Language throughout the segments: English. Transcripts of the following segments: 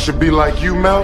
should be like you, Mel.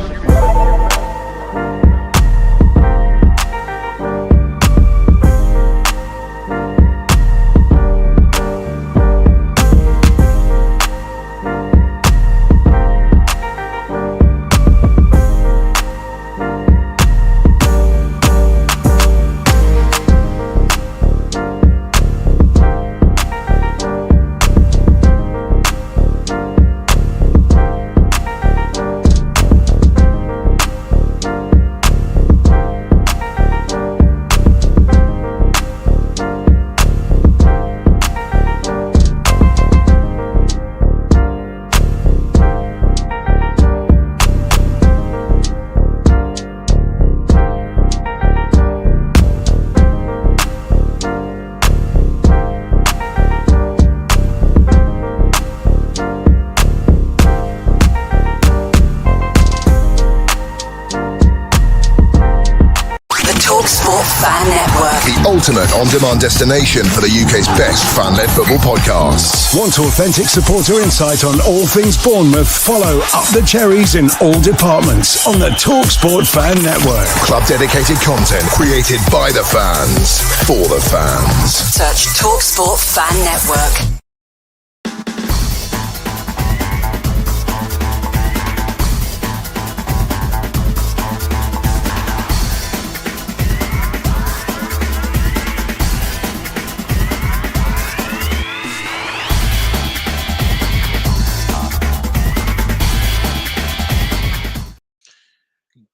Ultimate on-demand destination for the UK's best fan-led football podcasts. Want authentic supporter insight on all things Bournemouth? Follow Up the Cherries in all departments on the TalkSport Fan Network. Club-dedicated content created by the fans, for the fans. Search TalkSport Fan Network.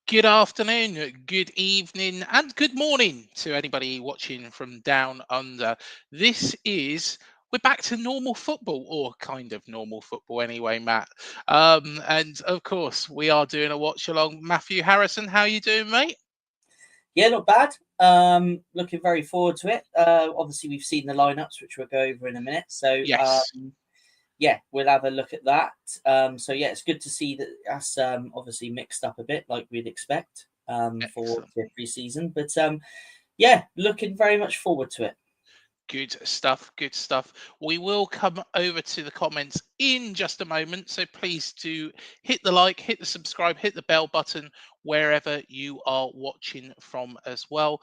Good afternoon, good evening, and good morning to anybody watching from down under. We're back to normal football, or kind of normal football anyway, Matt. And of course, we are doing a watch along. Matthew Harrison, how you doing, mate? Yeah, not bad. Looking very forward to it. Obviously, we've seen the lineups, which we'll go over in a minute. So, yes. Yeah, we'll have a look at that. So yeah, it's good to see that that's obviously mixed up a bit like we'd expect for the pre-season. But yeah, looking very much forward to it. Good stuff, good stuff. We will come over to the comments in just a moment. So please do hit the like, hit the subscribe, hit the bell button wherever you are watching from as well.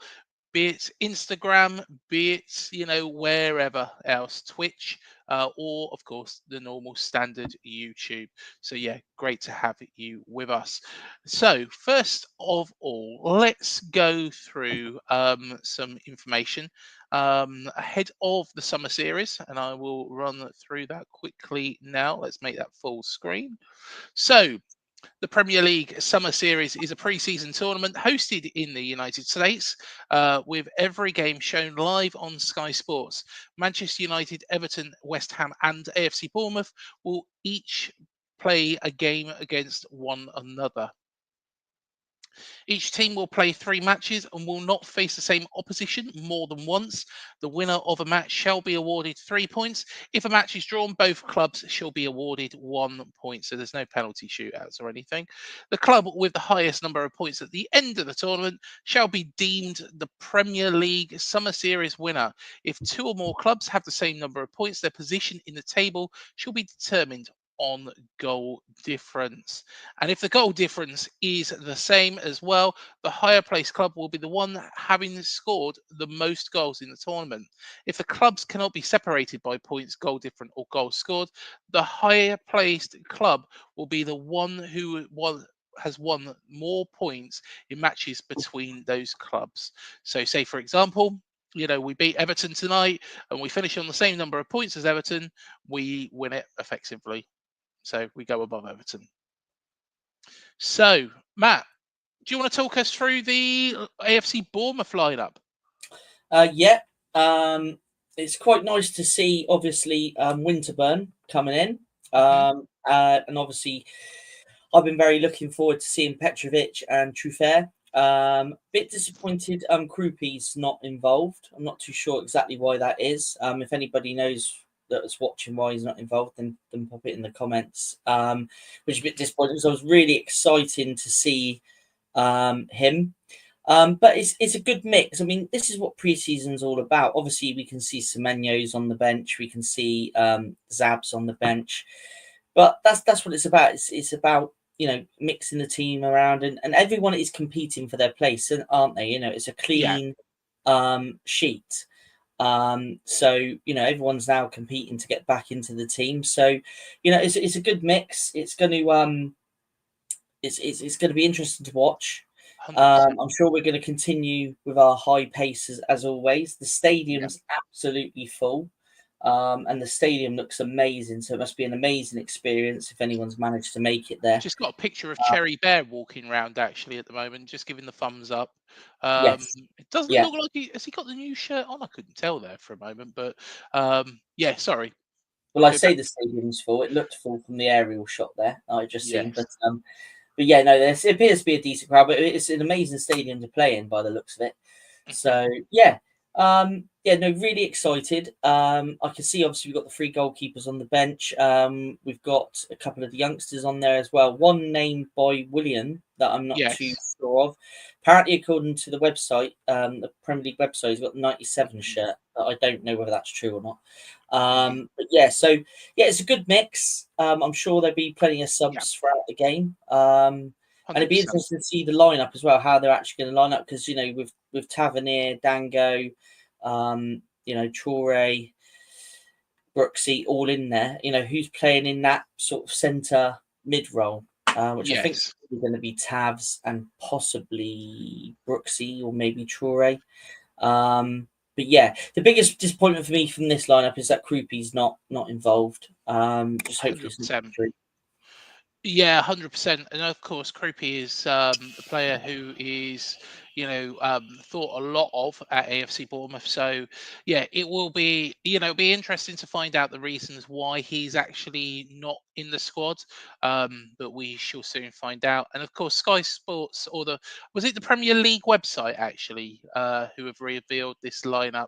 Be it Instagram, be it, wherever else, Twitch, or of course the normal standard YouTube. So yeah, great to have you with us. So first of all, let's go through some information ahead of the summer series, and I will run through that quickly now. Let's make that full screen. So the Premier League Summer Series is a pre-season tournament hosted in the United States, with every game shown live on Sky Sports. Manchester United, Everton, West Ham and AFC Bournemouth will each play a game against one another. Each team will play 3 matches and will not face the same opposition more than once. The winner of a match shall be awarded 3 points. If a match is drawn, both clubs shall be awarded 1 point. So there's no penalty shootouts or anything. The club with the highest number of points at the end of the tournament shall be deemed the Premier League Summer Series winner. If 2 or more clubs have the same number of points, their position in the table shall be determined on goal difference. And if the goal difference is the same as well, the higher placed club will be the one having scored the most goals in the tournament. If the clubs cannot be separated by points, goal different or goals scored, the higher placed club will be the one who has won more points in matches between those clubs. So say for example, we beat Everton tonight and we finish on the same number of points as Everton, we win it effectively. So we go above Everton. So, Matt, do you want to talk us through the AFC Bournemouth lineup? Yeah. It's quite nice to see, obviously, Winterburn coming in. And obviously, I've been very looking forward to seeing Petrovic and Truffert. Bit disappointed Krupi's not involved. I'm not too sure exactly why that is. If anybody knows that was watching why he's not involved, then pop it in the comments. Which is a bit disappointing because I was really excited to see him. But it's a good mix. I mean, this is what pre-season's all about. Obviously, we can see Semenyo's on the bench. We can see Zab's on the bench. But that's what it's about. It's about mixing the team around, and everyone is competing for their place, aren't they? It's a Yeah. clean sheet. So everyone's now competing to get back into the team. So it's a good mix. It's going to it's going to be interesting to watch. 100%. I'm sure we're going to continue with our high pace as always. The Yeah. stadium's absolutely full, and the stadium looks amazing. So it must be an amazing experience if anyone's managed to make it there. Just got a picture of Cherry Bear walking around actually at the moment, just giving the thumbs up. Yes, It doesn't yeah. look like has he got the new shirt on? I couldn't tell there for a moment, but yeah, sorry. Well, I Go say back. the stadium's full. It looked full from the aerial shot there I just seen, Yes. but yeah, no, it appears to be a decent crowd. But it's an amazing stadium to play in by the looks of it. Mhm. So yeah, yeah, no, really excited. I can see obviously we've got the three goalkeepers on the bench. We've got a couple of the youngsters on there as well. One named by William that I'm not too Yes. sure of. Apparently, according to the website, the Premier League website, he's got the 97 Mhm. shirt. But I don't know whether that's true or not. Mhm. But yeah, so yeah, it's a good mix. I'm sure there'll be plenty of Yeah, subs throughout the game. And it'd be 100%. interesting to see the lineup as well, how they're actually going to line up because with Tavernier, Dango, Traore, Brooksy all in there. Who's playing in that sort of centre mid role, which I think Yes. is going to be Tavs and possibly Brooksy or maybe Traore. But yeah, the biggest disappointment for me from this lineup is that Krupi's not involved. Just hopefully it's not 100%. true. Yeah, 100%. And of course, Croupy is a player who is, thought a lot of at AFC Bournemouth. So, yeah, it will be, be interesting to find out the reasons why he's actually not in the squad. But we shall soon find out. And of course, Sky Sports was it the Premier League website actually, who have revealed this lineup? Um,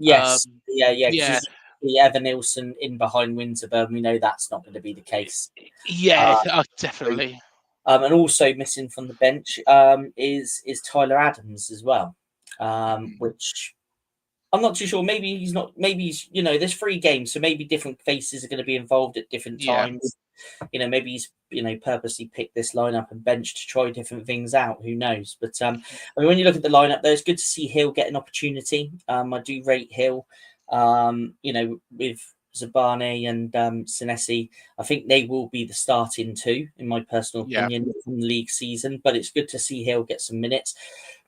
Yes, yeah, yeah, because the Evan Nilsson in behind Winterburn, we know that's not going to be the case. yeah, Uh, definitely. and also missing from the bench is Tyler Adams as well, Mhm. which I'm not too sure. Maybe he's not. Maybe there's 3 games, so maybe different faces are going to be involved at different Yeah, times. Maybe he's purposely picked this lineup and bench to try different things out. Who knows? But I mean, when you look at the lineup, though, it's good to see Hill get an opportunity. I do rate Hill. With Zabane and Senesi, I think they will be the starting two, in my personal yeah. opinion, from the league season. But it's good to see Hill get some minutes.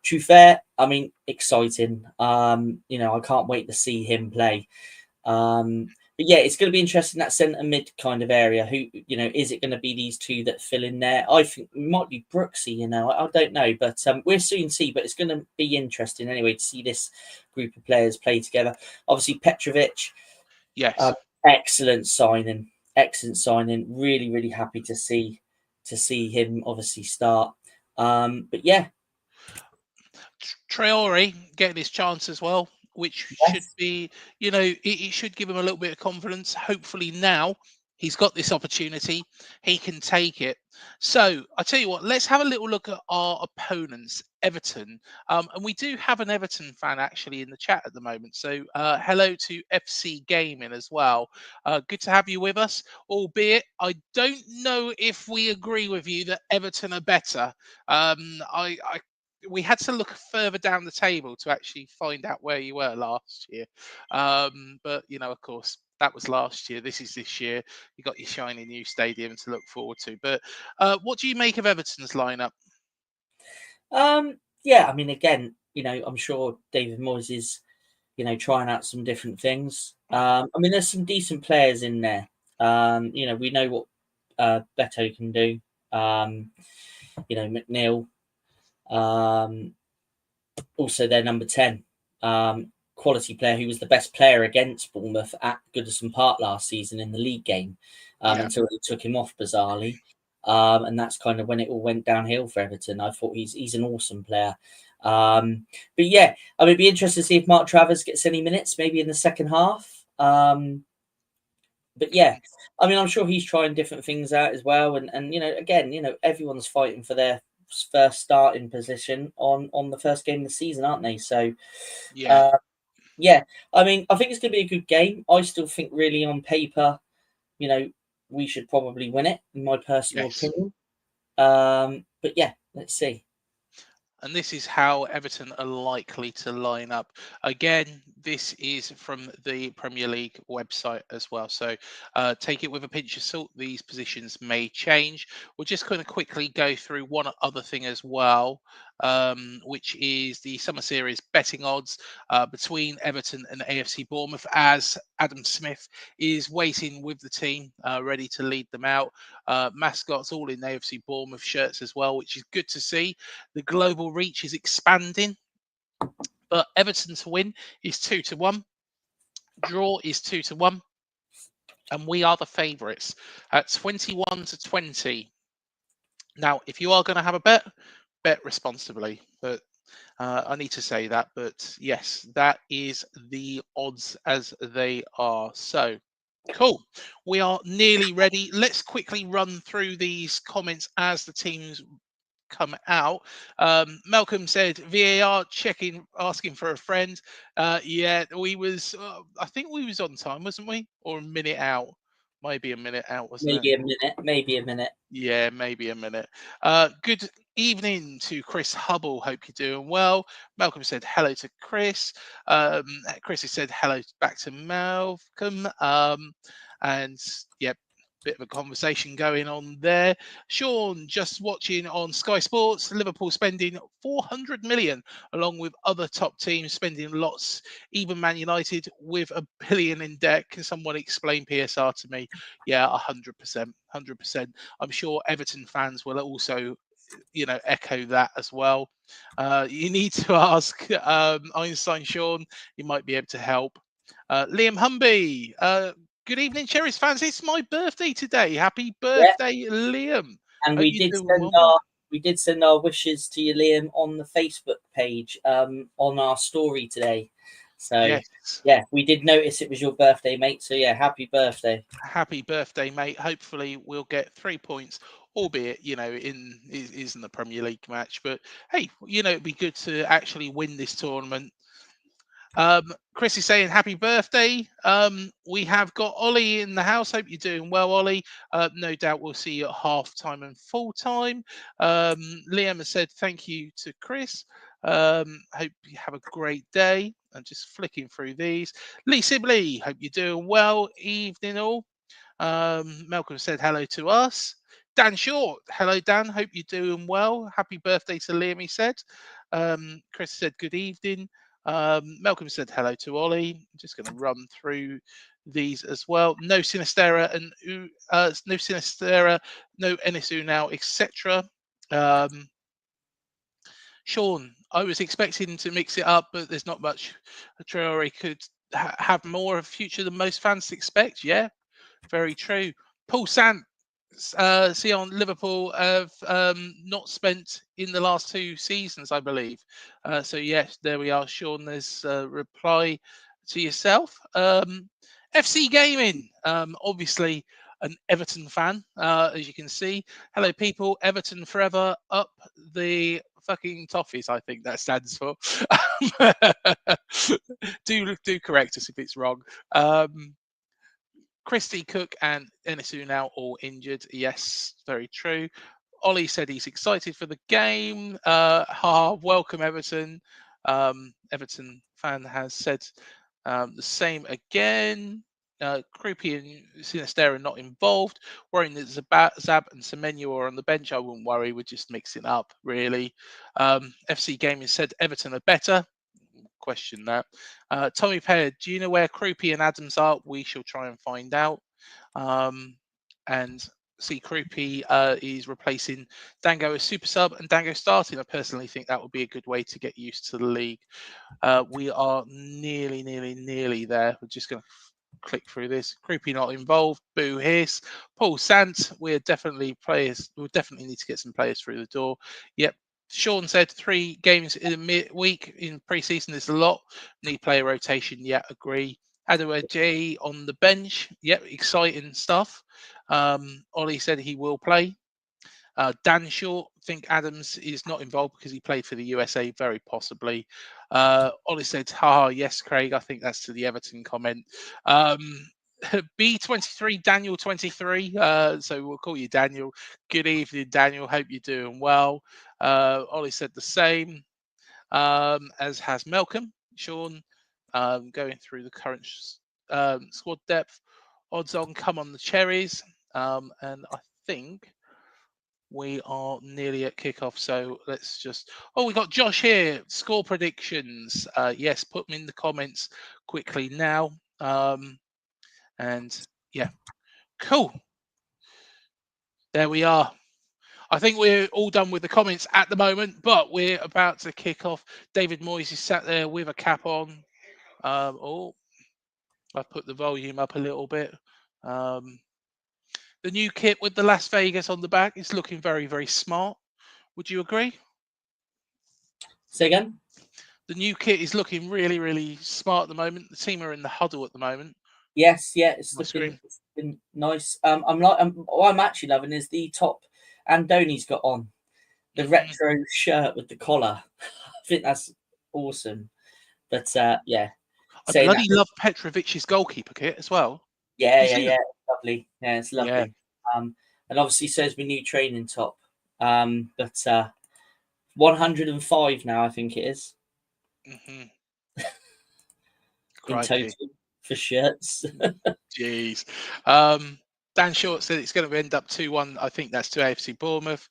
To be fair, I mean, exciting. I can't wait to see him play. But yeah, it's going to be interesting that centre mid kind of area. Who is it going to be these two that fill in there? I think it might be Brooksy. I don't know, but we'll soon see. But it's going to be interesting anyway to see this group of players play together. Obviously, Petrovic, Yes. excellent signing, excellent signing. Really, really happy to see him obviously start. But yeah, Traore getting his chance as well, which should yes, be, it should give him a little bit of confidence. Hopefully now he's got this opportunity, he can take it. So I tell you what, let's have a little look at our opponents, Everton. And we do have an Everton fan actually in the chat at the moment. So hello to FC Gaming as well. Good to have you with us, albeit I don't know if we agree with you that Everton are better. I we had to look further down the table to actually find out where you were last year. But of course, that was last year. This is this year. You got your shiny new stadium to look forward to. But what do you make of Everton's lineup? yeah. I mean, again, I'm sure David Moyes is trying out some different things. I mean, there's some decent players in there. We know what Beto can do. McNeil. Um, Also, their number 10, quality player who was the best player against Bournemouth at Goodison Park last season in the league game Yeah. until they took him off, bizarrely. And that's kind of when it all went downhill for Everton. I thought he's an awesome player. But yeah, I mean, it'd be interesting to see if Mark Travers gets any minutes, maybe in the second half. But yeah, I mean, I'm sure he's trying different things out as well. And again, everyone's fighting for their first starting position on the first game of the season, aren't they? So, Yeah. uh, yeah, I mean, I think it's going to be a good game. I still think, really, on paper, you know, we should probably win it, in my personal Yes. opinion. But yeah, let's see. And this is how Everton are likely to line up. Again, this is from the Premier League website as well. So take it with a pinch of salt. These positions may change. We're just going to quickly go through one other thing as well, which is the Summer Series betting odds between Everton and AFC Bournemouth, as Adam Smith is waiting with the team, ready to lead them out. Mascots all in AFC Bournemouth shirts as well, which is good to see. The global reach is expanding, but Everton to win is 2-1. Draw is 2-1, and we are the favourites at 21-20. Now, if you are going to have a bet responsibly. But I need to say that. But yes, that is the odds as they are. So cool. We are nearly ready. Let's quickly run through these comments as the teams come out. Malcolm said VAR checking, asking for a friend. Yeah, we was. I think we was on time, wasn't we? Or a minute out? Maybe a minute out, wasn't it? Maybe a minute. Maybe a minute. Yeah, maybe a minute. Good evening to Chris Hubble. Hope you're doing well. Malcolm said hello to Chris. Chris has said hello back to Malcolm. And yep, bit of a conversation going on there. Sean, just watching on Sky Sports, Liverpool spending 400 million, along with other top teams spending lots, even Man United with a billion in debt. Can someone explain PSR to me? Yeah, 100%. 100%. I'm sure Everton fans will also, echo that as well. You need to ask Einstein Sean. He might be able to help. Liam Humby. Good evening, Cherries fans. It's my birthday today. Happy Yeah, birthday, Liam. and Hope we you're did doing send well, mate. our wishes to you, Liam, on the Facebook page, on our story today. So Yes. yeah, we did notice it was your birthday, mate. So yeah, happy birthday. Happy birthday, mate. Hopefully we'll get 3 points, albeit, isn't the Premier League match. But hey, it'd be good to actually win this tournament. Chris is saying happy birthday. We have got Ollie in the house. Hope you're doing well, Ollie. No doubt we'll see you at half time and full time. Liam has said thank you to Chris. Hope you have a great day. I'm just flicking through these. Lee Sibley, hope you're doing well. Evening all. Malcolm said hello to us. Dan Short, hello Dan. Hope you're doing well. Happy birthday to Liam, he said. Chris said good evening. Malcolm said hello to Ollie. I'm just going to run through these as well. No Sinistera and no Sinistera, no Enisu now, etc. Sean, I was expecting to mix it up, but there's not much. Traore could have more of a future than most fans expect. Yeah, very true. Paul Sant, see on Liverpool have not spent in the last 2 seasons, I believe. So yes, there we are, Sean. There's a reply to yourself. FC Gaming, obviously an Everton fan, as you can see. Hello, people. Everton forever. Up the fucking toffees, I think that stands for. do correct us if it's wrong. Christy Cook and Enisu now all injured. Yes, very true. Ollie said he's excited for the game. Welcome, Everton. Everton fan has said the same again. Krupi and Sinistera not involved. Worrying that Zab and Semenyo are on the bench. I wouldn't worry. We're just mixing up, really. FC Gaming said Everton are better. Question that. Tommy Payer, do you know where Krupi and Adams are? We shall try and find out. And see, Krupi is replacing Dango as super sub and Dango starting. I personally think that would be a good way to get used to the league. We are nearly there. We're just going to click through this. Krupi not involved. Boo hiss. Paul Sant, we're definitely players. We'll definitely need to get some players through the door. Yep. Sean said 3 games in a week in pre-season is a lot. Need player rotation. Yeah, agree. Adewale J on the bench. Yep, exciting stuff. Ollie said he will play. Dan Short, think Adams is not involved because he played for the USA, very possibly. Ollie said, haha, yes, Craig. I think that's to the Everton comment. B23 Daniel 23. So we'll call you Daniel. Good evening, Daniel. Hope you're doing well. Ollie said the same, as has Malcolm. Sean, going through the current squad depth. Odds on come on the Cherries. And I think we are nearly at kickoff. So let's just. Oh, we got Josh here. Score predictions. Yes, put them in the comments quickly now. And yeah, cool. There we are. I think we're all done with the comments at the moment, but we're about to kick off. David Moyes is sat there with a cap on. I've put the volume up a little bit. The new kit with the Las Vegas on the back is looking very, very smart. Would you agree? Say again? The new kit is looking really, really smart at the moment. The team are in the huddle at the moment. Yes, yeah, it's My looking, screen. it's been nice. What I'm actually loving is the top Andoni's got on the retro shirt with the collar. I think that's awesome. But yeah, I saying bloody that, love Petrovic's goalkeeper kit as well. yeah, You yeah, see yeah, them? lovely. Yeah, it's Yeah. lovely. And obviously, so is my new training top. But 105 now, I think it is Mm-hmm. in total Crikey. for shirts. Jeez. Dan Short said it's going to end up 2-1. I think that's to AFC Bournemouth.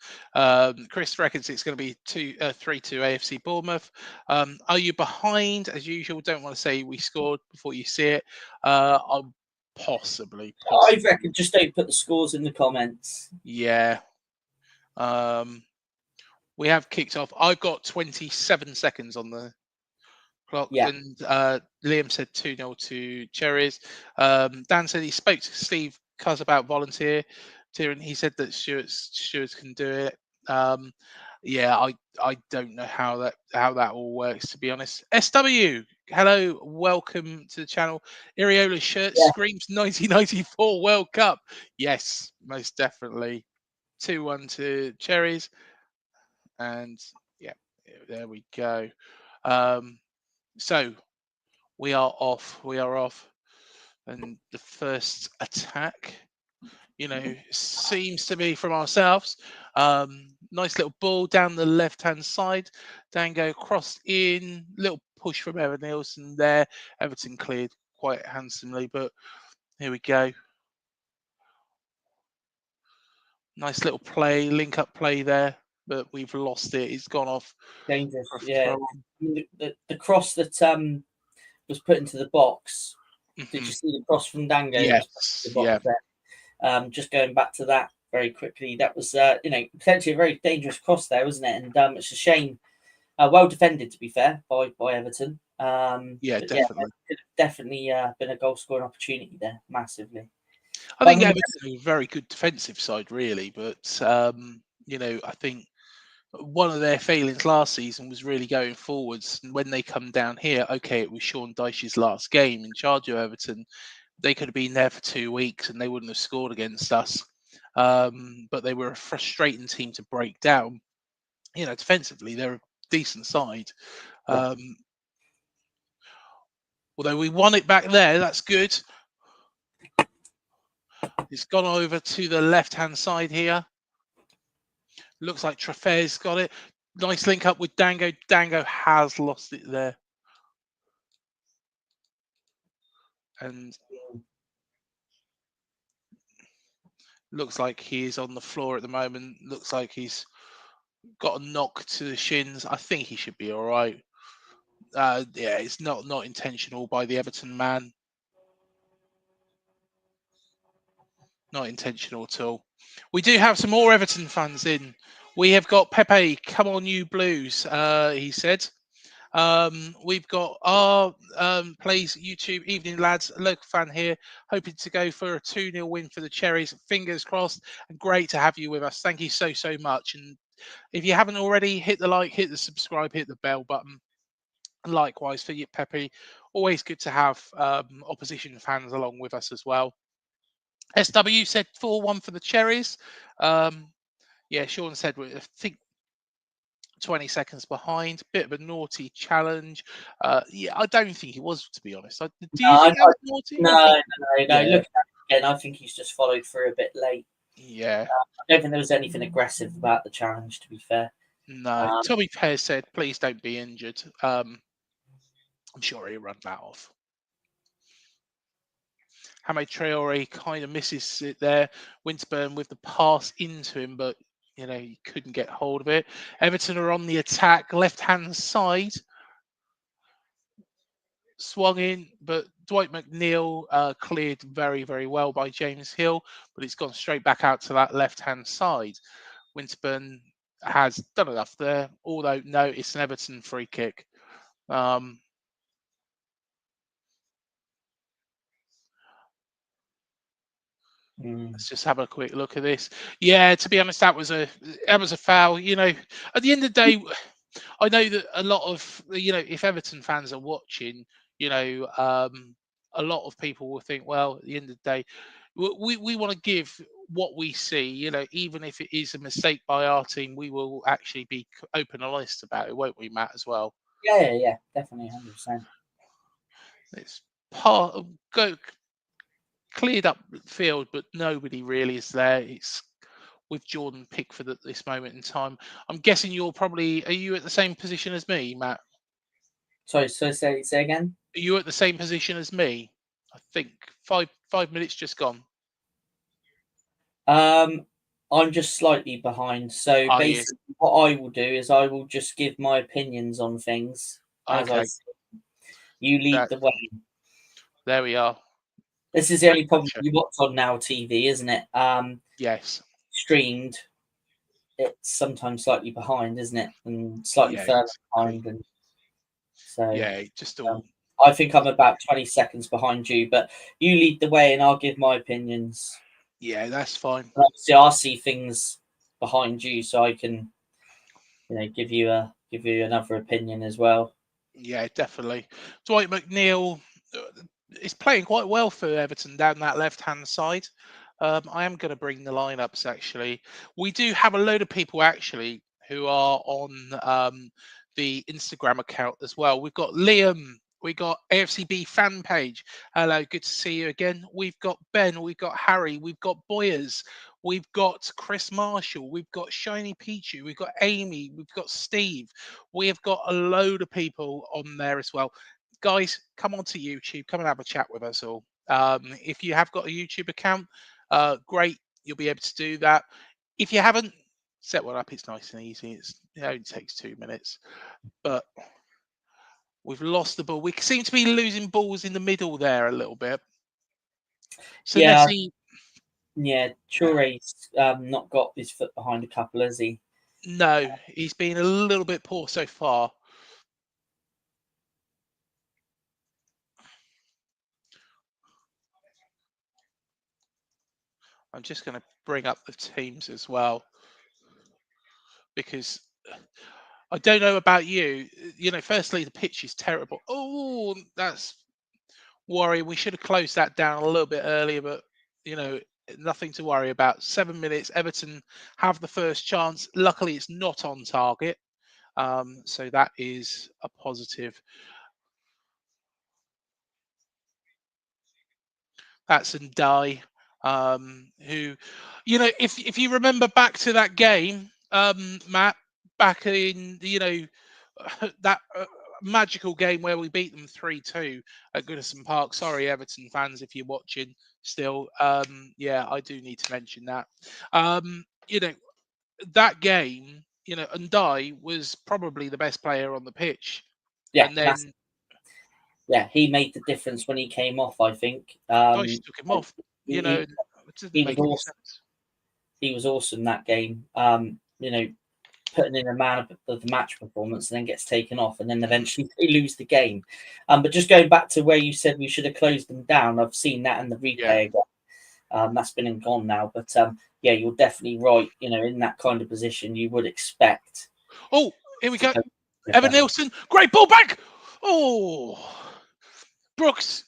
Chris reckons it's going to be 3-2 AFC Bournemouth. Are you behind as usual? Don't want to say we scored before you see it. I'm possibly. I reckon just don't put the scores in the comments. Yeah. We have kicked off. I've got 27 seconds on the clock, Yeah. and Liam said 2-0 to Cherries. Dan said he spoke to Steve Cuz about volunteer, and he said that Stewards can do it. Yeah, I don't know how that all works, to be honest. SW, hello, welcome to the channel. Iriola's shirt screams 1994 World Cup. Yes, most definitely. 2-1 to Cherries, and yeah, there we go. So we are off. We are off. And the first attack, seems to be from ourselves. Nice little ball down the left-hand side. Dango crossed in. Little push from Evan Nielsen there. Everton cleared quite handsomely, but here we go. Nice little play, link-up play there, but we've lost it. It's gone off. Dangerous, yeah. The cross that was put into the box. Did you see the cross from Dango? Yes, yeah. Just going back to that very quickly, that was potentially a very dangerous cross there, wasn't it? And it's a shame. Well defended, to be fair, by Everton. Yeah, definitely. Yeah, definitely been a goal scoring opportunity there, massively. I think Everton are a very good defensive side, really, but I think one of their failings last season was really going forwards. And when they come down here, okay, it was Sean Dyche's last game in charge of Everton. They could have been there for 2 weeks and they wouldn't have scored against us. But they were a frustrating team to break down. Defensively, they're a decent side. Although we won it back there, that's good. It's gone over to the left-hand side here. Looks like Treffer's got it. Nice link up with Dango. Dango has lost it there. And looks like he is on the floor at the moment. Looks like he's got a knock to the shins. I think he should be all right. Yeah, it's not intentional by the Everton man. Not intentional at all. We do have some more Everton fans in. We have got Pepe, come on you Blues, he said. We've got our plays YouTube evening lads, a local fan here, hoping to go for a 2-0 win for the Cherries. Fingers crossed, and great to have you with us. Thank you so much. And if you haven't already, hit the like, hit the subscribe, hit the bell button. And likewise for you, Pepe. Always good to have opposition fans along with us as well. SW said 4-1 for the Cherries. Yeah, Sean said, I think 20 seconds behind. Bit of a naughty challenge. Yeah, I don't think he was, to be honest. Do you think that was naughty? No. Yeah. Looking at it again, I think he's just followed through a bit late. Yeah. I don't think there was anything aggressive about the challenge, to be fair. No. Tommy Pears said, please don't be injured. I'm sure he'll run that off. Hame Traore kind of misses it there. Winterburn with the pass into him, but he couldn't get hold of it. Everton are on the attack, left-hand side. Swung in, but Dwight McNeil cleared very, very well by James Hill, but it's gone straight back out to that left-hand side. Winterburn has done enough there, although no, it's an Everton free kick. Let's just have a quick look at this. Yeah, to be honest, that was a foul. At the end of the day, I know that a lot of if Everton fans are watching, a lot of people will think, well, at the end of the day, we want to give what we see. Even if it is a mistake by our team, we will actually be open and honest about it, won't we, Matt? As well. Yeah, definitely, 100%. It's cleared up field, but nobody really is there. It's with Jordan Pickford at this moment in time. I'm guessing are you at the same position as me, Matt? Sorry, so say again? Are you at the same position as me? I think 5 minutes just gone. I'm just slightly behind. So basically, what I will do is I will just give my opinions on things as I see. You lead the way. There we are. This is the only problem you watch on Now TV, isn't it? Yes. Streamed, it's sometimes slightly behind, isn't it? And slightly further behind. And so just all. I think I'm about 20 seconds behind you, but you lead the way and I'll give my opinions. Yeah, that's fine. And obviously, I'll see things behind you, so I can, give you another opinion as well. Yeah, definitely. Dwight McNeil is playing quite well for Everton down that left-hand side. I am going to bring the lineups. Actually, we do have a load of people actually who are on the Instagram account as well. We've got Liam. We got AFCB fan page. Hello, good to see you again. We've got Ben. We've got Harry. We've got Boyers. We've got Chris Marshall. We've got Shiny Pichu. We've got Amy. We've got Steve. We have got a load of people on there as well. Guys, come on to YouTube. Come and have a chat with us all. If you have got a YouTube account, great. You'll be able to do that. If you haven't, set one up. It's nice and easy. It only takes 2 minutes. But we've lost the ball. We seem to be losing balls in the middle there a little bit. So let's see. Yeah, Cherries not got his foot behind a couple, has he? No, he's been a little bit poor so far. I'm just going to bring up the teams as well, because I don't know about you. Firstly, the pitch is terrible. Oh, that's worrying. We should have closed that down a little bit earlier, but nothing to worry about. 7 minutes. Everton have the first chance. Luckily, it's not on target, so that is a positive. That's Ndai, who, if you remember back to that game, Matt, back in that magical game where we beat them 3-2 at Goodison Park. Sorry, Everton fans, if you're watching still. Yeah, I do need to mention that. That game, Ndai was probably the best player on the pitch. Yeah, and then he made the difference when he came off. I think. I just took him off. He It doesn't make any sense. He was awesome that game. Putting in a man of the match performance and then gets taken off, and then eventually they lose the game. But just going back to where you said we should have closed them down, I've seen that in the replay again. That's been and gone now, but yeah, you're definitely right. In that kind of position, you would expect. Oh, here we go. Evan Nielsen, great ball back. Oh, Brooks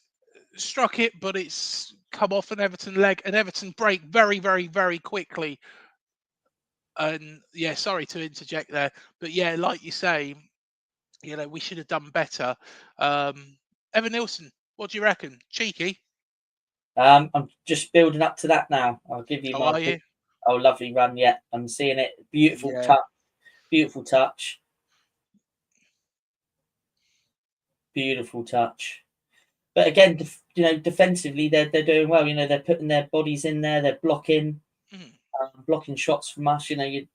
struck it, but it's come off an Everton leg, and Everton break very, very, very quickly. And yeah, sorry to interject there, but yeah, like you say, we should have done better. Evan Nilsson, what do you reckon? Cheeky? I'm just building up to that now. I'll give you How my are you? Oh, lovely run. Yeah, I'm seeing it. Beautiful Yeah. touch. Beautiful touch. Beautiful touch. But again, defensively, they're doing well. They're putting their bodies in there. They're blocking, Mm. blocking shots from us. I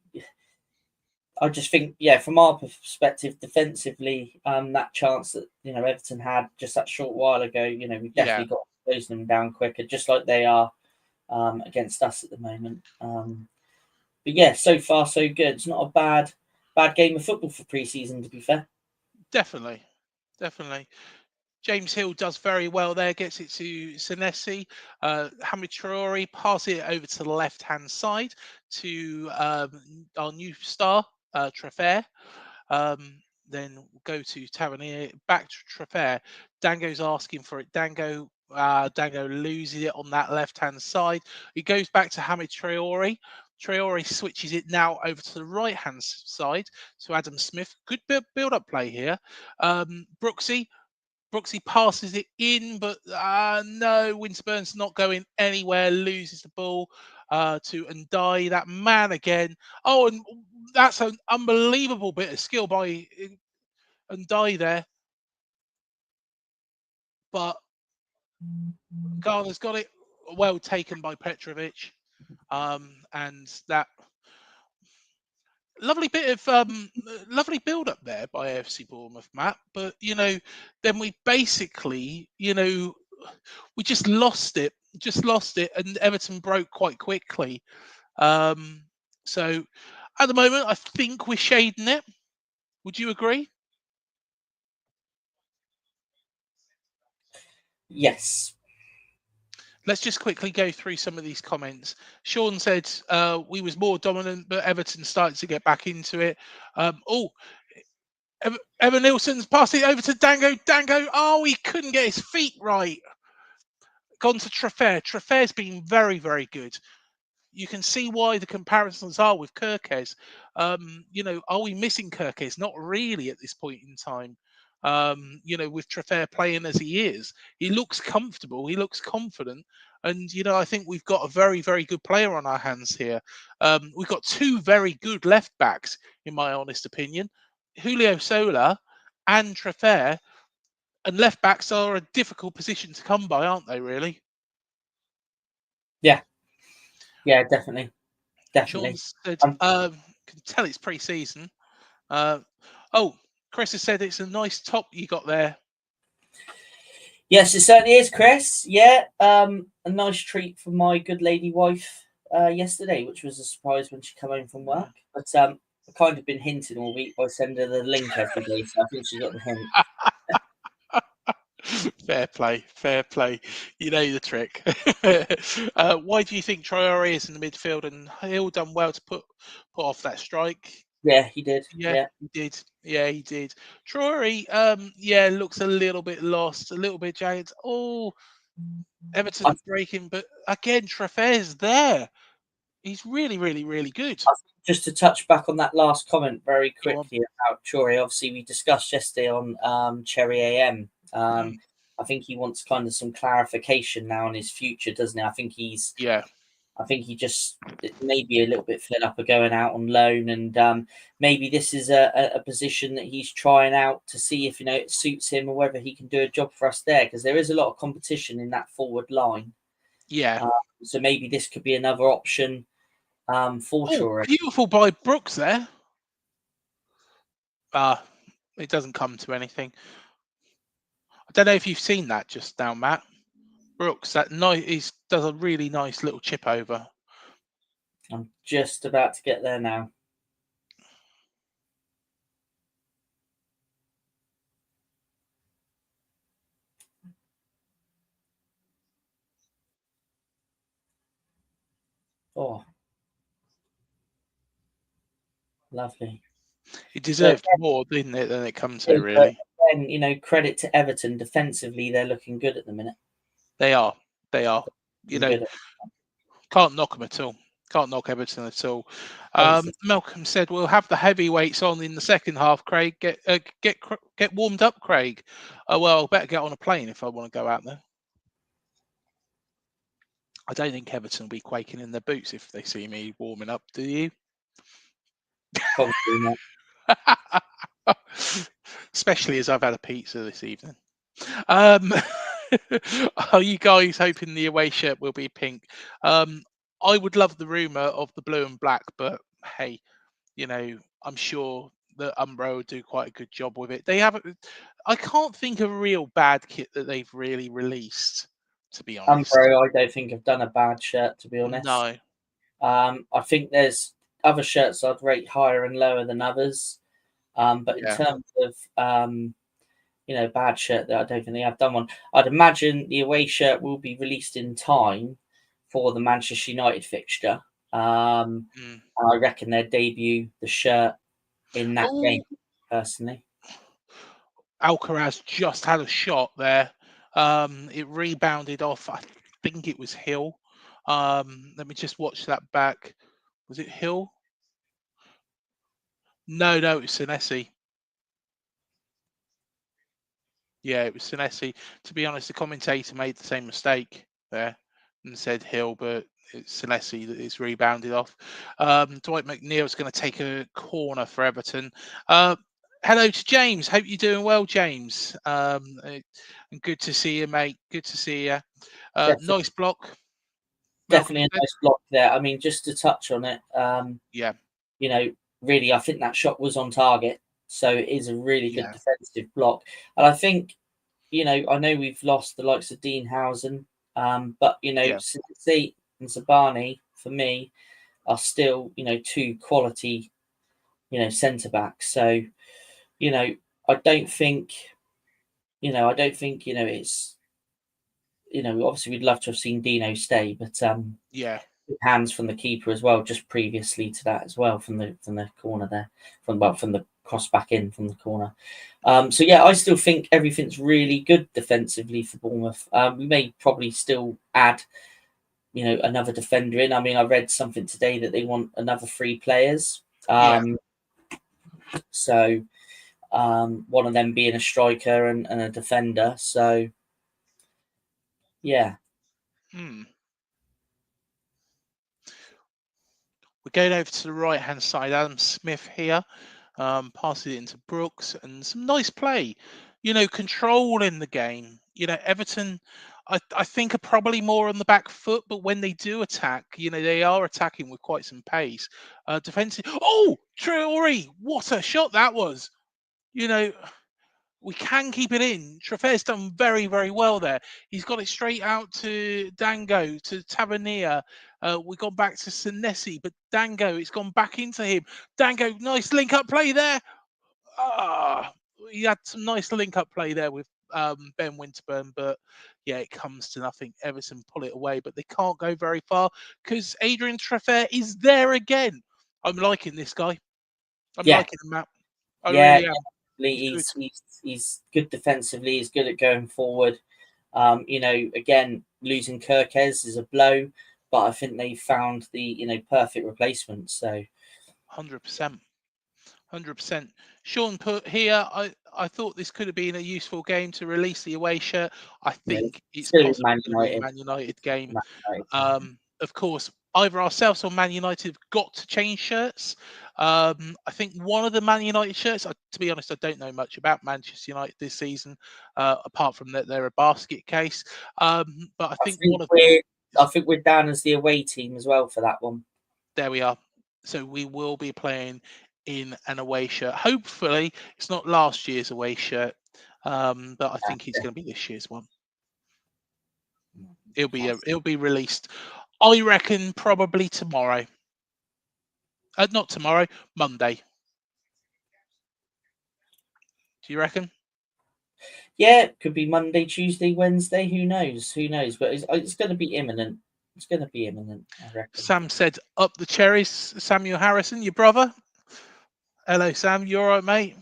just think, from our perspective, defensively, that chance that Everton had just that short while ago, we definitely got closing them down quicker, just like they are against us at the moment. But yeah, so far so good. It's not a bad game of football for pre-season, to be fair. Definitely. James Hill does very well there, gets it to Senesi. Hamid Traore passes it over to the left-hand side to our new star, Trefair. Then we'll go to Tavernier, back to Trefair. Dango's asking for it. Dango loses it on that left-hand side. It goes back to Hamid Traore. Traore switches it now over to the right-hand side to Adam Smith. Good build-up play here. Brooksy passes it in, but no, Winterburn's not going anywhere, loses the ball to Ndai, that man again. Oh, and that's an unbelievable bit of skill by Ndai there. But Garner's got it well taken by Petrovic. And that lovely bit of lovely build up there by AFC Bournemouth, Matt. But then we basically, we just lost it, and Everton broke quite quickly. So at the moment, I think we're shading it. Would you agree? Yes. Let's just quickly go through some of these comments. Sean said we was more dominant, but Everton started to get back into it. Evan Nilsson's passed it over to Dango. Dango, he couldn't get his feet right. Gone to Trefair. Trefair's been very, very good. You can see why the comparisons are with Kirkes. Are we missing Kirkes? Not really at this point in time. With Trefair playing as he is, he looks comfortable, he looks confident, and I think we've got a very, very good player on our hands here. We've got two very good left backs, in my honest opinion, Julio Sola and Trefair, and left backs are a difficult position to come by, aren't they? Really? Yeah, definitely. Sean said, Um, can tell it's pre-season. Chris has said it's a nice top you got there. Yes, it certainly is, Chris. Yeah, a nice treat for my good lady wife yesterday, which was a surprise when she came home from work. But I've kind of been hinting all week by sending her the link every day, so I think she got the hint. Fair play. You know the trick. Why do you think Traore is in the midfield and Hill done well to put off that strike? Yeah, he did. Yeah, he did. Yeah, he did. Traore, looks a little bit lost, a little bit jagged. Oh, Everton's breaking, but again, Trefair's there. He's really, really, really good. Just to touch back on that last comment very quickly about Traore, obviously we discussed yesterday on Cherry AM. I think he wants kind of some clarification now on his future, doesn't he? I think he just maybe a little bit fed up of going out on loan, and maybe this is a position that he's trying out to see if it suits him or whether he can do a job for us there, because there is a lot of competition in that forward line. Yeah. So maybe this could be another option for Traore. Beautiful by Brooks there. It doesn't come to anything. I don't know if you've seen that just now, Matt. Brooks, that does a really nice little chip over. I'm just about to get there now. Oh, lovely. It deserved more, didn't it, than it comes to, really. And credit to Everton. Defensively, they're looking good at the minute. They are. Can't knock them at all. Can't knock Everton at all. Obviously, Malcolm said we'll have the heavyweights on in the second half. Craig, get warmed up, Craig. Well, I better get on a plane if I want to go out there. I don't think Everton will be quaking in their boots if they see me warming up. Do you? probably not. Especially as I've had a pizza this evening. Um, are you guys hoping the away shirt will be pink? I would love the rumor of the blue and black, but hey, I'm sure that Umbro will do quite a good job with it. They haven't. I can't think of a real bad kit that they've really released, to be honest. Umbro, I don't think I've done a bad shirt, to be honest. No. I think there's other shirts I'd rate higher and lower than others. But in terms of bad shirt, that I don't think they have done one. I'd imagine the away shirt will be released in time for the Manchester United fixture. And I reckon they'll debut the shirt in that game, personally. Alcaraz just had a shot there. It rebounded off, I think it was Hill. Let me just watch that back. Was it Hill? No, it was Senesi. Yeah, it was Senesi. To be honest, the commentator made the same mistake there and said Hill, but it's Senesi that it's rebounded off. Dwight McNeil's going to take a corner for Everton. Hello to James. Hope you're doing well, James. And good to see you, mate. Good to see you. Nice block. Definitely a nice block there. I mean, just to touch on it, yeah. Really, I think that shot was on target. So it is a really good defensive block. And I think, I know we've lost the likes of Dean Housen, but, Since and Zabani, for me, are still, two quality, centre backs. So, I don't think, it's, obviously we'd love to have seen Dino stay, but hands from the keeper as well, just previously to that as well, from the corner there, from the cross back in from the corner. I still think everything's really good defensively for Bournemouth. We may probably still add, another defender in. I mean, I read something today that they want another 3 players. So one of them being a striker and a defender. So yeah. We're going over to the right hand side. Adam Smith here, passes it into Brooks, and some nice play. Controlling the game. Everton, I think, are probably more on the back foot, but when they do attack, they are attacking with quite some pace. Defensive. Oh, Traore! What a shot that was! We can keep it in. Traffe's done very, very well there. He's got it straight out to Dango, to Tavernier. We've gone back to Senesi, but Dango, it's gone back into him. Dango, nice link-up play there. He had some nice link-up play there with Ben Winterburn, but yeah, it comes to nothing. Everton pull it away, but they can't go very far because Adrian Traffer is there again. I'm liking this guy. I'm liking him, Matt. I really am. He's good defensively. He's good at going forward. Again, losing Kirkes is a blow, but I think they found the perfect replacement. So, 100%. Sean put here, I thought this could have been a useful game to release the away shirt. I think it's possibly going to be a Man United game. Of course, either ourselves or Man United have got to change shirts. I think one of the Man United shirts, to be honest, I don't know much about Manchester United this season, apart from that they're a basket case. But I think we're down as the away team as well for that one. There we are. So we will be playing in an away shirt. Hopefully, it's not last year's away shirt, but I think it's going to be this year's one. It'll be released, I reckon, probably tomorrow. Not tomorrow, Monday. Do you reckon? Yeah, it could be Monday, Tuesday, Wednesday. Who knows? But it's going to be imminent. It's going to be imminent, I reckon. Sam said, up the cherries. Samuel Harrison, your brother. Hello, Sam. You all right, mate?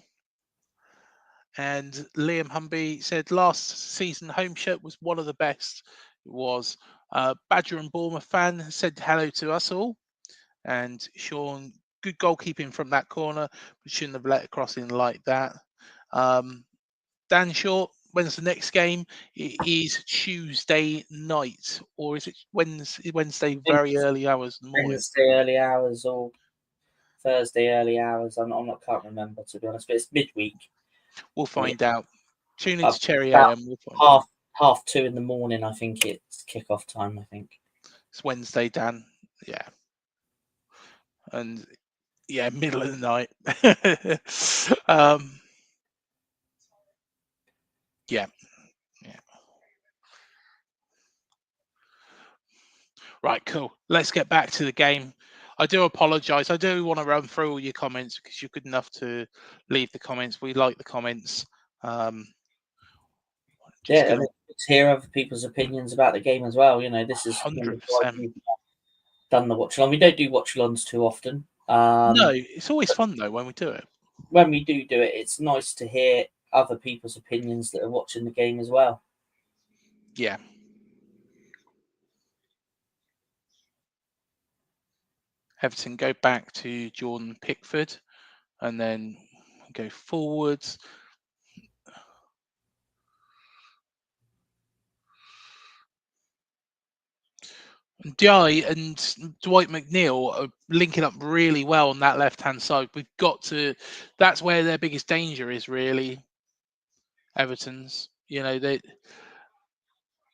And Liam Humby said, last season home shirt was one of the best. It was. Badger and Bournemouth fan said hello to us all. And Sean, good goalkeeping from that corner, but shouldn't have let it cross in like that. Dan Short, when's the next game? It is Tuesday night, or is it Wednesday very early hours in the morning? Wednesday early hours or Thursday early hours. I'm not can't remember, to be honest, but it's midweek. We'll find out. Tune into About Cherry AM. We'll find out. half 2 in the morning, I think it's kickoff time, I think. It's Wednesday, Dan. Yeah. And yeah, middle of the night. Yeah. Right, cool. Let's get back to the game. I do apologise. I do want to run through all your comments because you're good enough to leave the comments. We like the comments. Just I mean, it's hear other people's opinions about the game as well. This is 100%. we've done the watch along. We don't do watch alongs too often. No, it's always fun though when we do it. When we do it, it's nice to hear other people's opinions that are watching the game as well. Yeah. Everton go back to Jordan Pickford and then go forwards. Diye and Dwight McNeil are linking up really well on that left-hand side. We've got to. That's where their biggest danger is, really. Everton's. They.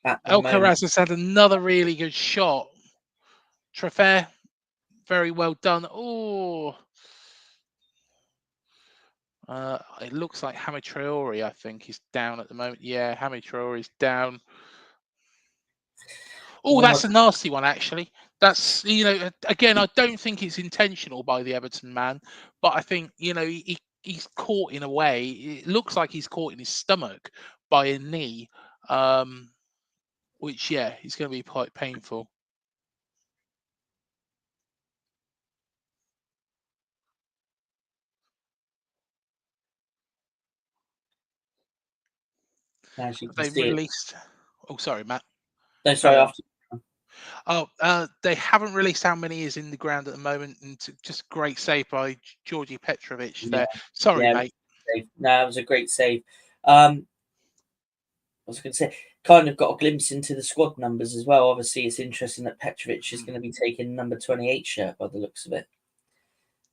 Alcaraz has had another really good shot. Treffer, very well done. Oh, it looks like Hamid Traore, I think, is down at the moment. Yeah, Hamid Traore is down. Oh, that's a nasty one, actually. That's, again, I don't think it's intentional by the Everton man, but I think, he's caught in a way. It looks like he's caught in his stomach by a knee, which, yeah, is going to be quite painful. They released. Oh, sorry, Matt. No, sorry. After. They haven't released how many is in the ground at the moment, and just great save by Georgi Petrovic there. Sorry, mate. No, it was a great save. I was going to say, kind of got a glimpse into the squad numbers as well. Obviously, it's interesting that Petrovic is going to be taking number 28 shirt by the looks of it.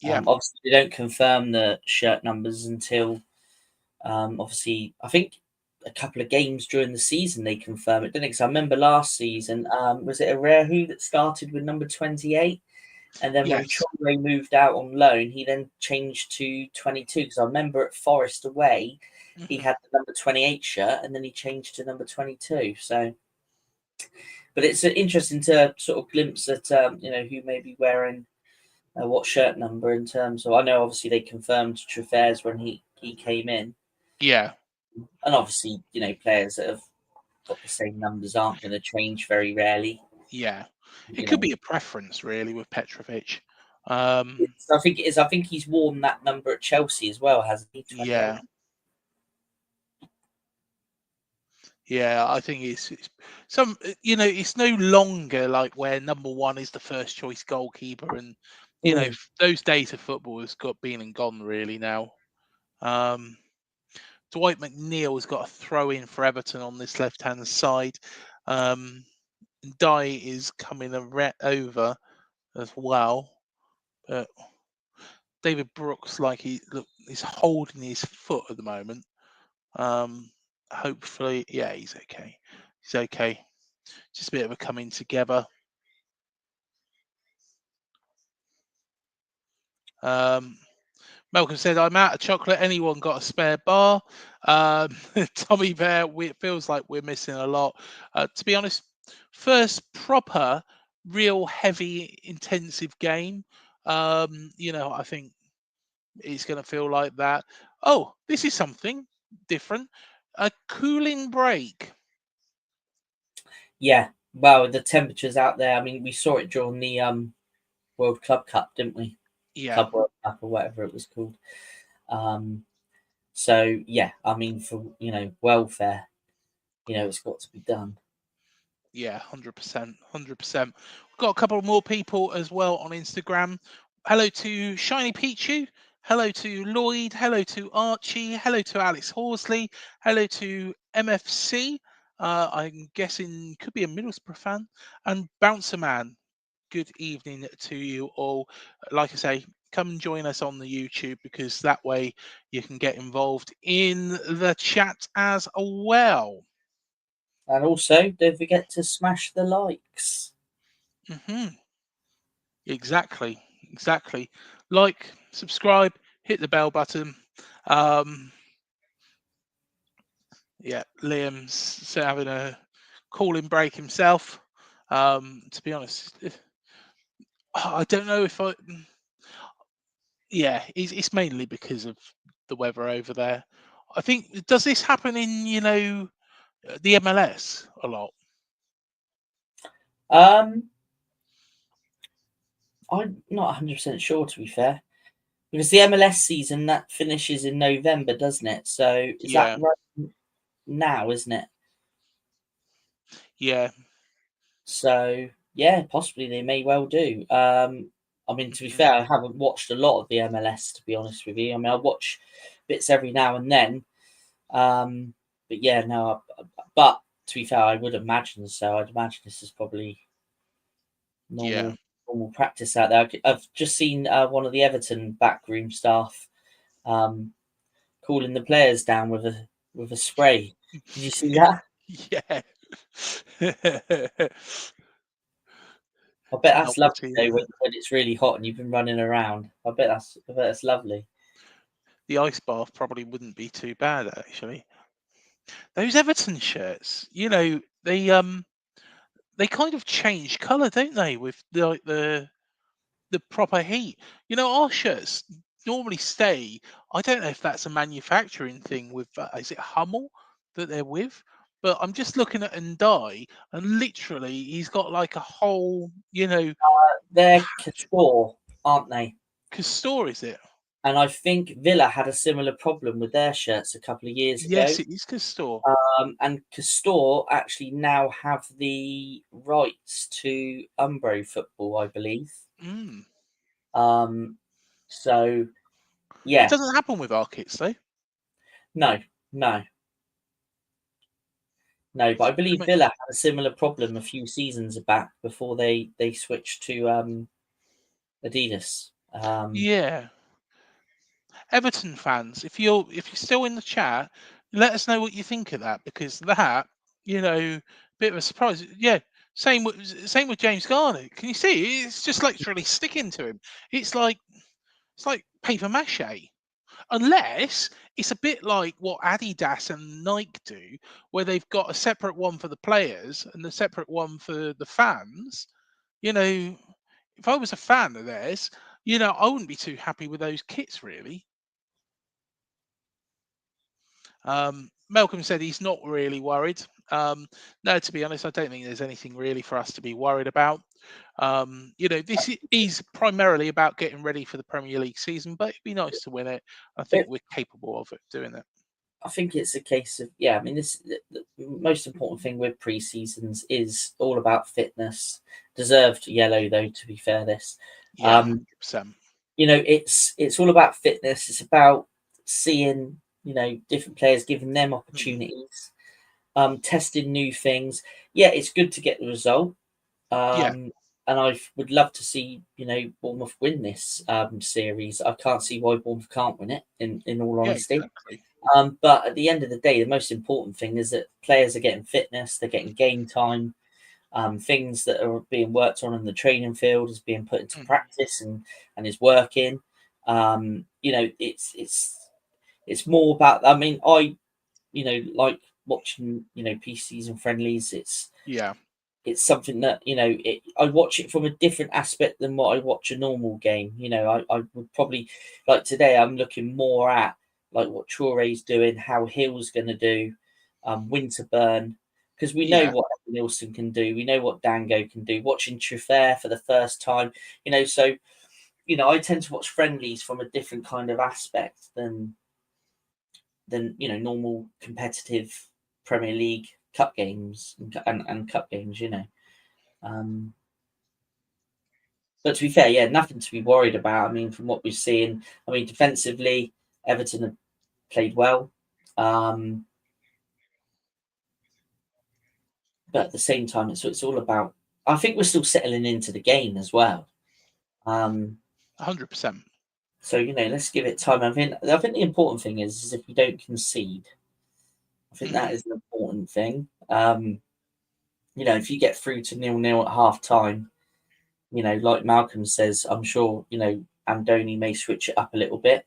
Yeah. Obviously, they don't confirm the shirt numbers until, obviously, I think a couple of games during the season they confirm it, didn't it? Because I remember last season, was it Arehu that started with number 28? And then when Traore moved out on loan, he then changed to 22. Because I remember at Forest away, he had the number 28 shirt, and then he changed to number 22. So, but it's interesting to sort of glimpse at who may be wearing what shirt number in terms of. I know obviously they confirmed Treffer's when he came in. Yeah. And obviously, players that have got the same numbers aren't going to change very rarely. Yeah. It could be a preference, really, with Petrovic. I think it is. I think he's worn that number at Chelsea as well, hasn't he? 28? Yeah. Yeah, I think it's some. It's no longer like where number one is the first choice goalkeeper, and those days of football has been and gone really now. Dwight McNeil has got a throw in for Everton on this left hand side. Diye is coming over as well, but David Brooks he's holding his foot at the moment. Hopefully, yeah, he's okay. He's okay. Just a bit of a coming together. Malcolm said, "I'm out of chocolate. Anyone got a spare bar?" Tommy Bear, it feels like we're missing a lot. To be honest, first proper, real heavy, intensive game. I think it's going to feel like that. Oh, this is something different. A cooling break. Yeah, well, the temperatures out there. I mean, we saw it during the World Club Cup, didn't we? Yeah. Club World Cup or whatever it was called. So yeah, I mean, for welfare, it's got to be done. Yeah, 100%, 100%. We've got a couple more people as well on Instagram. Hello to Shiny Pichu. Hello to Lloyd. Hello to Archie. Hello to Alex Horsley. Hello to MFC. I'm guessing could be a Middlesbrough fan. And Bouncer Man. Good evening to you all. Like I say, come and join us on the YouTube because that way you can get involved in the chat as well. And also, don't forget to smash the likes. Exactly, exactly. Like, subscribe, hit the bell button. Yeah, Liam's having a calling break himself. To be honest, I don't know if I. Yeah, it's mainly because of the weather over there. I think does this happen in the MLS a lot? I'm not 100% sure, to be fair, because the MLS season that finishes in November, doesn't it? So is that Yeah, right now, isn't it? yeah, So yeah, possibly they may well do. I mean, to be mhm, fair, I haven't watched a lot of the MLS, to be honest with you. I mean, I watch bits every now and then. But yeah, no. But to be fair, I would imagine so. I'd imagine this is probably yeah. normal practice out there. I've just seen one of the Everton backroom staff um, cooling the players down with a spray. Did you see that? Yeah. I bet that's lovely Novelty. though when it's really hot and you've been running around. I bet that's lovely. The ice bath probably wouldn't be too bad actually. Those Everton shirts, they kind of change colour, don't they, with the proper heat. Our shirts normally stay. I don't know if that's a manufacturing thing with is it Hummel that they're with? But I'm just looking at Ndai, and literally he's got like a whole, They're patch. Castore, aren't they? Castore, is it? And I think Villa had a similar problem with their shirts a couple of years ago. Yes, it is Castore. And Castore actually now have the rights to Umbro football, I believe. Mm. Um, so It yeah, doesn't happen with our kits though. no, no, no. But I believe Villa had a similar problem a few seasons back before they switched to Adidas. Yeah, Everton fans, if you're still in the chat, let us know what you think of that because that, bit of a surprise. Yeah, same with James Garner. Can you see? It's just literally sticking to him. It's like paper mache. Unless it's a bit like what Adidas and Nike do, where they've got a separate one for the players and a separate one for the fans. You know, if I was a fan of theirs, I wouldn't be too happy with those kits really. Malcolm said he's not really worried. No, to be honest, I don't think there's anything really for us to be worried about. This is primarily about getting ready for the Premier League season, but it'd be nice to win it. I think it, we're capable of it doing that. I think it's a case of yeah. I mean, the most important thing with pre-seasons is all about fitness. Deserved yellow though. To be fair, this. Yeah, Um, 100%. it's all about fitness. It's about seeing different players, giving them Mhm. opportunities, testing new things. Yeah, it's good to get the result, Yeah, and I would love to see Bournemouth win this series. I can't see why Bournemouth can't win it. In all yeah, honesty, exactly. but at the end of the day, the most important thing is that players are getting fitness, they're getting game time. Things that are being worked on in the training field is being put into Mhm. practice and is working. It's more about. I mean, I like watching PCs and friendlies. Yeah, It's something that I watch it from a different aspect than what I watch a normal game. I would probably like today. I'm looking more at like what Touré's doing, how Hill's going to do, Winterburn, because we know yeah, what Nilsson can do. We know what Dango can do. Watching Truffaut for the first time, so I tend to watch friendlies from a different kind of aspect than normal competitive Premier League cup games and cup games, you know. But to be fair, yeah, nothing to be worried about. I mean, from what we've seen, I mean, defensively, Everton have played well. But at the same time, it's all about. I think we're still settling into the game as well. 100%. So you know, let's give it time. I think the important thing is if we don't concede. I think that is an important thing. You know, if you get through to 0-0 at half time, you know, like Malcolm says, I'm sure you know Andoni may switch it up a little bit.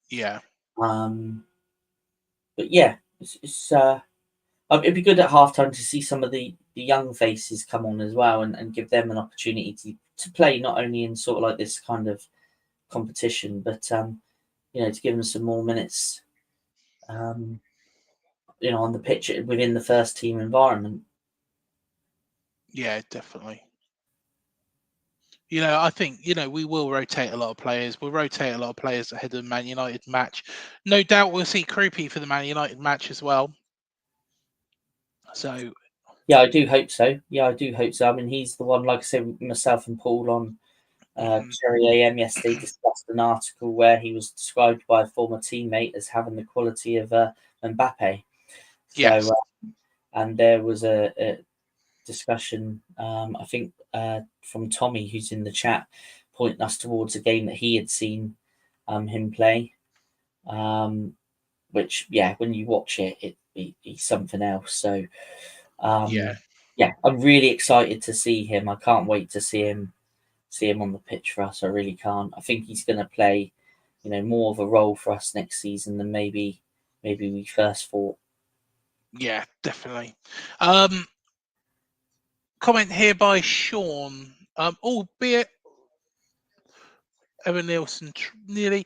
Yeah. But yeah, it'd be good at halftime to see some of the young faces come on as well and give them an opportunity to play not only in sort of like this kind of competition, but you know, to give them some more minutes, you know, on the pitch within the first team environment. Yeah, definitely. You know, I think, you know, we will rotate a lot of players. We'll rotate a lot of players ahead of the Man United match. No doubt we'll see Krupi for the Man United match as well. So yeah, I do hope so. Yeah, I do hope so. I mean, he's the one, like I said, myself and Paul on Cherry AM yesterday discussed an article where he was described by a former teammate as having the quality of Mbappe. So, yes. And there was a discussion, I think, from Tommy, who's in the chat, pointing us towards a game that he had seen him play. Which, yeah, when you watch it, he's something else. So, Yeah. yeah, I'm really excited to see him. I can't wait to see him on the pitch for us. I really can't. I think he's going to play, you know, more of a role for us next season than maybe we first thought. Yeah, definitely. Comment here by Sean. Albeit Evan Nielsen nearly.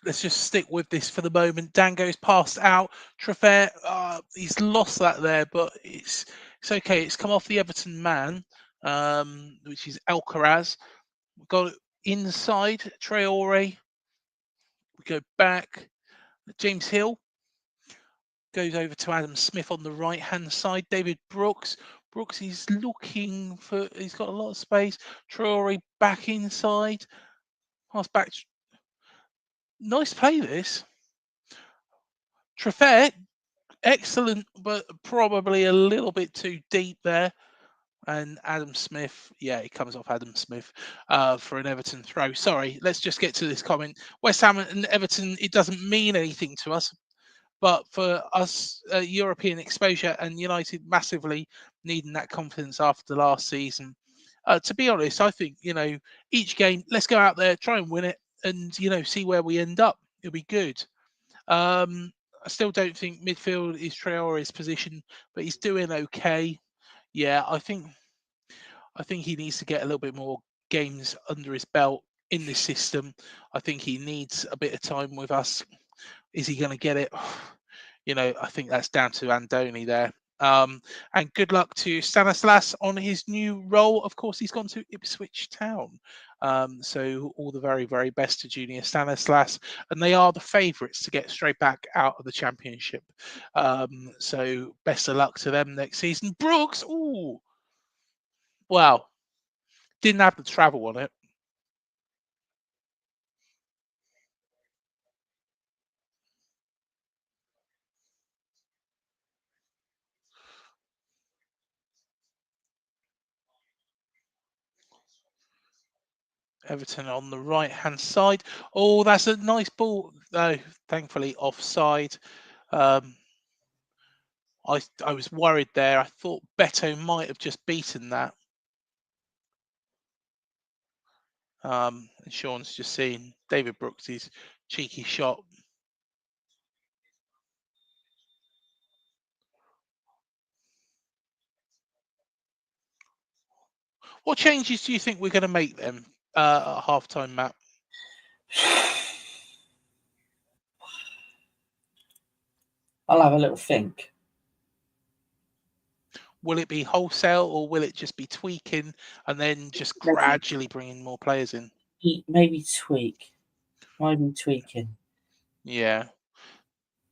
Let's just stick with this for the moment. Dango's passed out. Traffair, he's lost that there, but it's okay. It's come off the Everton man, which is Alcaraz. We've got it inside Traore. We go back. James Hill goes over to Adam Smith on the right hand side. David Brooks. Brooks, he's looking for. He's got a lot of space. Traore back inside. Pass back. Nice play this. Traffair, excellent, but probably a little bit too deep there. And Adam Smith, yeah, it comes off Adam Smith for an Everton throw. Sorry, let's just get to this comment. West Ham and Everton, it doesn't mean anything to us. But for us, European exposure and United massively needing that confidence after the last season. To be honest, I think, you know, each game, let's go out there, try and win it, and, you know, see where we end up. It'll be good. I still don't think midfield is Traore's position, but he's doing okay. Yeah, I think he needs to get a little bit more games under his belt in this system. I think he needs a bit of time with us. Is he going to get it? You know, I think that's down to Andoni there. And good luck to Stanislas on his new role. Of course, he's gone to Ipswich Town. So all the very, very best to Junior Stanislas. And they are the favourites to get straight back out of the Championship. So best of luck to them next season. Brooks, ooh, wow, didn't have the travel on it. Everton on the right hand side. Oh, that's a nice ball. No, thankfully offside. I was worried there. I thought Beto might have just beaten that. And Sean's just seen David Brooks' cheeky shot. What changes do you think we're going to make then at halftime, Matt? I'll have a little think. Will it be wholesale or will it just be tweaking and then just gradually bringing more players in? Maybe tweak. Maybe tweaking. Yeah.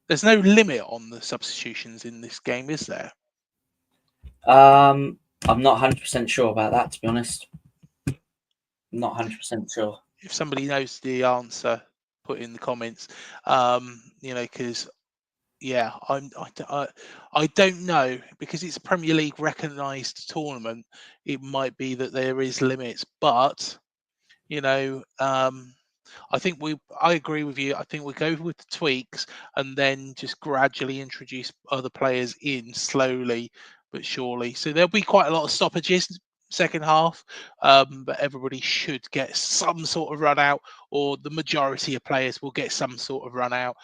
There's no limit on the substitutions in this game, is there? I'm not 100% sure about that, to be honest. I'm not 100% sure. If somebody knows the answer, put in the comments. Because I don't know, because it's a Premier League recognised tournament. It might be that there is limits, but I agree with you. I think we go with the tweaks and then just gradually introduce other players in slowly but surely. So there'll be quite a lot of stoppages second half, but everybody should get some sort of run out, or the majority of players will get some sort of run out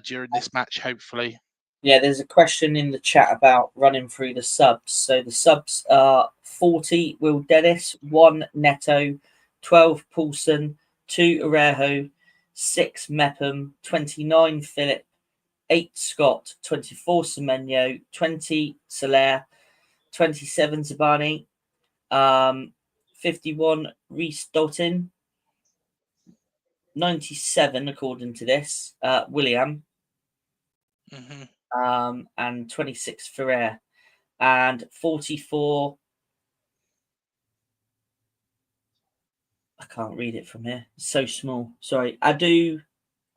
during this match, hopefully. Yeah, there's a question in the chat about running through the subs. So the subs are 40 Will Dennis, 1 Neto, 12 Poulsen, 2 Arejo, 6 Mepham, 29 Philip, 8 Scott, 24 Semenyo, 20 Soler, 27 Zabani, 51 Reese Dalton, 97 according to this, William, and 26 Ferrer, and 44. I can't read it from here. It's so small. Sorry, Ajayi.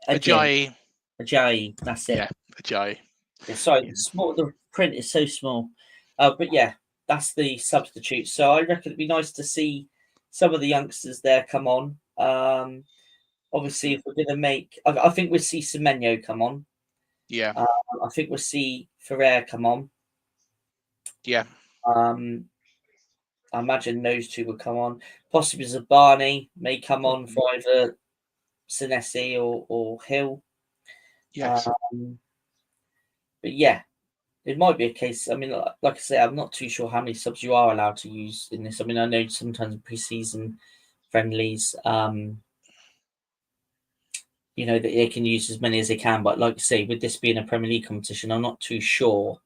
That's it. Yeah, Ajayi. Yeah, sorry, the print is so small. But yeah, that's the substitute. So I reckon it'd be nice to see some of the youngsters there come on. Obviously, if we're going to make, I think we'll see Semenyo come on. Yeah. I think we'll see Ferrer come on. Yeah. I imagine those two will come on. Possibly Zabani may come on for either Senesi or Hill. Yes. But yeah, it might be a case. I mean, like I say, I'm not too sure how many subs you are allowed to use in this. I mean, I know sometimes in pre-season friendlies, that they can use as many as they can. But like I say, with this being a Premier League competition, I'm not too sure.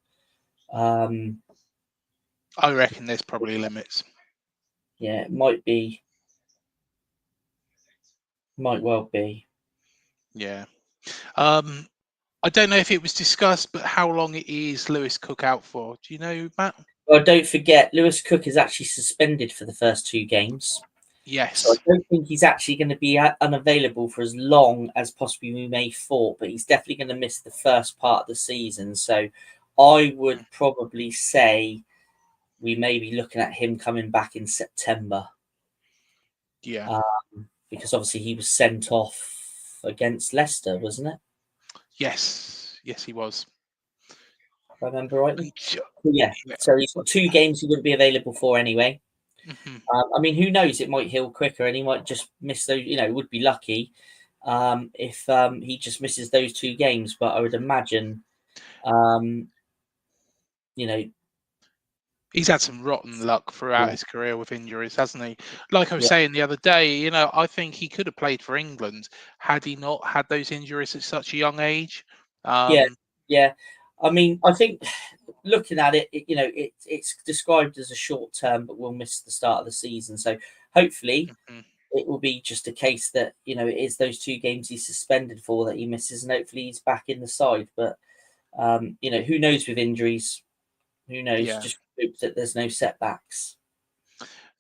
I reckon there's probably limits. Yeah, it might be. Might well be. Yeah. I don't know if it was discussed, but how long is Lewis Cook out for? Do you know, Matt? Well, don't forget, Lewis Cook is actually suspended for the first 2 games. Yes. So I don't think he's actually going to be unavailable for as long as possibly we may thought, but he's definitely going to miss the first part of the season. So I would probably say we may be looking at him coming back in September. Yeah. Because obviously he was sent off against Leicester, wasn't it? Yes. Yes, he was. If I remember rightly. Yeah. So he's got 2 games he wouldn't be available for anyway. I mean, who knows? It might heal quicker, and he might just miss those. Would be lucky if he just misses those 2 games. But I would imagine, he's had some rotten luck throughout his career with injuries, hasn't he? Like I was saying the other day, I think he could have played for England had he not had those injuries at such a young age. Yeah. I mean, I think looking at it, it's described as a short term, but we'll miss the start of the season. So hopefully it will be just a case that, it is those 2 games he's suspended for that he misses, and hopefully he's back in the side. But, who knows with injuries? Who knows? Yeah. Just hope that there's no setbacks.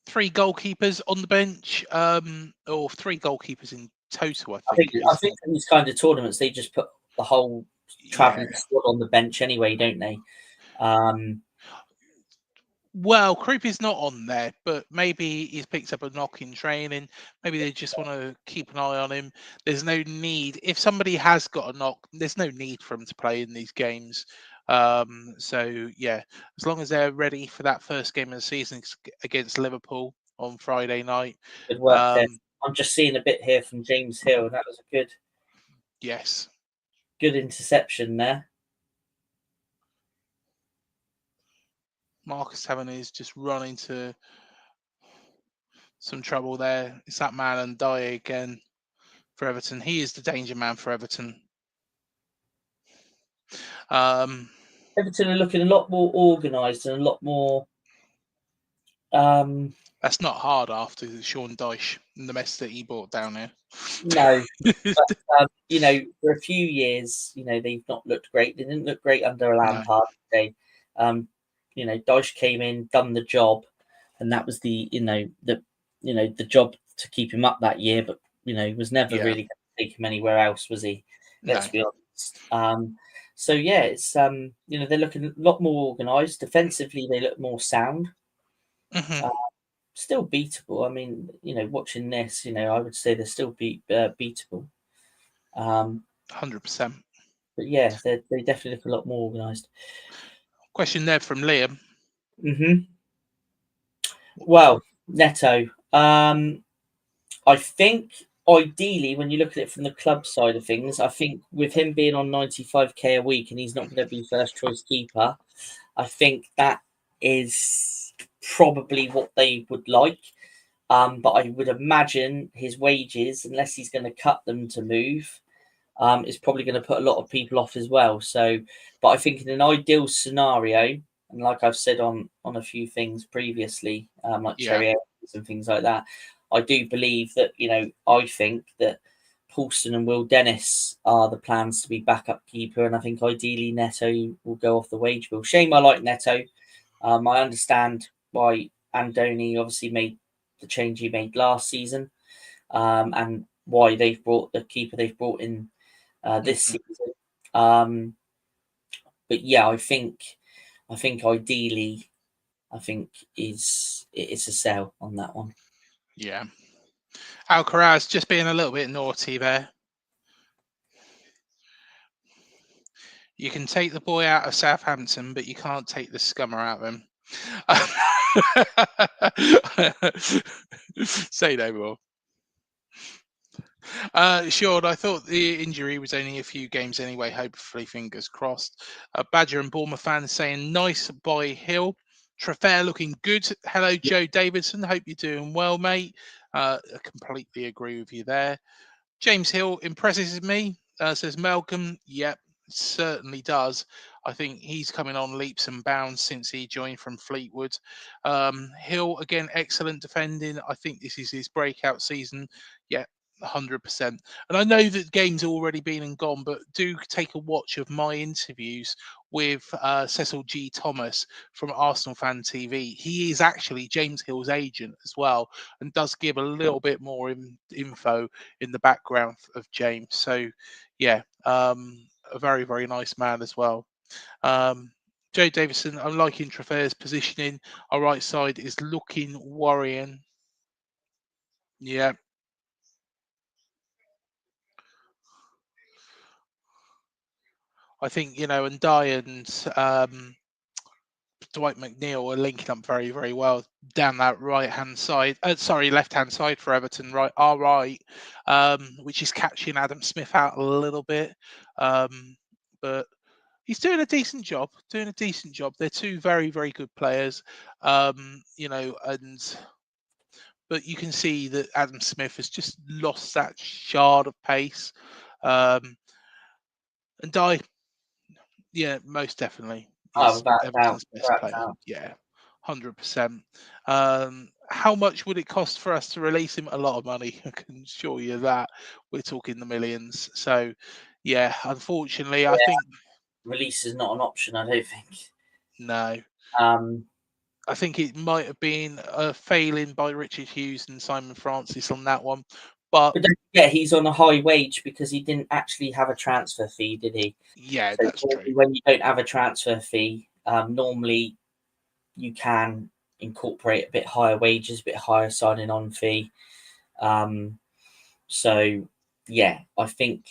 3 goalkeepers on the bench, or 3 goalkeepers in total, I think in these kind of tournaments, they just put the whole travelling squad on the bench anyway, don't they? Well, Creepy's not on there, but maybe he's picked up a knock in training. Maybe they just want to keep an eye on him. There's no need. If somebody has got a knock, there's no need for him to play in these games. So, yeah, as long as they're ready for that first game of the season against Liverpool on Friday night. Good work there. I'm just seeing a bit here from James Hill, and that was a good... Yes. Good interception there. Marcus Taven is just run into some trouble there. It's that man and die again for Everton. He is the danger man for Everton. Everton are looking a lot more organised and a lot more That's not hard after Sean Dyche and the mess that he brought down here. No, for a few years, they've not looked great. They didn't look great under Lampard. Dyche came in, done the job, and that was the job to keep him up that year. But he was never Yeah. really going to take him anywhere else, was he? Let's No. be honest. So yeah, it's they're looking a lot more organised. Defensively, they look more sound. Mhm. Still beatable. I mean, watching this, I would say they're still beatable. 100%. But yeah, they definitely look a lot more organised. Question there from Liam. Well, Neto. I think ideally, when you look at it from the club side of things, I think with him being on 95k a week and he's not going to be first choice keeper, I think that is probably what they would like. But I would imagine his wages, unless he's going to cut them to move, is probably going to put a lot of people off as well. So, but I think in an ideal scenario, and like I've said on a few things previously, like Cherries and things like that, I do believe that I think that Paulson and Will Dennis are the plans to be backup keeper, and I think ideally Neto will go off the wage bill. Shame I like Neto. I understand why Andoni obviously made the change he made last season, and why they've brought the keeper they've brought in this season. But yeah, I think ideally, it's a sell on that one. Yeah. Alcaraz just being a little bit naughty there. You can take the boy out of Southampton, but you can't take the scummer out of him. Say no more. Sean, I thought the injury was only a few games anyway. Hopefully, fingers crossed. Badger and Bournemouth fans saying nice by Hill. Traffair looking good. Hello, Joe Davidson. Hope you're doing well, mate. I completely agree with you there. James Hill impresses me, says Malcolm. Yep, certainly does. I think he's coming on leaps and bounds since he joined from Fleetwood. Hill, again, excellent defending. I think this is his breakout season. Yeah, 100%. And I know that game's already been and gone, but do take a watch of my interviews with Cecil G. Thomas from Arsenal Fan TV. He is actually James Hill's agent as well, and does give a little bit more info in the background of James. So, yeah, a very, very nice man as well. Joe Davison, I'm liking Traffair's positioning. Our right side is looking worrying. Yeah. I think, and Dye and Dwight McNeil are linking up very, very well down that right-hand side. Left-hand side for Everton, our right, which is catching Adam Smith out a little bit. But he's doing a decent job. They're two very, very good players. But you can see that Adam Smith has just lost that shard of pace. And Dye, yeah, most definitely is Without doubt. Everton's best player. Yeah, 100%. How much would it cost for us to release him? A lot of money. I can assure you that. We're talking the millions. So, yeah, unfortunately, I think Release is not an option, I don't think. no. Um, I think it might have been a failing by Richard Hughes and Simon Francis on that one. But don't forget, he's on a high wage because he didn't actually have a transfer fee, did he? yeah, So that's true. when you don't have a transfer fee, normally you can incorporate a bit higher wages, a bit higher signing on fee. So yeah, I think.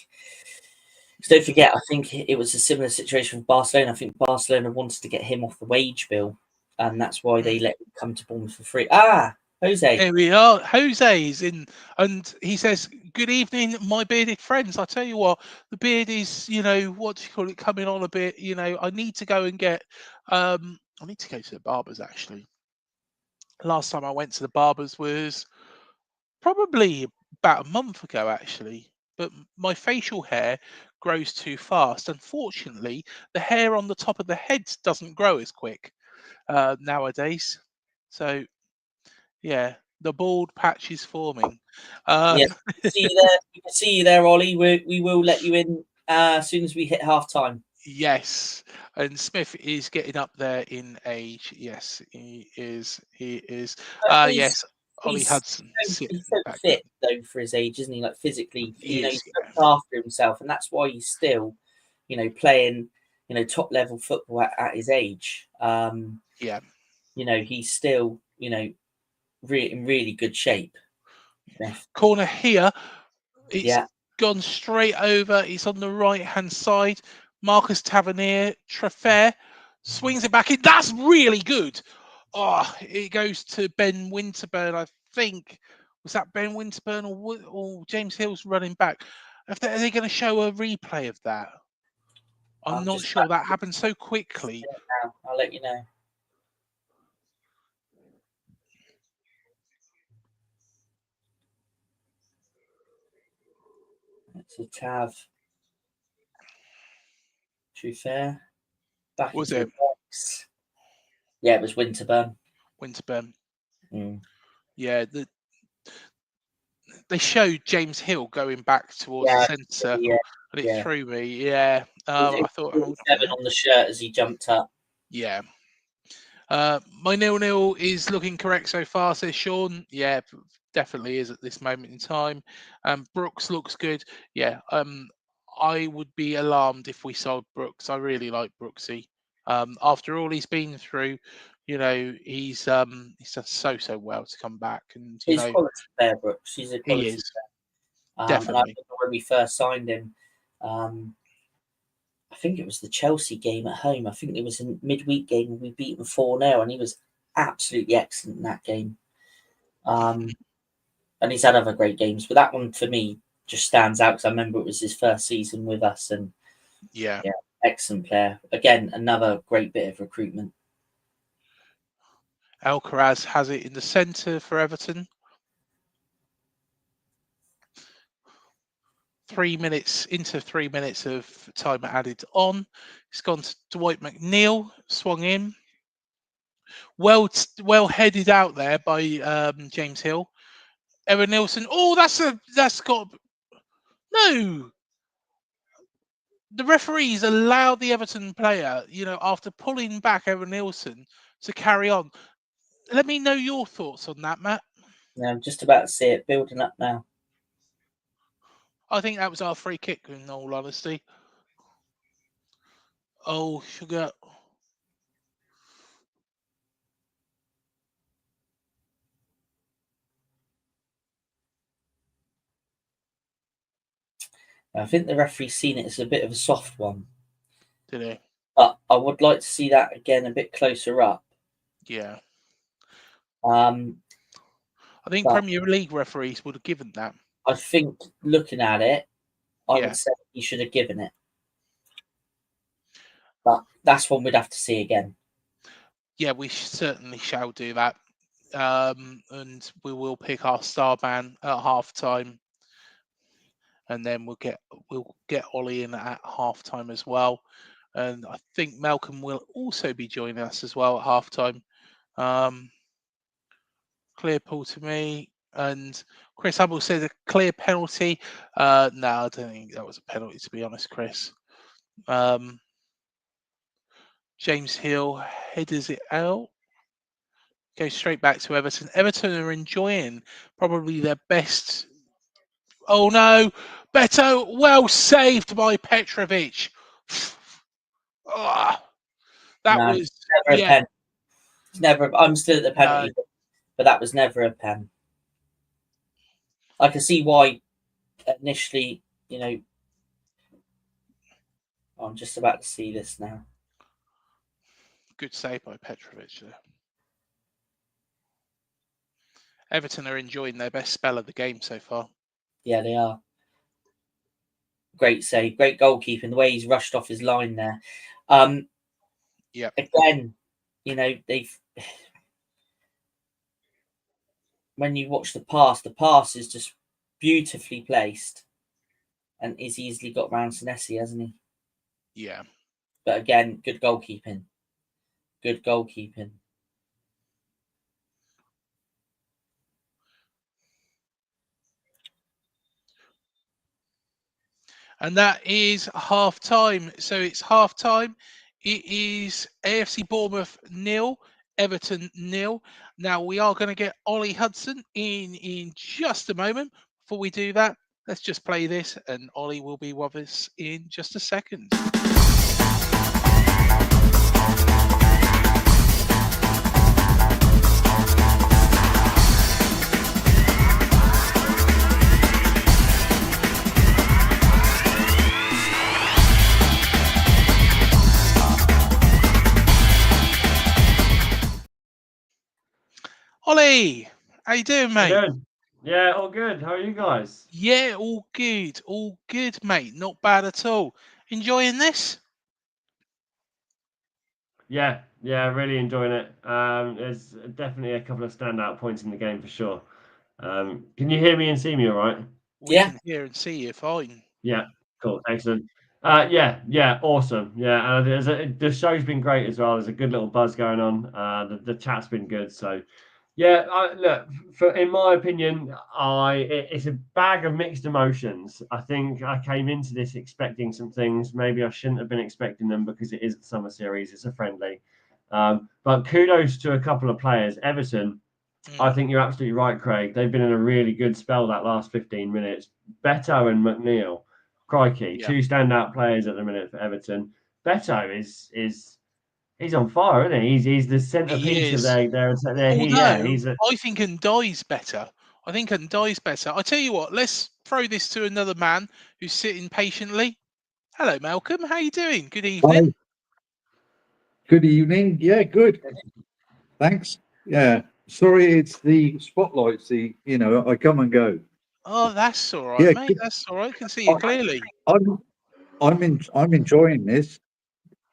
So don't forget, I think it was a similar situation with Barcelona. I think Barcelona wanted to get him off the wage bill, and that's why they let him come to Bournemouth for free. Jose. Here we are. Jose is in, and he says, "Good evening, my bearded friends. I tell you what, the beard is, what do you call it, coming on a bit. I need to go and get, I need to go to the barbers actually. Last time I went to the barbers was probably about a month ago, actually. But my facial hair grows too fast. Unfortunately, the hair on the top of the head doesn't grow as quick nowadays. So Yeah, the bald patch is forming. Yeah, see you there. We can see you there, Ollie. We will let you in as soon as we hit half time. Yes, and Smith is getting up there in age. Yes, he is. He is. But Yes, Ollie Hudson sitting he's so back there. fit though for his age, isn't he? Like physically, He he's is. looked after himself, and that's why he's still, playing, top level football at his age. Yeah. He's still, in really good shape. Smith. Corner here. It's Yeah, gone straight over. It's on the right hand side. Marcus Tavernier, Trefair swings it back in. That's really good. Oh, it goes to Ben Winterburn. I think was that Ben Winterburn or James Hill's running back. Are they going to show a replay of that? I'm not sure. That happened so quickly. now. I'll let you know. It's a Tav. True fair. Back Was into it the box. Yeah, it was Winterburn. Winterburn? Mm. Yeah, they showed James Hill going back towards the Yeah, centre circle, yeah, and it yeah. threw me. Yeah, I thought, hold on a 7 minute. on the shirt as he jumped up. Yeah. My 0-0 is looking correct so far, says Sean. Yeah, definitely is at this moment in time. Brooks looks good. Yeah. I would be alarmed if we sold Brooks. I really like Brooksy. After all he's been through, he's done so well to come back, and He's a quality player, Brooks. He's a he quality is player. And I definitely. remember when we first signed him, I think it was the Chelsea game at home. I think it was a midweek game. We beat them 4-0, and he was absolutely excellent in that game. And he's had other great games, but that one for me just stands out because I remember it was his first season with us, and Yeah. excellent player. Again, another great bit of recruitment. Alcaraz has it in the centre for Everton. 3 minutes into 3 minutes of time added on. It's gone to Dwight McNeil, swung in. Well headed out there by James Hill. Evan Nielsen. Oh, that's got no. The referees allowed the Everton player, after pulling back Evan Nielsen to carry on. Let me know your thoughts on that, Matt. Yeah, I'm just about to see it building up now. I think that was our free kick, in all honesty. Oh, sugar. I think the referee's seen it as a bit of a soft one. Did he? But I would like to see that again a bit closer up. Yeah. I think Premier League referees would have given that. I think looking at it, I Yeah. would say he should have given it. But that's one we'd have to see again. Yeah, we certainly shall do that. And we will pick our star man at half time. And then we'll get Ollie in at half time as well. And I think Malcolm will also be joining us as well at half time. Clear pull to me. And Chris Humble said a clear penalty. No, I don't think that was a penalty, to be honest, Chris. James Hill headers it out. Goes straight back to Everton. Everton are enjoying probably their best. Oh no, Beto, well saved by Petrovic. That No, was never a pen. It's never. I'm still at the penalty, but that was never a pen. I can see why initially, I'm just about to see this now. Good save by Petrovic there. Everton are enjoying their best spell of the game so far. Yeah, they are. Great save, great goalkeeping. The way he's rushed off his line there. Yeah. Again, they've. When you watch the pass is just beautifully placed, and he's easily got round Senesi, hasn't he? Yeah. But again, good goalkeeping. Good goalkeeping. And that is half time. So it's half time. It is AFC Bournemouth 0, Everton 0. Now we are going to get Ollie Hudson in just a moment. Before we do that, let's just play this, and Ollie will be with us in just a second. Ollie, how you doing, mate? Good. Yeah, all good. How are you guys? Yeah, all good, mate. Not bad at all. Enjoying this? Yeah, really enjoying it. There's definitely a couple of standout points in the game for sure. Can you hear me and see me all right? We Yeah. can hear and see you fine. Yeah, cool, excellent. Yeah, awesome. Yeah, and the show's been great as well. There's a good little buzz going on. The chat's been good. So, yeah, look, in my opinion, it's a bag of mixed emotions. I think I came into this expecting some things. Maybe I shouldn't have been expecting them because it is the summer series. It's a friendly. But kudos to a couple of players. Everton, I think you're absolutely right, Craig. They've been in a really good spell that last 15 minutes. Beto and McNeil, crikey, Yeah. two standout players at the minute for Everton. Beto is he's on fire, isn't he? He's the centerpiece of is. Although he's a I think Ndai's better. I tell you what, let's throw this to another man who's sitting patiently. Hello, Malcolm. How you doing? Good evening. Hi. Good evening. Yeah, good. Thanks. Yeah. Sorry, it's the spotlights. I come and go. Oh, that's all right, Yeah, mate. That's all right. I can see you clearly. I'm enjoying this.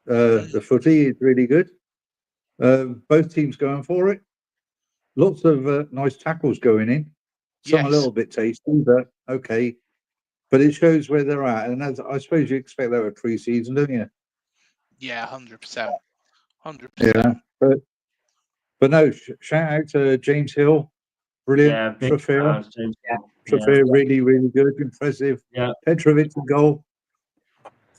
The footy is really good. Both teams going for it. Lots of nice tackles going in. Some a Yes. little bit tasty, but okay. But it shows where they're at, and as I suppose you expect that with pre-season, don't you? Yeah, 100%. 100%. Yeah. But no, shout out to James Hill. Brilliant. big Trofeo. fans, James. Trofeo really, really good. Impressive. Yeah. Petrovic a goal.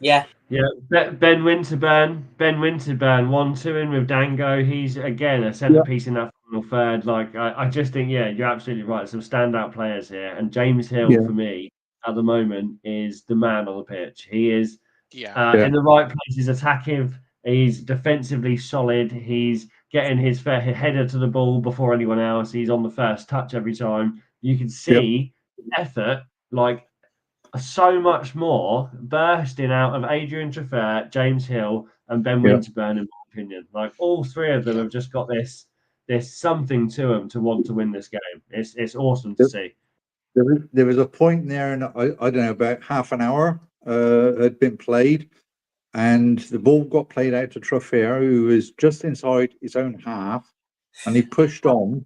Yeah. Yeah, Ben Winterburn 1-2 in with Dango. He's again a centerpiece in that final third. Like I just think, yeah, you're absolutely right. Some standout players here, and James Hill Yeah. for me at the moment is the man on the pitch. He is Yeah. in the right places, attacking. He's defensively solid. He's getting his fair header to the ball before anyone else. He's on the first touch every time. You can see effort, like so much more bursting out of Adrian Traffer, James Hill, and Ben Winterburn, in my opinion. Like all three of them have just got this something to them to want to win this game. It's awesome to see. There was a point there, and I don't know, about half an hour had been played, and the ball got played out to Trofeo, who was just inside his own half, and he pushed on,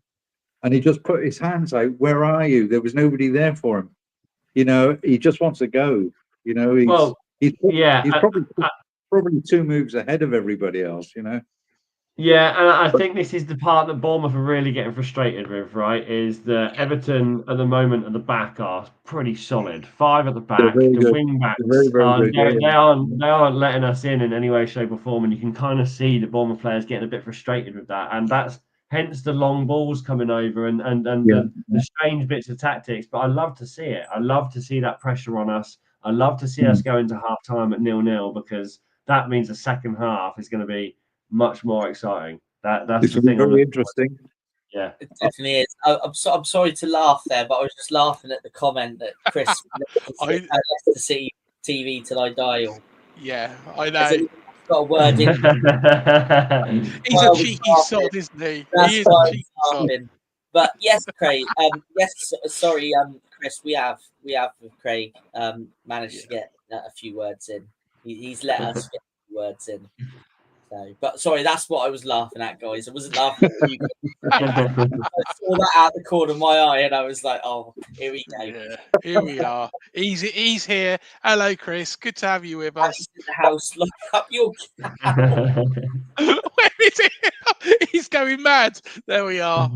and he just put his hands out. Where are you? There was nobody there for him. He just wants to go. He's probably 2 moves ahead of everybody else. Yeah, and I think this is the part that Bournemouth are really getting frustrated with, right? Is that Everton at the moment at the back are pretty solid. 5 at the back, very the good. wing backs They're very good, they aren't letting us in any way, shape, or form, and you can kind of see the Bournemouth players getting a bit frustrated with that, and that's hence the long balls coming over and the strange bits of tactics. But I love to see it. I love to see that pressure on us. I love to see us go into half time at 0-0 because that means the second half is going to be much more exciting. That's It's the thing. very interesting. Yeah, It definitely is. I'm sorry to laugh there, but I was just laughing at the comment that Chris Leicester City TV till I die. Yeah, I know. Got a word in. He's a cheeky sod, isn't he? That's He is why a cheeky sod. But yes, Craig. Sorry, Chris. We have with Craig managed to get a few words in. He's let us get a few words in. So, but sorry, that's what I was laughing at, guys. I wasn't laughing at you. I saw that out the corner of my eye, and I was like, "Oh, here we go." Yeah, here we are. He's here. Hello, Chris. Good to have you with us. In the house, lock up your. Where is it? He's going mad. There we are.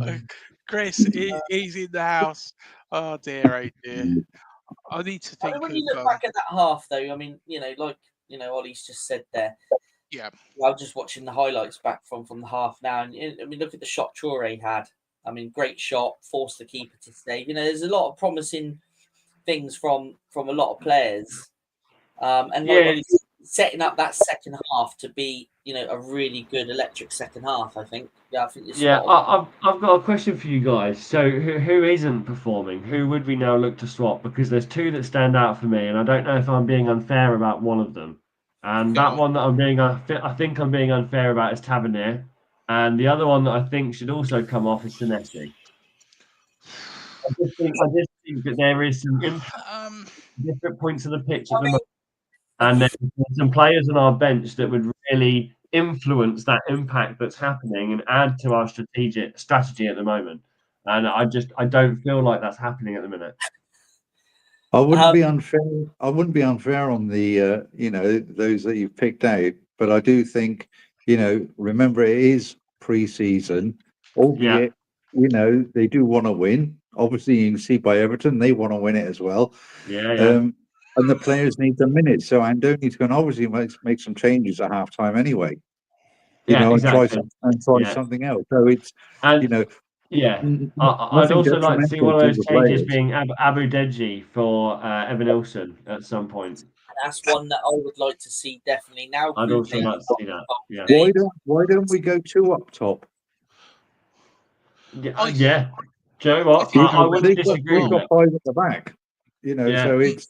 Chris, he's in the house. Oh dear, oh dear. I need to I mean, think when you of look back at that half, though, I mean, like Ollie's just said there. yeah. I'm just watching the highlights back from the half now, and I mean, look at the shot Toure had. I mean, great shot, forced the keeper to save. There's a lot of promising things from a lot of players, and like Yeah, Ollie said, setting up that second half to be, a really good electric second half. I think you're yeah. spot on. I've got a question for you guys. So who isn't performing? Who would we now look to swap? Because there's two that stand out for me, and I don't know if I'm being unfair about one of them. And Go that on. one that I think I'm being unfair about is Tavernier, and the other one that I think should also come off is Senesi. I just think that there is some Um, different points of the pitch I at the mean, moment, and there's some players on our bench that would really influence that impact that's happening and add to our strategy at the moment. And I don't feel like that's happening at the minute. I wouldn't um, be unfair. I wouldn't be unfair on the those that you've picked out, but I do think remember it is pre-season, Yeah, albeit they do want to win. Obviously, you can see by Everton they want to win it as well, yeah. um, and the players need the minutes. So Andoni's going to obviously make some changes at half time anyway. Yeah, And try exactly. try Yeah, something else. So it's you and know yeah, I'd nothing also like to see detrimental one of to those the changes players. being Abu Deji for Evan Ilson at some point. that's one that I would like to see definitely. Now, I'd also Goudé like to see that. Yeah, Why don't we go two up top? yeah, I yeah. Do you know I what? think I you're right. wouldn't disagree We've with got it. five at the back. Yeah, So it's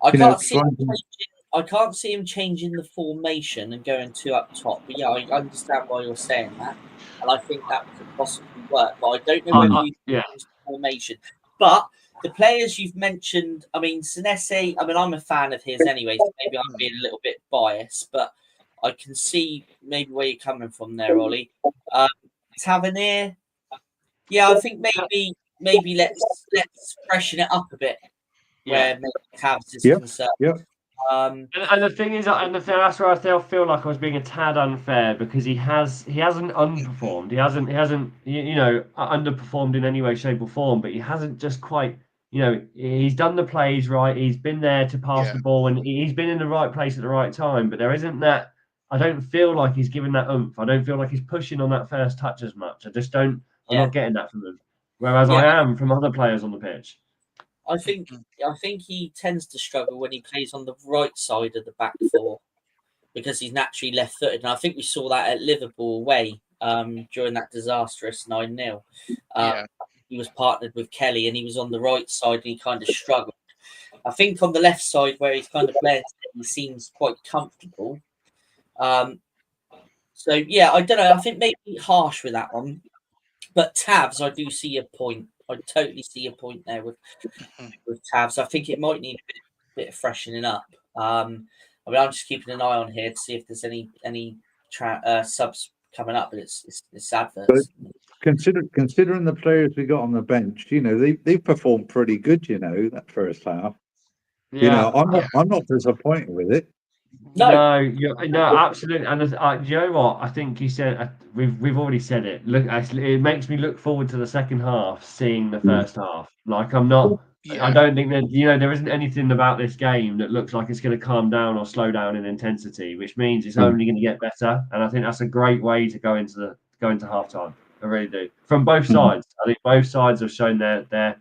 I can't see trying him to. changing. I can't see him changing the formation and going two up top. But yeah, I understand why you're saying that, and I think that could possibly work. But I don't know whether you yeah, change the formation. But the players you've mentioned, I mean, Senesi, I mean, I'm a fan of his anyway, so maybe I'm being a little bit biased, but I can see maybe where you're coming from there, Ollie. Tavernier, yeah, I think maybe let's freshen it up a bit yeah. where maybe Cavs is Yep, concerned. yep. And the thing is, that's where I feel like I was being a tad unfair because he hasn't underperformed. He hasn't underperformed in any way, shape, or form. But he hasn't just quite he's done the plays right. He's been there to pass Yeah. the ball, and he's been in the right place at the right time. But there isn't that. I don't feel like he's given that oomph. I don't feel like he's pushing on that first touch as much. I just don't. I'm Yeah, not getting that from him. Whereas yeah. I am from other players on the pitch. I think he tends to struggle when he plays on the right side of the back four because he's naturally left-footed, and I think we saw that at Liverpool away during that disastrous 9-0. Yeah. He was partnered with Kelly, and he was on the right side, and he kind of struggled. I think on the left side, where he's kind of playing, he seems quite comfortable. So yeah, I don't know. I think maybe harsh with that one, but Tabs, I do see a point. I totally see a point there with Tabs. I think it might need a bit of freshening up. I mean, I'm just keeping an eye on here to see if there's any subs coming up, but it's adverts. Considering the players we got on the bench, they performed pretty good. That first half. Yeah, I'm not disappointed with it. No, No, absolutely. And do you know what? I think you said we've already said it. Look, actually, it makes me look forward to the second half, seeing the first half. Like I'm not. I Yeah. don't think that there isn't anything about this game that looks like it's going to calm down or slow down in intensity, which means it's only going to get better. And I think that's a great way to go into half time. I really do. From both sides, I think both sides have shown their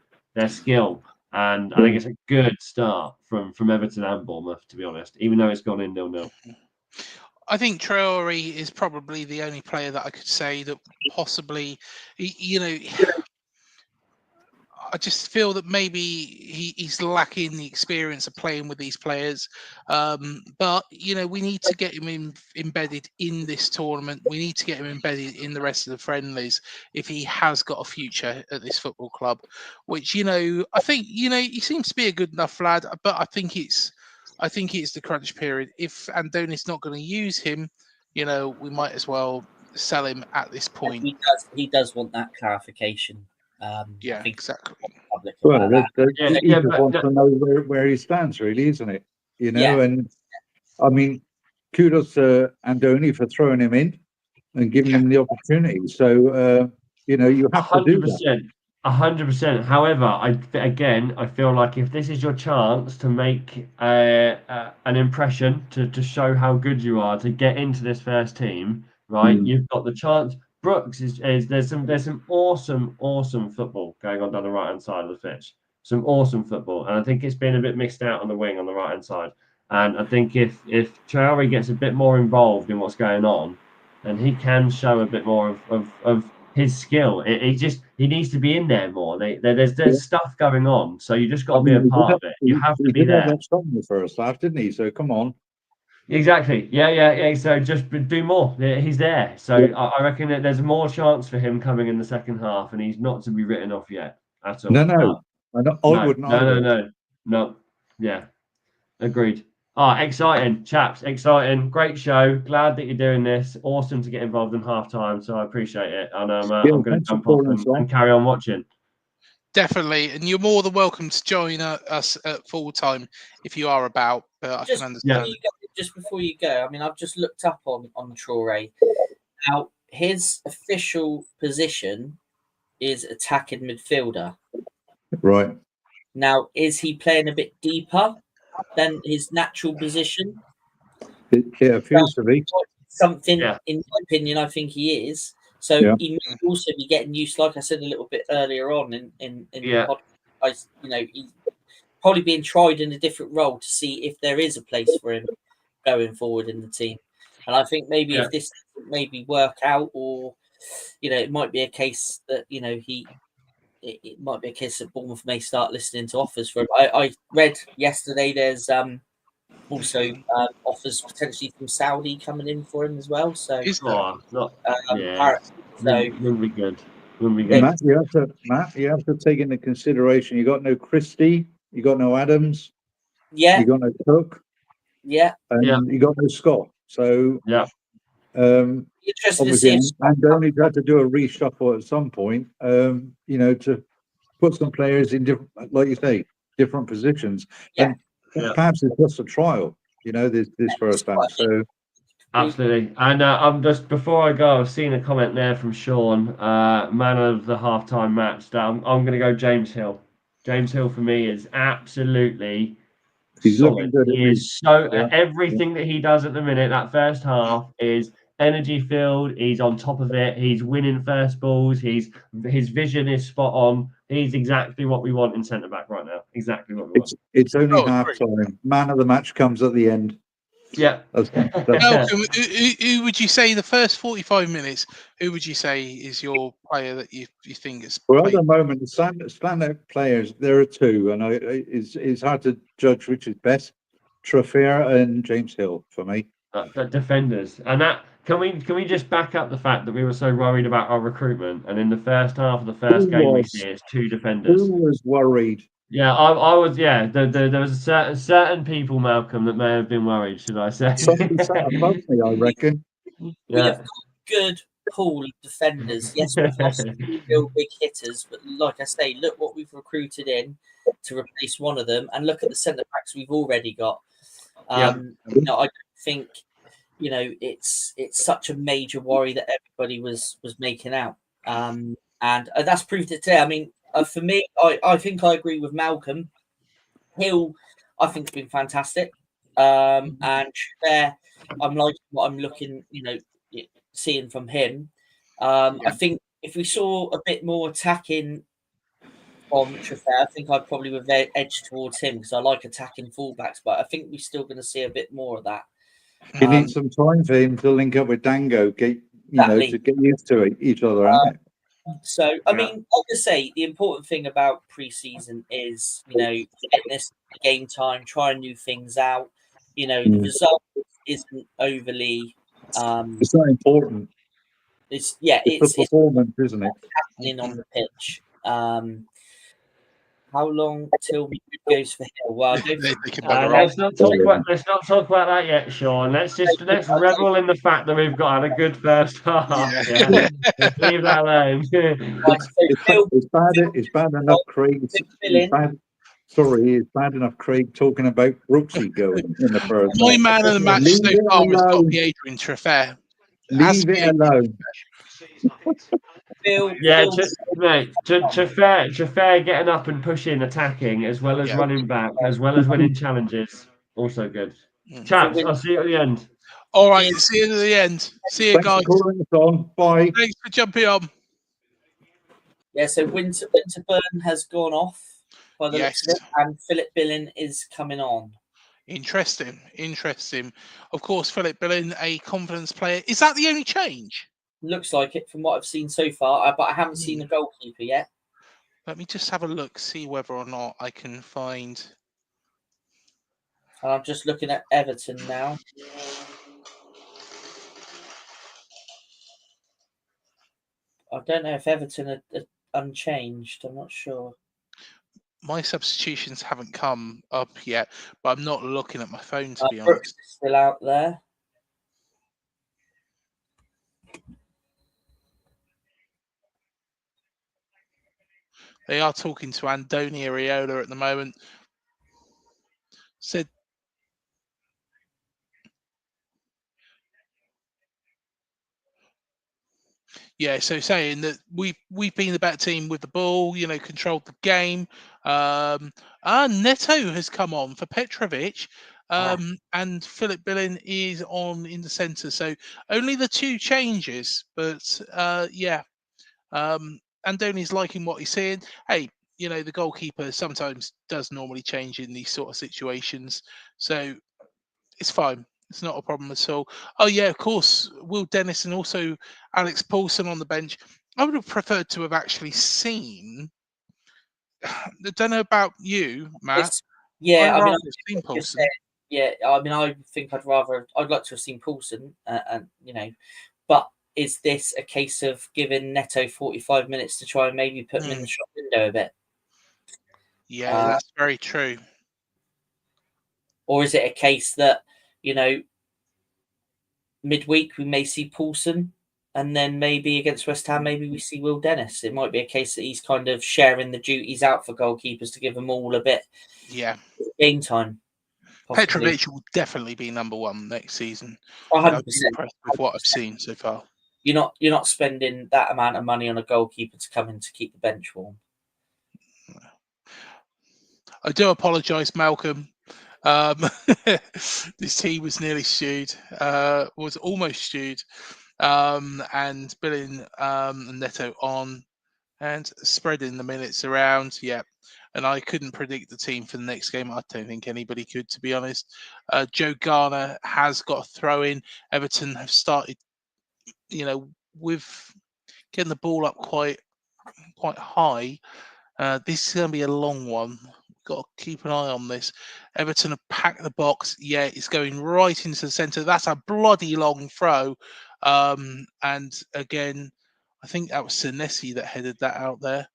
skill. And I think it's a good start from Everton and Bournemouth, to be honest, even though it's gone in 0-0. I think Traore is probably the only player that I could say that possibly, I just feel that maybe he's lacking the experience of playing with these players. But we need to get him embedded in this tournament. We need to get him embedded in the rest of the friendlies if he has got a future at this football club. Which I think he seems to be a good enough lad. But I think it's the crunch period. If Andoni's not going to use him, we might as well sell him at this point. he does want that clarification. Yeah, I think exactly. public Well, about that. he just wants to know where he stands, really, isn't it? Yeah. And I mean, kudos to Andoni for throwing him in and giving him the opportunity. So, you have to do that. 100%. 100%. However, I feel like if this is your chance to make an impression, to show how good you are, to get into this first team, right? Mm. You've got the chance. Brooks is there's some awesome football going on down the right hand side of the pitch. Some awesome football, and I think it's been a bit mixed out on the wing on the right hand side. And I think if Traore gets a bit more involved in what's going on, then he can show a bit more of his skill. He needs to be in there more. There's stuff going on, so you just got I to be a mean, part of it. You have to he be did have there. that shot in the first half, didn't he? So come on. Exactly. Yeah. So just do more. Yeah, he's there. So Yeah. I reckon that there's more chance for him coming in the second half, and he's not to be written off yet at all. No. I No, wouldn't either. no. Yeah, agreed. Exciting, chaps. Exciting. Great show. Glad that you're doing this. Awesome to get involved in half time. So I appreciate it. And Yeah, I'm going to thanks for jump off calling, Sam. and carry on watching. Definitely, and you're more than welcome to join us at full time if you are about. But I Just can before understand. you go, just before you go, I mean, I've just looked up on Traore. Now, his official position is attacking midfielder. Right. Now, is he playing a bit deeper than his natural position? It appears to be. Something, Yeah. in my opinion, I think he is. So Yeah. he may also be getting used, like I said a little bit earlier on in Yeah. the podcast. He's probably being tried in a different role to see if there is a place for him going forward in the team. And I think maybe if this maybe work out, or it might be a case that it might be a case that Bournemouth may start listening to offers for him. I read yesterday there's also offers potentially from Saudi coming in for him as well. So Is there? Wouldn't be good. Wouldn't be good. Matt, you have to take into consideration you got no Christie, you got no Adams, yeah, you got no Cook, yeah, and you got no Scott. So yeah. Interesting to see obviously, if and only had to do a reshuffle at some point. To put some players in different, like you say, different positions. Yeah. And perhaps it's just a trial. This first half. So Absolutely. And I'm just before I go, I've seen a comment there from Sean, man of the halftime match. That I'm going to go James Hill. James Hill for me is absolutely he's looking solid. good. He is so Yeah. everything that he does at the minute. That first half is energy filled. He's on top of it. He's winning first balls. His vision is spot on. He's exactly what we want in centre back right now. Exactly what we want. It's only half great. time. Man of the match comes at the end. Yeah. Malcolm, who would you say the first 45 minutes? Who would you say is your player that you think is? Well, at the moment, the standout players, there are two, and it's hard to judge which is best. Traffier and James Hill for me. The defenders, and that can we just back up the fact that we were so worried about our recruitment, and in the first half of the first game we see it's two defenders. Who was worried? Yeah, I was. Yeah, there was a certain people, Malcolm, that may have been worried. Should I say? Somebody sat above me, I reckon. we have got a good pool of defenders. Yes, we've lost some real big hitters, but like I say, look what we've recruited in to replace one of them, and look at the centre backs we've already got. I don't think it's such a major worry that everybody was making out, and that's proved it today. I mean, for me, I think I agree with Malcolm. Hill, I think, has been fantastic, and there, I'm liking what I'm looking, seeing from him. I think if we saw a bit more attacking from Traffier, I think I probably would edge towards him because I like attacking fullbacks, but I think we're still going to see a bit more of that. He needs some time for him to link up with Dango, to get used to each other. So, I mean, like I say, the important thing about pre-season is, fitness, game time, trying new things out. The result isn't overly. It's not important. It's the performance, isn't it? Happening on the pitch. How long till goes for Hill? Well, let's not talk about that yet, Sean. Let's revel in the fact that we've got had a good first half. Yeah. Let's leave that alone. It's bad enough, Craig. It's bad enough, Craig, talking about Brooksy going in the first. My man of the match so far has got to be Adrian Traffier. Leave it alone. Yeah, Phil mate, Jafar getting up and pushing, attacking, as well as Yeah. running back, as well as winning challenges. Also good. Mm. Chaps, I'll see you at the end. All right, see you at the end. See you, Thanks guys. for calling us on. Bye. Thanks for jumping on. Yeah, so Winterburn has gone off by the looks of Yes. it, and Philip Billing is coming on. Interesting. Of course, Philip Billing, a confidence player. Is that the only change? Looks like it from what I've seen so far, but I haven't seen the goalkeeper yet. Let me just have a look, see whether or not I can find. And I'm just looking at Everton now. I don't know if Everton are unchanged. I'm not sure. My substitutions haven't come up yet, but I'm not looking at my phone, to be Brooks honest. is still out there. They are talking to Andoni Areola at the moment. Said, yeah, so saying that we've been the better team with the ball, controlled the game. Neto has come on for Petrovic, and Philip Billing is on in the centre. So only the two changes, but yeah, Andoni's liking what he's seeing. Hey, the goalkeeper sometimes does normally change in these sort of situations, so it's fine. It's not a problem at all. Oh yeah, of course, Will Dennis and also Alex Paulson on the bench. I would have preferred to have actually seen. I don't know about you, Matt. Yeah, I'd I mean, rather have seen Paulson. yeah, I mean, I think I'd like to have seen Paulson, and but is this a case of giving Neto 45 minutes to try and maybe put him in the shop window a bit? Yeah, that's very true. Or is it a case that, midweek we may see Paulson, and then maybe against West Ham, maybe we see Will Dennis? It might be a case that he's kind of sharing the duties out for goalkeepers to give them all a bit game time. Possibly. Petrovic will definitely be number one next season. 100%. I've been impressed with what I've seen so far. You're not spending that amount of money on a goalkeeper to come in to keep the bench warm. I do apologise, Malcolm. This tea was nearly stewed, was almost stewed, and Billing and Neto on and spreading the minutes around. Yeah, and I couldn't predict the team for the next game. I don't think anybody could, to be honest. Joe Garner has got a throw in. Everton have started, with getting the ball up quite high. This is going to be a long one. Got to keep an eye on this. Everton have packed the box. Yeah, it's going right into the centre. That's a bloody long throw. And again, I think that was Senesi that headed that out there.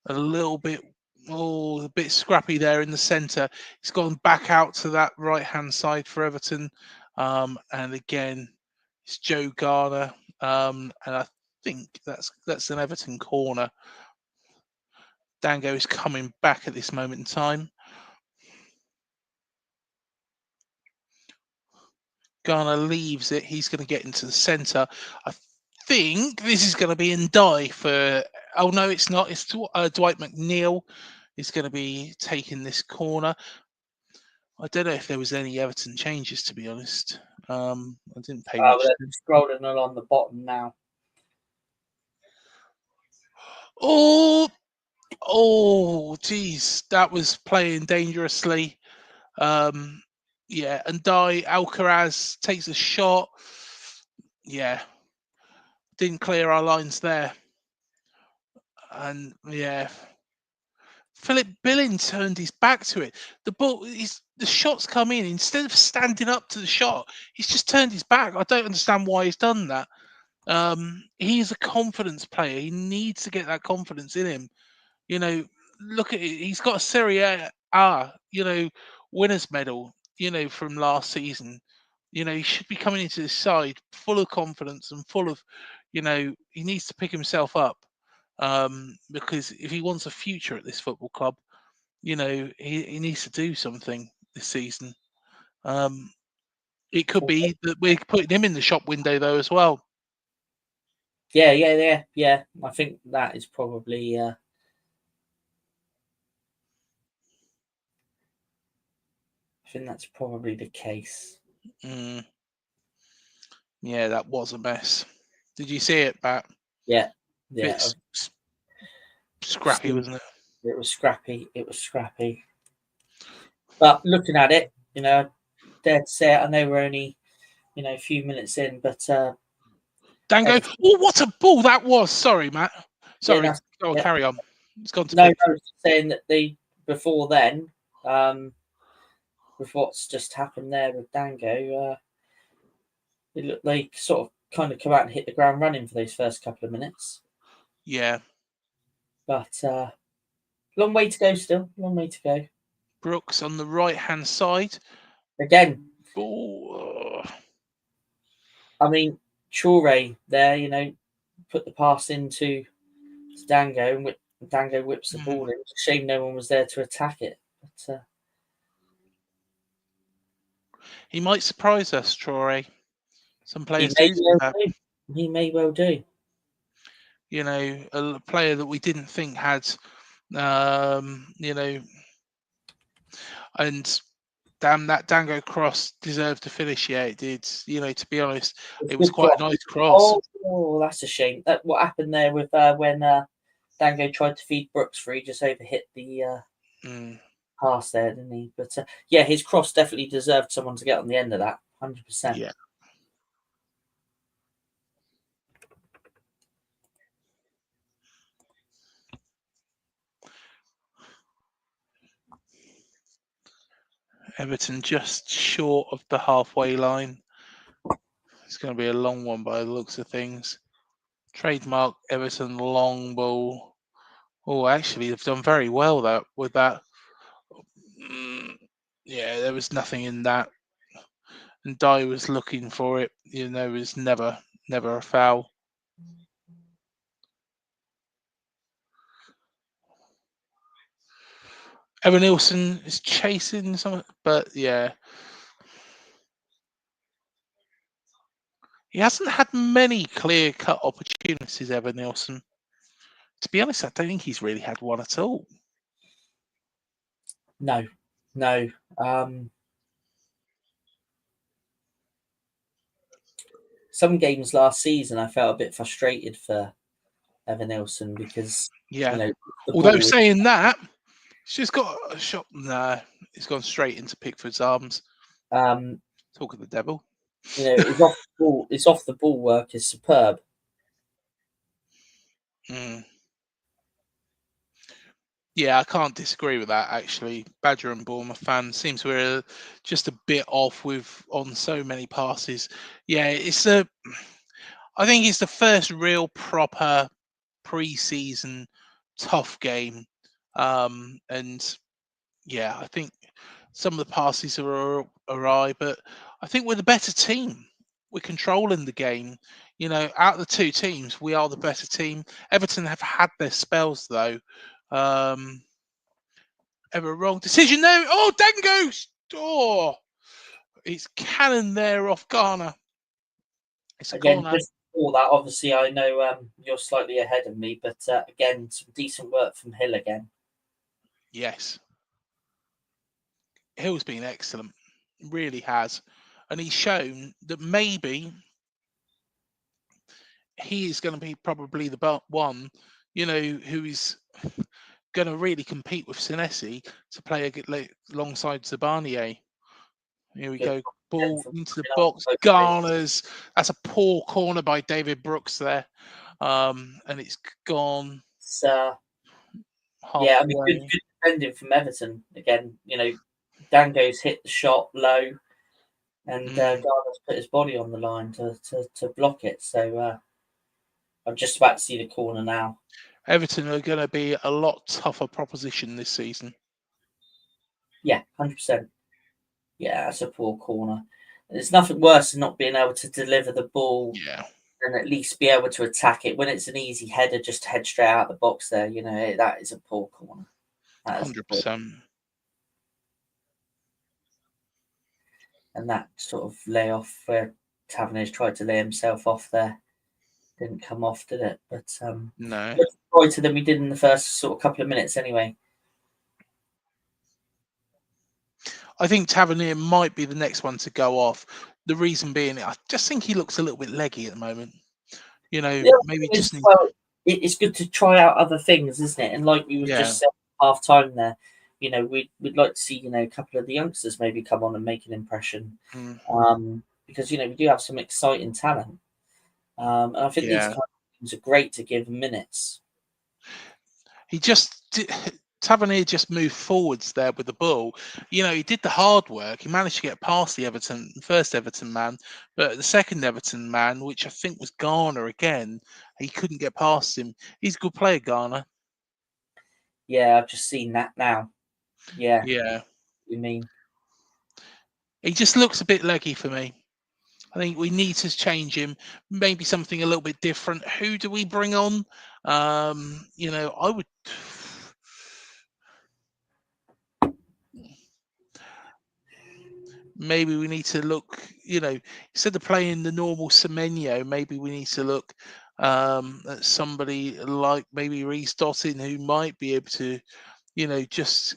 A little bit, a bit scrappy there in the centre. It's gone back out to that right-hand side for Everton. And again, it's Joe Garner. And I think that's an Everton corner. Dango is coming back at this moment in time. Garner leaves it. He's going to get into the centre. I think this is going to be Ndai for. Oh no, it's not. It's Dwight McNeil is going to be taking this corner. I don't know if there was any Everton changes, to be honest. I didn't pay much. Scrolling along the bottom now. Geez, that was playing dangerously. Yeah, and Alcaraz takes a shot. Yeah, didn't clear our lines there. And yeah, Philip Billing turned his back to it. The shots come in. Instead of standing up to the shot, he's just turned his back. I don't understand why he's done that. He's a confidence player. He needs to get that confidence in him. Look at it. He's got a Serie A, winners medal, from last season. He should be coming into this side full of confidence and full of, he needs to pick himself up. Because if he wants a future at this football club, he needs to do something this season. It could be that we're putting him in the shop window though as well. Yeah. I think that is probably. I think that's probably the case. Mm. Yeah, that was a mess. Did you see it, Pat? Yeah. Bit scrappy, wasn't it? It was scrappy. But looking at it, dare to say it, I know we're only, a few minutes in, but Dango. Everton, Oh, what a ball that was! Sorry, Matt. Sorry. that's Go on, yeah. carry on. It's gone to No, I Pickford. was saying that before then, with what's just happened there with Dango, it looked like sort of kind of come out and hit the ground running for those first couple of minutes. Yeah. But long way to go still. Long way to go. Brooks on the right-hand side. Again, Ball. I mean, Cherries there, put the pass into Dango, and Dango whips the ball in. It's a shame no one was there to attack it. But He might surprise us, Troy. Some players he do may well that. do. He may well do. A player that we didn't think had, and damn, that Dango cross deserved to finish. Yeah, it did. To be honest, it was quite a nice cross. Oh, that's a shame. That what happened there with when Dango tried to feed Brooks for, he just overhit the pass there, didn't he? But yeah, his cross definitely deserved someone to get on the end of that. 100%. Yeah. Everton just short of the halfway line. It's going to be a long one by the looks of things. Trademark Everton long ball. Oh, actually, they've done very well with that. Yeah, there was nothing in that. And Dye was looking for it. It was never a foul. Evan Nilsson is chasing something, but yeah. He hasn't had many clear-cut opportunities, Evan Nilsson. To be honest, I don't think he's really had one at all. No. Some games last season, I felt a bit frustrated for Evan Nilsson because the Although ball saying that, she's got a shot. Nah, it's gone straight into Pickford's arms. Talk of the devil. His off the ball. His off the ball work is superb. Yeah, I can't disagree with that. Actually, Badger and Bournemouth fans seems we're just a bit off on so many passes. Yeah, I think it's the first real proper pre-season tough game, and yeah, I think some of the passes are awry, but I think we're the better team. We're controlling the game. Out of the two teams, we are the better team. Everton have had their spells though. Ever wrong decision there. Oh, Dango's! Oh, it's cannon there off Garner. It's a Again, corner. just before that, obviously, I know you're slightly ahead of me, but again, some decent work from Hill again. Yes. Hill's been excellent. Really has. And he's shown that maybe he is going to be probably the one, who is going to really compete with Senesi to play alongside Zabanier. Here we go. Ball into the box. Garner's. That's a poor corner by David Brooks there. And it's gone. Yeah, I mean, good defending from Everton. Again, Dango's hit the shot low, and Garner's put his body on the line to block it. So I'm just about to see the corner now. Everton are going to be a lot tougher proposition this season. Yeah, 100%. Yeah, that's a poor corner. There's nothing worse than not being able to deliver the ball and at least be able to attack it when it's an easy header, just to head straight out the box there. That is a poor corner. 100%. And that sort of layoff where Tavernier tried to lay himself off there didn't come off, did it? But No. much brighter than we did in the first sort of couple of minutes, anyway. I think Tavernier might be the next one to go off. The reason being, I just think he looks a little bit leggy at the moment. Maybe just need. Well, it's good to try out other things, isn't it? And like you were just saying half time there, we'd like to see a couple of the youngsters maybe come on and make an impression, because we do have some exciting talent, and I think these kind of things are great to give minutes. Tavernier just moved forwards there with the ball. He did the hard work. He managed to get past the first Everton man, but the second Everton man, which I think was Garner again, he couldn't get past him. He's a good player, Garner. Yeah, I've just seen that now. Yeah. Yeah. You mean? He just looks a bit leggy for me. I think we need to change him. Maybe something a little bit different. Who do we bring on? I would. Maybe we need to look, instead of playing the normal Semenyo, maybe we need to look at somebody like maybe Reece Dottin, who might be able to, just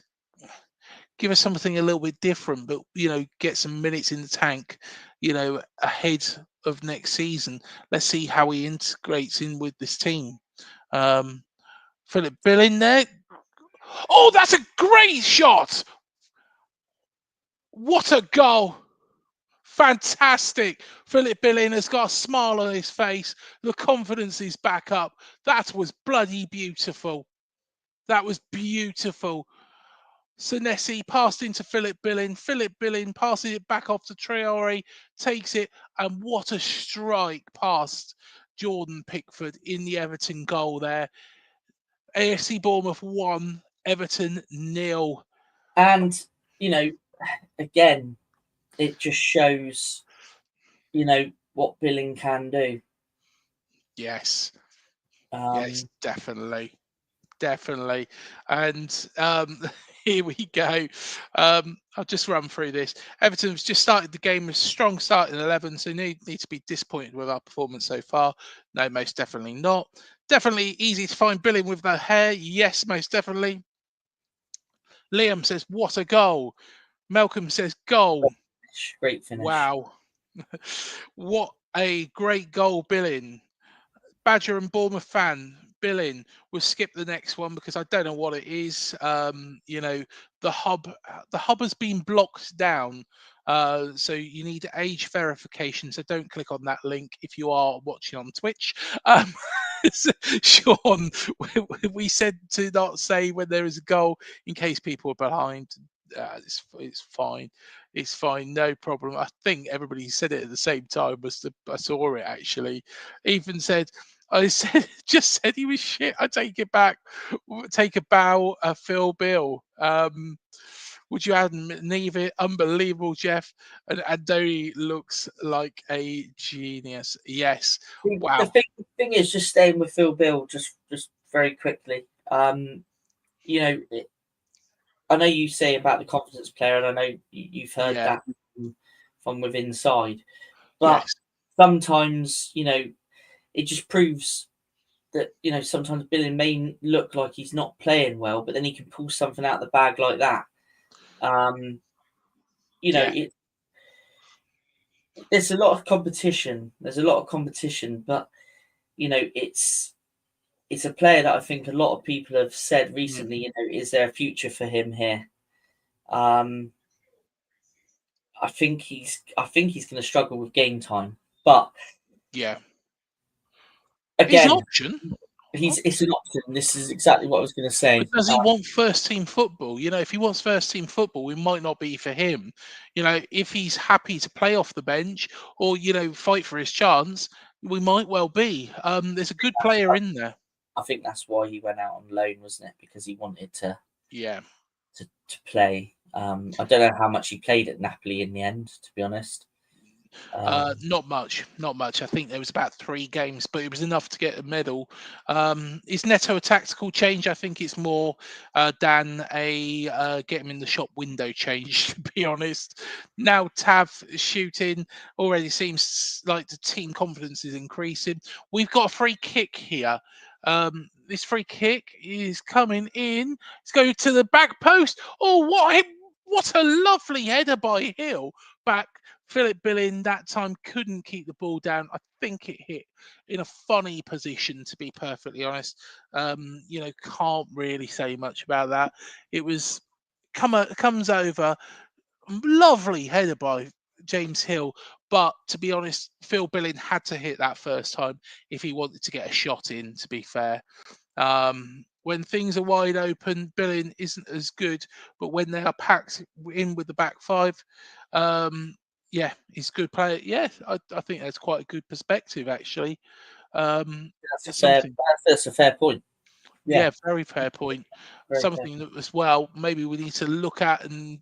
give us something a little bit different, but, get some minutes in the tank, ahead of next season. Let's see how he integrates in with this team. Philip Billing there. Oh, that's a great shot. What a goal. Fantastic. Philip Billing has got a smile on his face. The confidence is back up. That was bloody beautiful. That was beautiful. Senesi passed into Philip Billing. Philip Billing passes it back off to Traore, takes it, and what a strike past Jordan Pickford in the Everton goal there. AFC Bournemouth 1, Everton 0. And, again, it just shows, what Billing can do. Yes. Yes, definitely. Definitely. And here we go. I'll just run through this. Everton's just started the game with a strong start in 11, so need to be disappointed with our performance so far. No, most definitely not. Definitely easy to find Billing with the hair. Yes, most definitely. Liam says, what a goal. Malcolm says, goal. Great finish. Wow. What a great goal, Billing. Badger and Bournemouth fan, Billing. We'll skip the next one because I don't know what it is. The hub has been blocked down. So you need age verification. So don't click on that link if you are watching on Twitch. Sean, we said to not say when there is a goal in case people are behind. It's fine. It's fine. No problem. I think everybody said it at the same time. I saw it actually. Even said, just said he was shit. I take it back. Take a bow, Phil Bill. Would you add Neve? Unbelievable, Jeff. And Andoni looks like a genius. Yes. Wow. The thing is, just staying with Phil Bill, just very quickly. I know you say about the confidence player, and I know you've heard that from within inside. But sometimes, it just proves that, sometimes Billing may look like he's not playing well, but then he can pull something out of the bag like that. There's a lot of competition. But, it's a player that I think a lot of people have said recently, is there a future for him here? I think he's going to struggle with game time, but again, he's an option. It's an option. This is exactly what I was going to say. But does he want first team football? If he wants first team football, it might not be for him. If he's happy to play off the bench or fight for his chance, we might well be. There's a good player in there. I think that's why he went out on loan, wasn't it? Because he wanted to play. I don't know how much he played at Napoli in the end, to be honest. Not much, not much. I think there was about 3 games, but it was enough to get a medal. Is Neto a tactical change? I think it's more than a get him in the shop window change, to be honest. Now Tav shooting already seems like the team confidence is increasing. We've got a free kick here. This free kick is coming in. It's going to the back post. Oh, what a lovely header by Hill back. Philip Billing that time couldn't keep the ball down. I think it hit in a funny position, to be perfectly honest. Can't really say much about that. It was comes over, lovely header by James Hill, but to be honest, Phil Billing had to hit that first time if he wanted to get a shot in. To be fair, when things are wide open, Billing isn't as good, but when they are packed in with the back five, he's a good player. Yeah, I think that's quite a good perspective, actually. That's a fair point. Yeah, very fair point. Very Something that as well, maybe we need to look at and,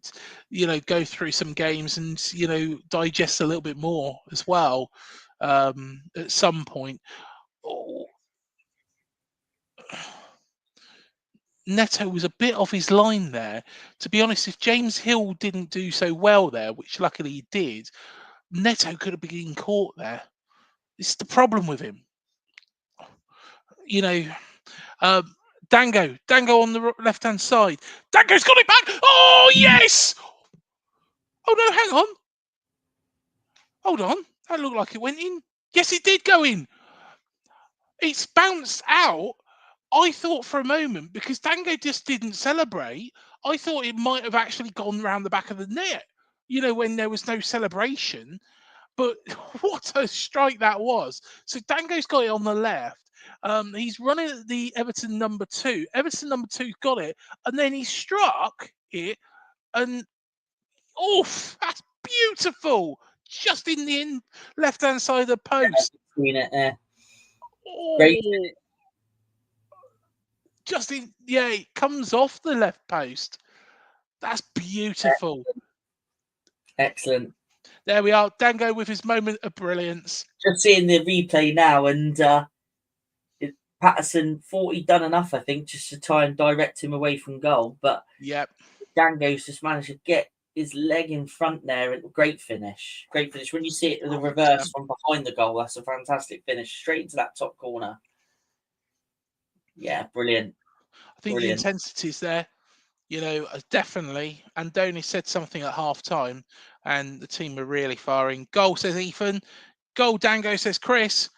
go through some games and, digest a little bit more as well at some point. Oh. Neto was a bit off his line there. To be honest, if James Hill didn't do so well there, which luckily he did, Neto could have been caught there. This is the problem with him. Dango on the left-hand side. Dango's got it back. Oh, yes! Oh, no, hang on. Hold on. That looked like it went in. Yes, it did go in. It's bounced out. I thought for a moment, because Dango just didn't celebrate, I thought it might have actually gone round the back of the net, when there was no celebration. But what a strike that was. So Dango's got it on the left. He's running at the Everton number 2. Everton number 2 got it, and then he struck it, and that's beautiful. Just in the left-hand side of the post. Seen it there. Great. It comes off the left post. That's beautiful. Excellent. There we are. Dango with his moment of brilliance. Just seeing the replay now, and Patterson thought he'd done enough, I think, just to try and direct him away from goal. But Dango's just managed to get his leg in front there. And great finish. Great finish. When you see it in the reverse from behind the goal, that's a fantastic finish. Straight into that top corner. Yeah, brilliant. I think the intensity's there. Definitely. Andoni said something at half time, and the team were really firing. Goal, says Ethan. Goal, Dango, says Chris.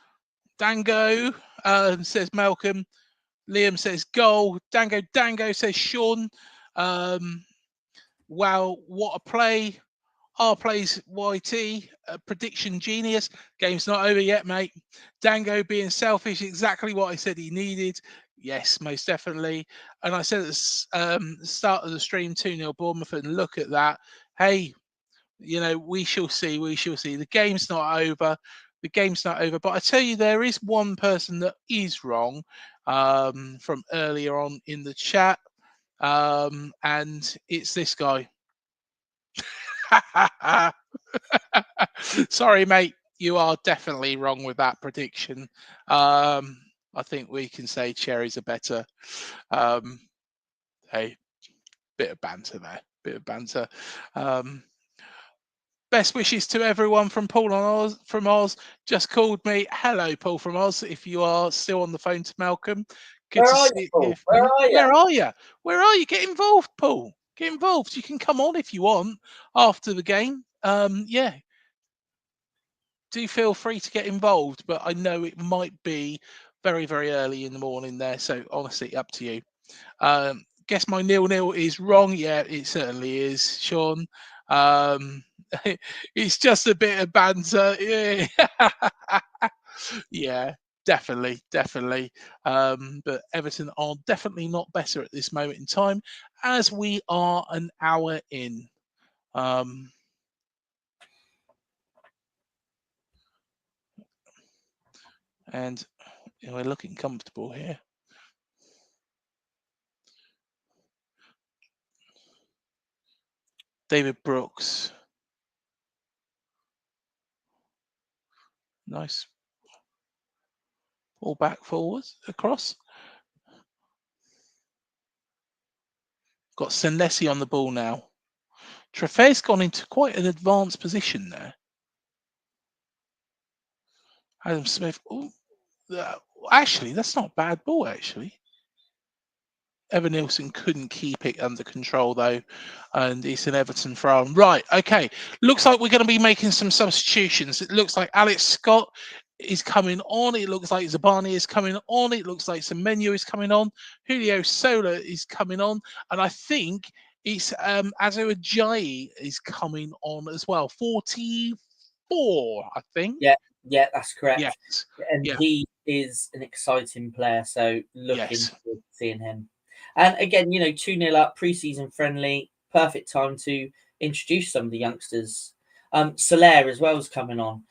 Dango, says Malcolm. Liam says goal. Dango, says Sean. Wow, what a play. R plays YT. Prediction genius. Game's not over yet, mate. Dango being selfish, exactly what I said he needed. Yes, most definitely. And I said at the start of the stream, 2-0 Bournemouth, and look at that. Hey, we shall see. We shall see. The game's not over. The game's not over. But I tell you, there is one person that is wrong from earlier on in the chat. And it's this guy. Sorry, mate. You are definitely wrong with that prediction. I think we can say Cherries are better. Hey, bit of banter there. Bit of banter. Best wishes to everyone from Paul from Oz. Just called me. Hello, Paul from Oz. If you are still on the phone to Malcolm, good Where to are see you, Paul? you. Where are you? Where are you? Where are you? Get involved, Paul. Get involved. You can come on if you want after the game. Do feel free to get involved, but I know it might be very, very early in the morning there. So honestly, up to you. Guess my 0-0 is wrong. Yeah, it certainly is, Sean. It's just a bit of banter. Yeah, yeah, definitely. But Everton are definitely not better at this moment in time, as we are an hour in. And we're looking comfortable here. David Brooks. Nice. All back forwards, across. Got Senesi on the ball now. Treffer's gone into quite an advanced position there. Adam Smith. Ooh, actually, that's not a bad ball, actually. Evan Nielsen couldn't keep it under control, though, and it's an Everton throw. Right, okay. Looks like we're going to be making some substitutions. It looks like Alex Scott is coming on. It looks like Zabani is coming on. It looks like Semenyo is coming on. Julio Sola is coming on. And I think it's Azo Ajayi is coming on as well. 44, I think. Yeah, that's correct. Yes. And Yeah. he is an exciting player, so looking Yes. forward to seeing him. And again, 2-0 up, pre-season friendly, perfect time to introduce some of the youngsters. Soler as well is coming on,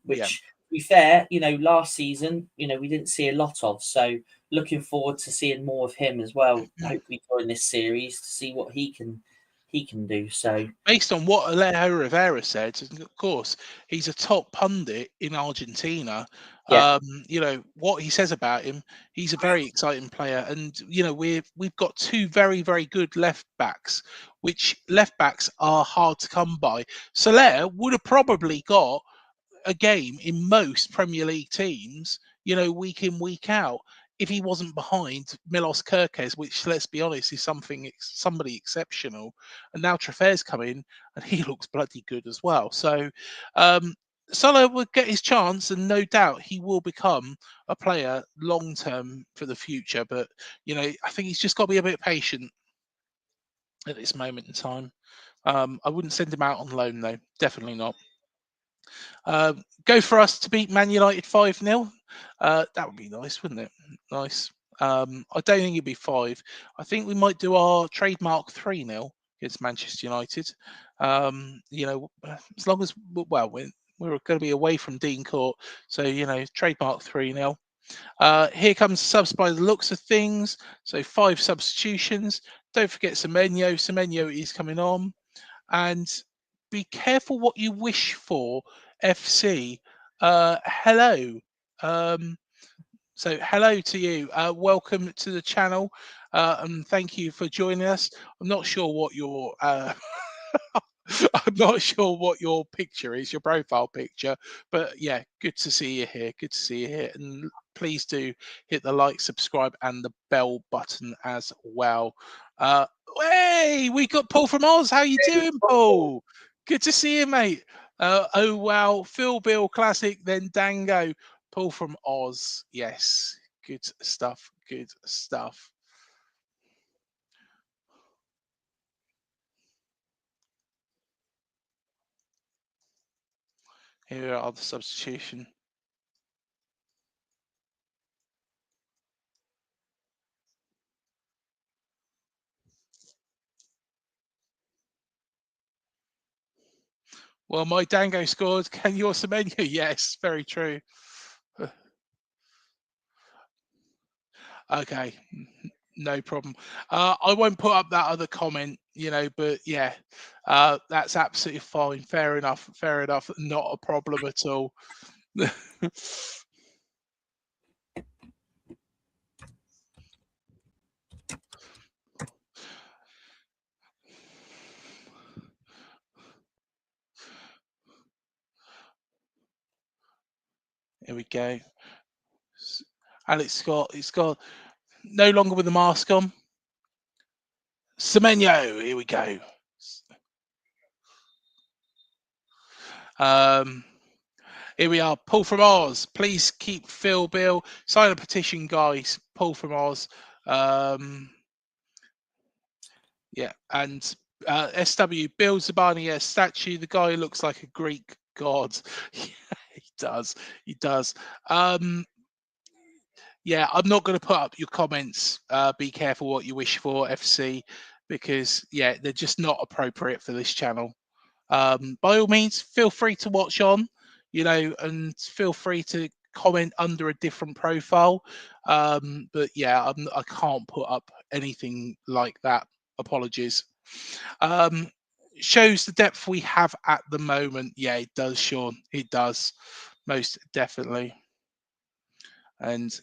which, Yeah. to be fair, last season, we didn't see a lot of. So looking forward to seeing more of him as well. Hopefully during this series to see what he can do. So based on what Alejo Rivera said, and of course he's a top pundit in Argentina. Yeah. What he says about him, he's a very exciting player, and we've got two very, very good left backs, which left backs are hard to come by. Soler would have probably got a game in most Premier League teams, week in, week out, if he wasn't behind Milos Kerkez, which, let's be honest, is somebody exceptional. And now Treffer's come in, and he looks bloody good as well. So Salah will get his chance, and no doubt he will become a player long term for the future. But I think he's just got to be a bit patient at this moment in time. I wouldn't send him out on loan, though. Definitely not. Go for us to beat Man United 5-0. That would be nice, wouldn't it? Nice. I don't think it'd be 5. I think we might do our trademark 3-0 against Manchester United. As long as, we're going to be away from Dean Court. So, trademark 3-0. Here comes subs by the looks of things. So 5 substitutions. Don't forget Semenyo. Semenyo is coming on. And be careful what you wish for, FC. Hello. So hello to you. Welcome to the channel, and thank you for joining us. I'm not sure what your I'm not sure what your picture is, your profile picture, but yeah, good to see you here. Good to see you here, and please do hit the like, subscribe, and the bell button as well. Hey, we got Paul from Oz. How you doing, Paul? Good to see you, mate. Oh wow, Phil Bill classic, then Dango. Paul from Oz. Yes, good stuff. Good stuff. Here are the substitution. Well, my Dango scored. Can your Semenyo? Yes, very true. Okay, no problem. I won't put up that other comment, but yeah, that's absolutely fine. Fair enough. Fair enough. Not a problem at all. Here we go. Alex Scott. He's got no longer with the mask on. Semenyo. Here we go. Here we are. Paul from Oz. Please keep Phil Bill. Sign a petition, guys. Paul from Oz. Yeah, and SW Bill Zabani statue. The guy looks like a Greek god. Yeah, he does. He does. Yeah, I'm not going to put up your comments. Be careful what you wish for, FC, because yeah, they're just not appropriate for this channel. By all means, feel free to watch on, and feel free to comment under a different profile. But yeah, I can't put up anything like that. Apologies. Shows the depth we have at the moment. Yeah, it does, Sean. It does. most definitely. And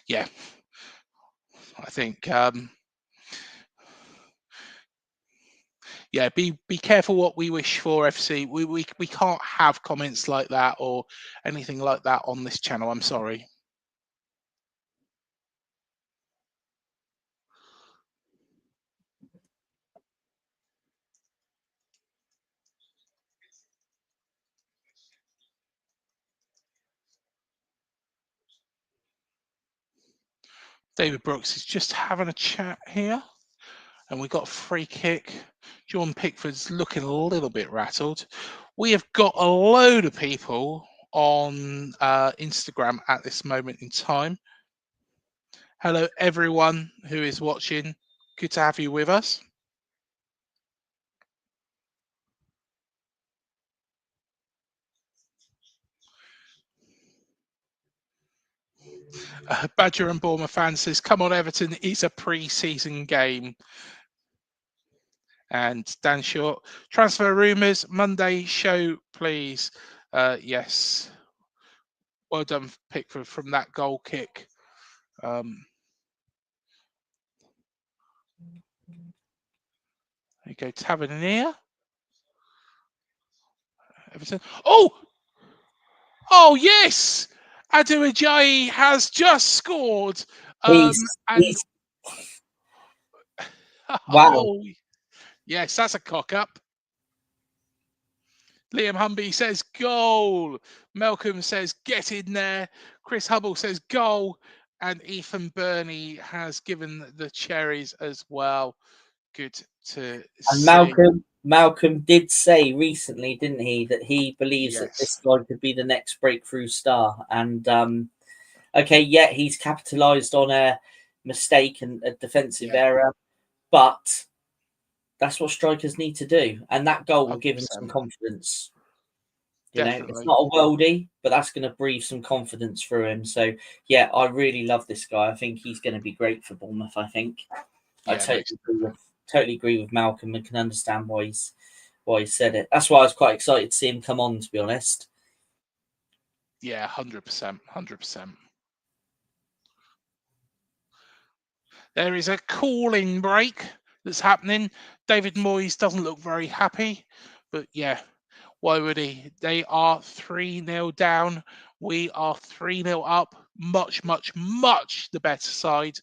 yeah, I think yeah, be careful what we wish for, FC. We can't have comments like that or anything like that on this channel. I'm sorry. David Brooks is just having a chat here, and we got a free kick. John Pickford's looking a little bit rattled. We have got a load of people on Instagram at this moment in time. Hello, everyone who is watching. Good to have you with us. Badger and Bournemouth fan says, "Come on, Everton! It's a pre-season game." And Dan Short, transfer rumours Monday show, please. Yes, well done, Pickford, from that goal kick. There you go, Tavernier. Everton. Oh yes, Adu Ajayi has just scored. And wow. oh yes, that's a cock up. Liam Humby says goal. Malcolm says get in there. Chris Hubble says goal. And Ethan Burney has given the cherries as well. Good to And see. Malcolm did say recently, didn't he, that he believes that this Yes. guy could be the next breakthrough star. And okay, yeah, he's capitalised on a mistake and a defensive error, but that's what strikers need to do, and that goal will give him some 100%. confidence. Definitely. It's not a worldie, but that's going to breathe some confidence through him. So yeah, I really love this guy. I think he's going to be great for Bournemouth. I think I totally agree with Malcolm and can understand why he said it. That's why I was quite excited to see him come on, to be honest. Yeah, 100%. 100%. There is a cooling break that's happening. David Moyes doesn't look very happy, but yeah, why would he? They are 3-0 down. We are 3-0 up. Much, much, much the better side.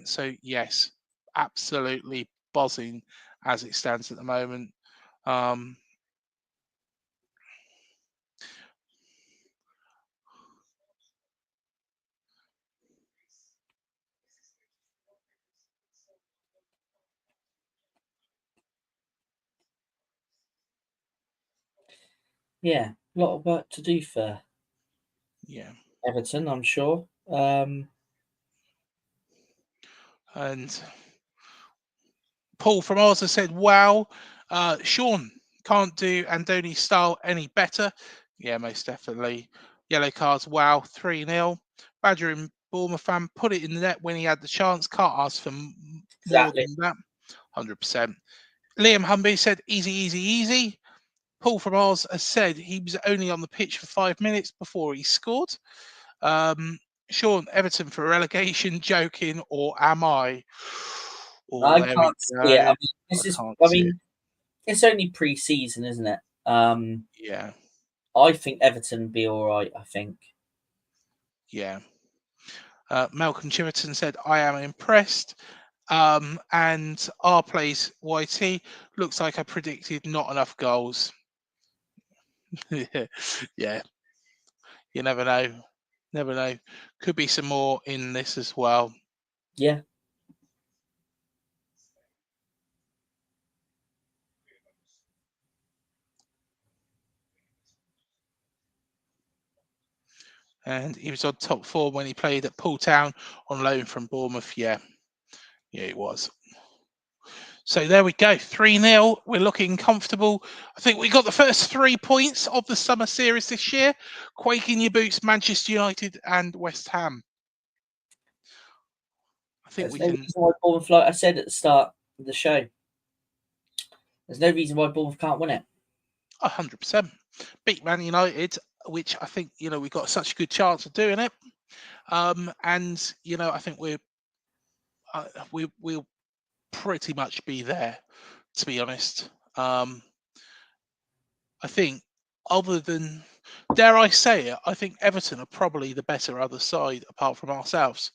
So yes, absolutely buzzing as it stands at the moment. Yeah, a lot of work to do for Everton, I'm sure. And Paul from Oz has said, wow, Sean can't do Andoni's style any better. Yeah, most definitely. Yellow cards, wow, 3-0. Badger and Bournemouth fan put it in the net when he had the chance. Can't ask for more than that. 100%. Liam Humby said, easy, easy, easy. Paul from Oz has said he was only on the pitch for 5 minutes before he scored. Sean, Everton for relegation, joking, or am I? Oh, I there we can't see it. go. It's only pre-season, isn't it? Yeah. I think Everton will be all right. I think. Yeah. Malcolm Chiverton said, I am impressed. And our plays YT looks like I predicted not enough goals. Yeah. You never know. Never know. Could be some more in this as well. Yeah. And he was on top form when he played at Poole Town on loan from Bournemouth. Yeah. Yeah, it was. So there we go, 3-0. We're looking comfortable. I think we got the first 3 points of the summer series this year. Quake in your boots, Manchester United and West Ham. I think There's we no can. reason why Bournemouth, like I said at the start of the show, There's no reason why Bournemouth can't win it. 100%. Beat Man United, which I think, we've got such a good chance of doing it. And, I think we'll pretty much be there, to be honest. I think, other than, dare I say it, I think Everton are probably the better other side apart from ourselves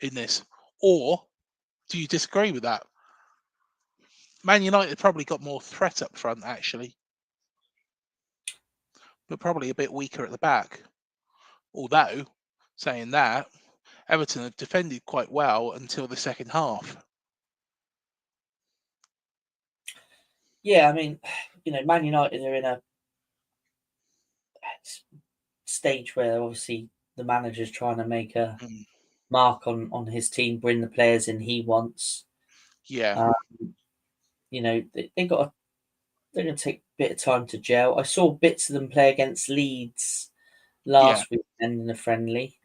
in this. Or do you disagree with that? Man United probably got more threat up front, actually, but probably a bit weaker at the back. Although, saying that, Everton have defended quite well until the second half. Yeah, I mean, Man United are in a stage where obviously the manager's trying to make a mark on his team, bring the players in he wants. Yeah. They're going to take a bit of time to gel. I saw bits of them play against Leeds last weekend in a friendly.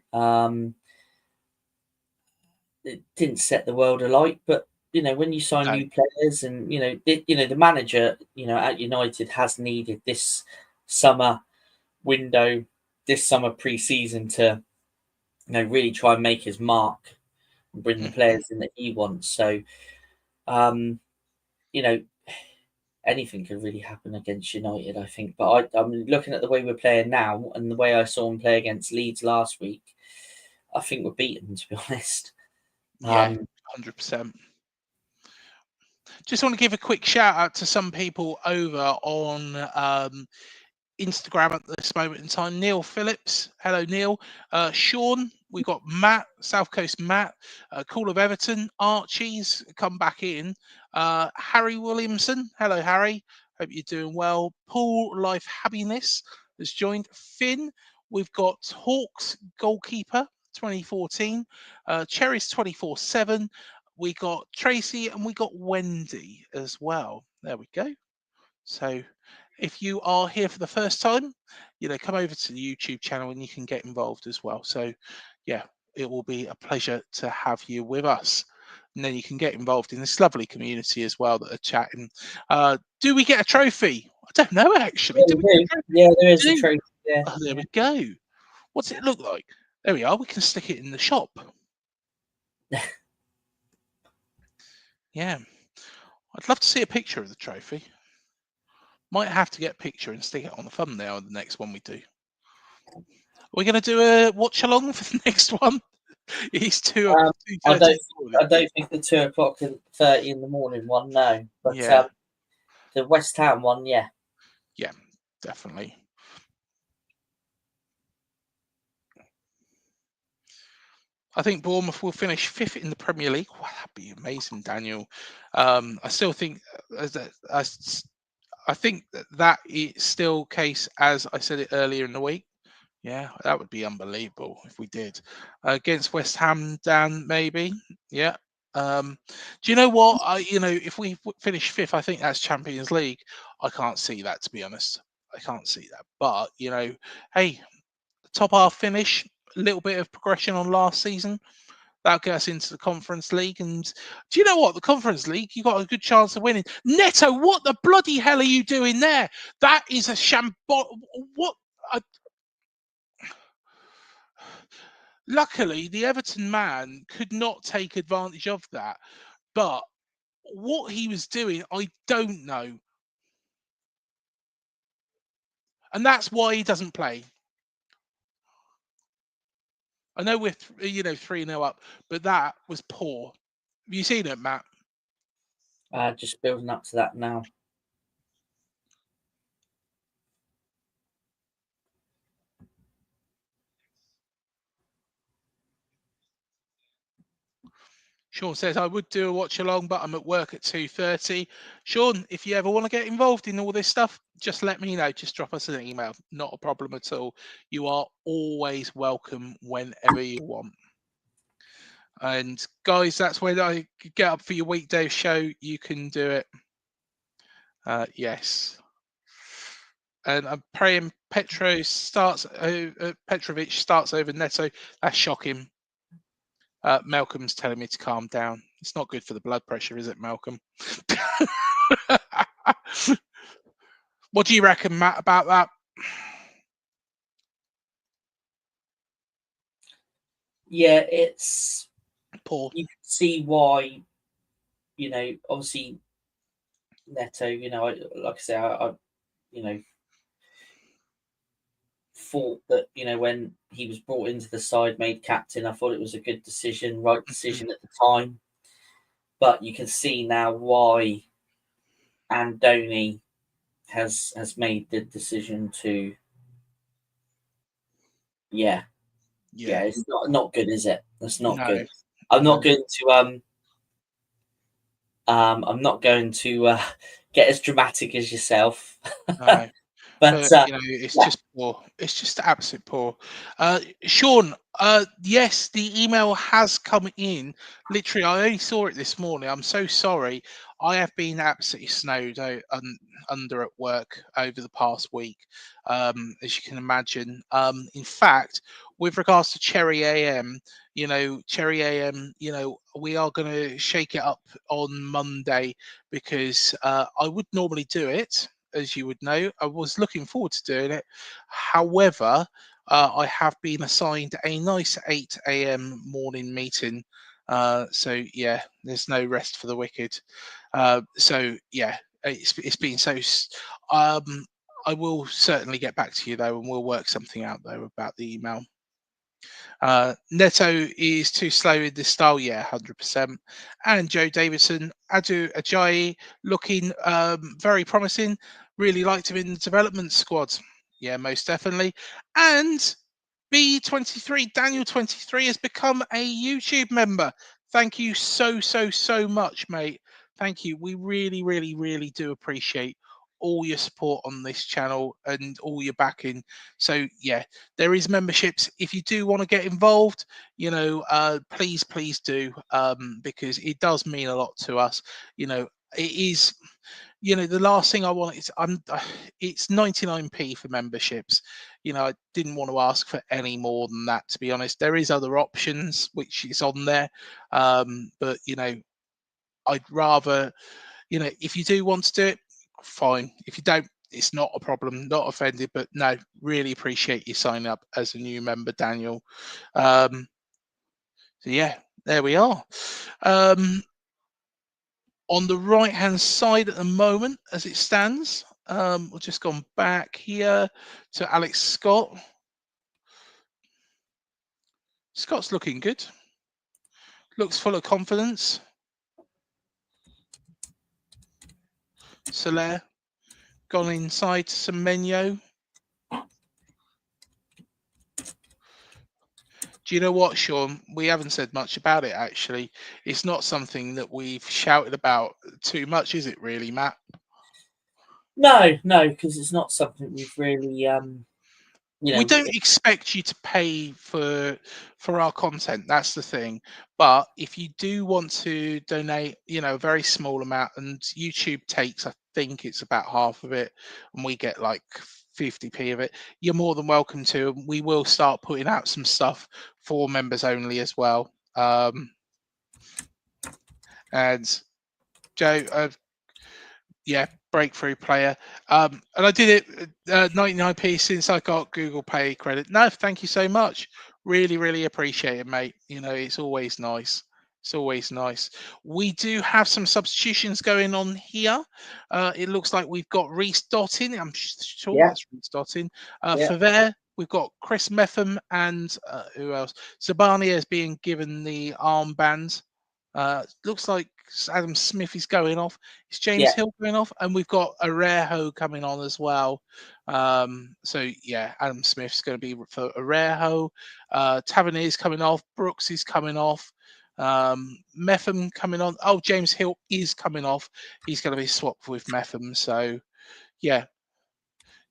It didn't set the world alight, but when you sign new players, and the manager, at United has needed this summer window, this summer pre-season to, really try and make his mark and bring the players in that he wants. So, anything could really happen against United, I think. But I'm looking at the way we're playing now and the way I saw him play against Leeds last week. I think we're beaten, to be honest. Yeah, 100%. Just want to give a quick shout out to some people over on Instagram at this moment in time. Neil Phillips, hello Neil. Sean, we got Matt, South Coast Matt, Call of Everton, Archie's come back in. Harry Williamson, hello Harry, hope you're doing well. Paul Life Happiness has joined. Finn, we've got Hawks goalkeeper 2014, Cherries 24/7. We got Tracy and we got Wendy as well. There we go. So if you are here for the first time, come over to the YouTube channel and you can get involved as well. So yeah, it will be a pleasure to have you with us. And then you can get involved in this lovely community as well that are chatting. Do we get a trophy? I don't know, actually. Yeah, there is a trophy. Yeah. Oh, there we go. What's it look like? There we are. We can stick it in the shop. Yeah. I'd love to see a picture of the trophy. Might have to get a picture and stick it on the thumbnail of the next one we do. Are we going to do a watch along for the next one? It's 2:30. I don't think the 2:30 in the morning one, no. But the West Ham one, yeah. Yeah, definitely. I think Bournemouth will finish 5th in the Premier League. Wow, that'd be amazing, Daniel. I still think I think that is still case as I said it earlier in the week. Yeah, that would be unbelievable if we did. Against West Ham, Dan, maybe. Yeah. Do you know what? If we finish 5th, I think that's Champions League. I can't see that, to be honest. I can't see that. But, hey, top half finish, a little bit of progression on last season. That'll get us into the Conference League. And do you know what? The Conference League, you've got a good chance of winning. Neto, what the bloody hell are you doing there? That is a what? Luckily, the Everton man could not take advantage of that. But what he was doing, I don't know. And that's why he doesn't play. I know we're 3-0 up, but that was poor. Have you seen it, Matt? Just building up to that now. Sean says, I would do a watch along, but I'm at work at 2:30. Sean, if you ever want to get involved in all this stuff, just let me know. Just drop us an email. Not a problem at all. You are always welcome whenever you want. And guys, that's when I get up for your weekday show. You can do it. Yes. And I'm praying Petrovic starts over Neto. That's shocking. Malcolm's telling me to calm down. It's not good for the blood pressure, is it, Malcolm? What do you reckon, Matt, about that? Yeah, it's Poor. you can see why. Obviously, Neto. Like I say, I thought that when he was brought into the side, made captain, I thought it was a good decision, right decision at the time. But you can see now why Andoni has made the decision to. Yeah, it's not good, is it? That's not good. I'm not going to I'm not going to get as dramatic as yourself. No. But It's just poor. It's just absolute poor. Sean, yes, the email has come in. Literally, I only saw it this morning. I'm so sorry. I have been absolutely snowed out under at work over the past week, as you can imagine. In fact, with regards to Cherry AM, Cherry AM, we are going to shake it up on Monday because I would normally do it, as you would know. I was looking forward to doing it. However, I have been assigned a nice 8 a.m. morning meeting. So yeah, there's no rest for the wicked. So yeah, it's been so. I will certainly get back to you though, and we'll work something out though about the email. Neto is too slow in this style, yeah, 100%. And Joe Davidson, Adu Ajayi, looking very promising. Really liked him in the development squad. Yeah, most definitely. And B23, Daniel 23 has become a YouTube member. Thank you so much, mate. Thank you. We really, really, really do appreciate all your support on this channel and all your backing. So yeah, there is memberships. If you do want to get involved, please do, because it does mean a lot to us. It is. The last thing I want is it's 99p for memberships. I didn't want to ask for any more than that, to be honest. There is other options which is on there, but I'd rather, if you do want to do it, fine. If you don't, it's not a problem. Not offended, but no, really appreciate you signing up as a new member, Daniel. So yeah, there we are. On the right hand side at the moment, as it stands, we've just gone back here to Alex Scott. Scott's looking good. Looks full of confidence. Soler gone inside to Semenyo. Do you know what, Sean? We haven't said much about it, actually. It's not something that we've shouted about too much, is it, really, Matt? No, because it's not something we've really we don't expect you to pay for our content. That's the thing. But if you do want to donate, a very small amount, and YouTube takes, I think it's about half of it, and we get like 50p of it, you're more than welcome to. We will start putting out some stuff for members only as well. And Joe, breakthrough player. And I did it 99p since I got Google Pay credit. No, thank you so much. Really, really appreciate it, mate. It's always nice. It's always nice. We do have some substitutions going on here. It looks like we've got Reece Dottin. I'm sure that's Reece Dottin. For there, we've got Chris Metham and who else? Zabani is being given the armband. Looks like Adam Smith is going off. It's James Hill going off, and we've got Arejo coming on as well. So yeah, Adam Smith's going to be for Arejo. Tavernier's coming off. Brooks is coming off. Metham coming on. Oh, James Hill is coming off. He's going to be swapped with Metham. So yeah,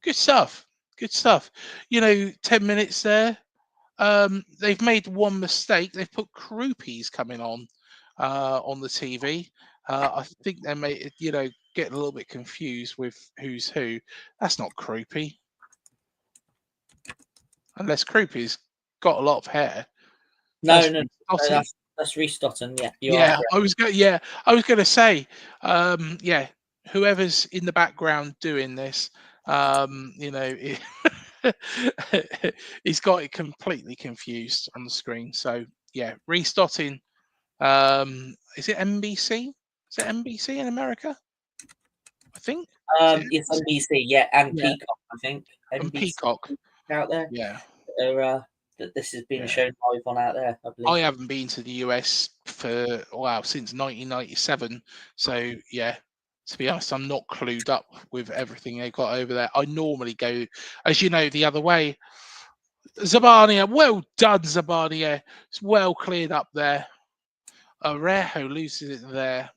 good stuff. Good stuff. 10 minutes there. They've made one mistake. They've put Krupies coming on the TV. I think they may, get a little bit confused with who's who. That's not Krupy. Unless Krupy's got a lot of hair. No, That's no, Reece no, Stotton. that's Reece Stotton. Yeah, you are Yeah, correct. I was going to say, yeah, whoever's in the background doing this, you know, he's got it completely confused on the screen. So yeah, restarting. Is it NBC? Is it NBC in America? I think. Is it Yes, NBC? NBC, yeah, and Yeah, Peacock, I think. and NBC Peacock. out there. Yeah, That this has been yeah. shown live on out there, I believe. I haven't been to the US for since 1997. So yeah, to be honest, I'm not clued up with everything they got over there. I normally go, as you know, the other way. Zabania, well done, Zabania. It's well cleared up there. Arejo loses it there.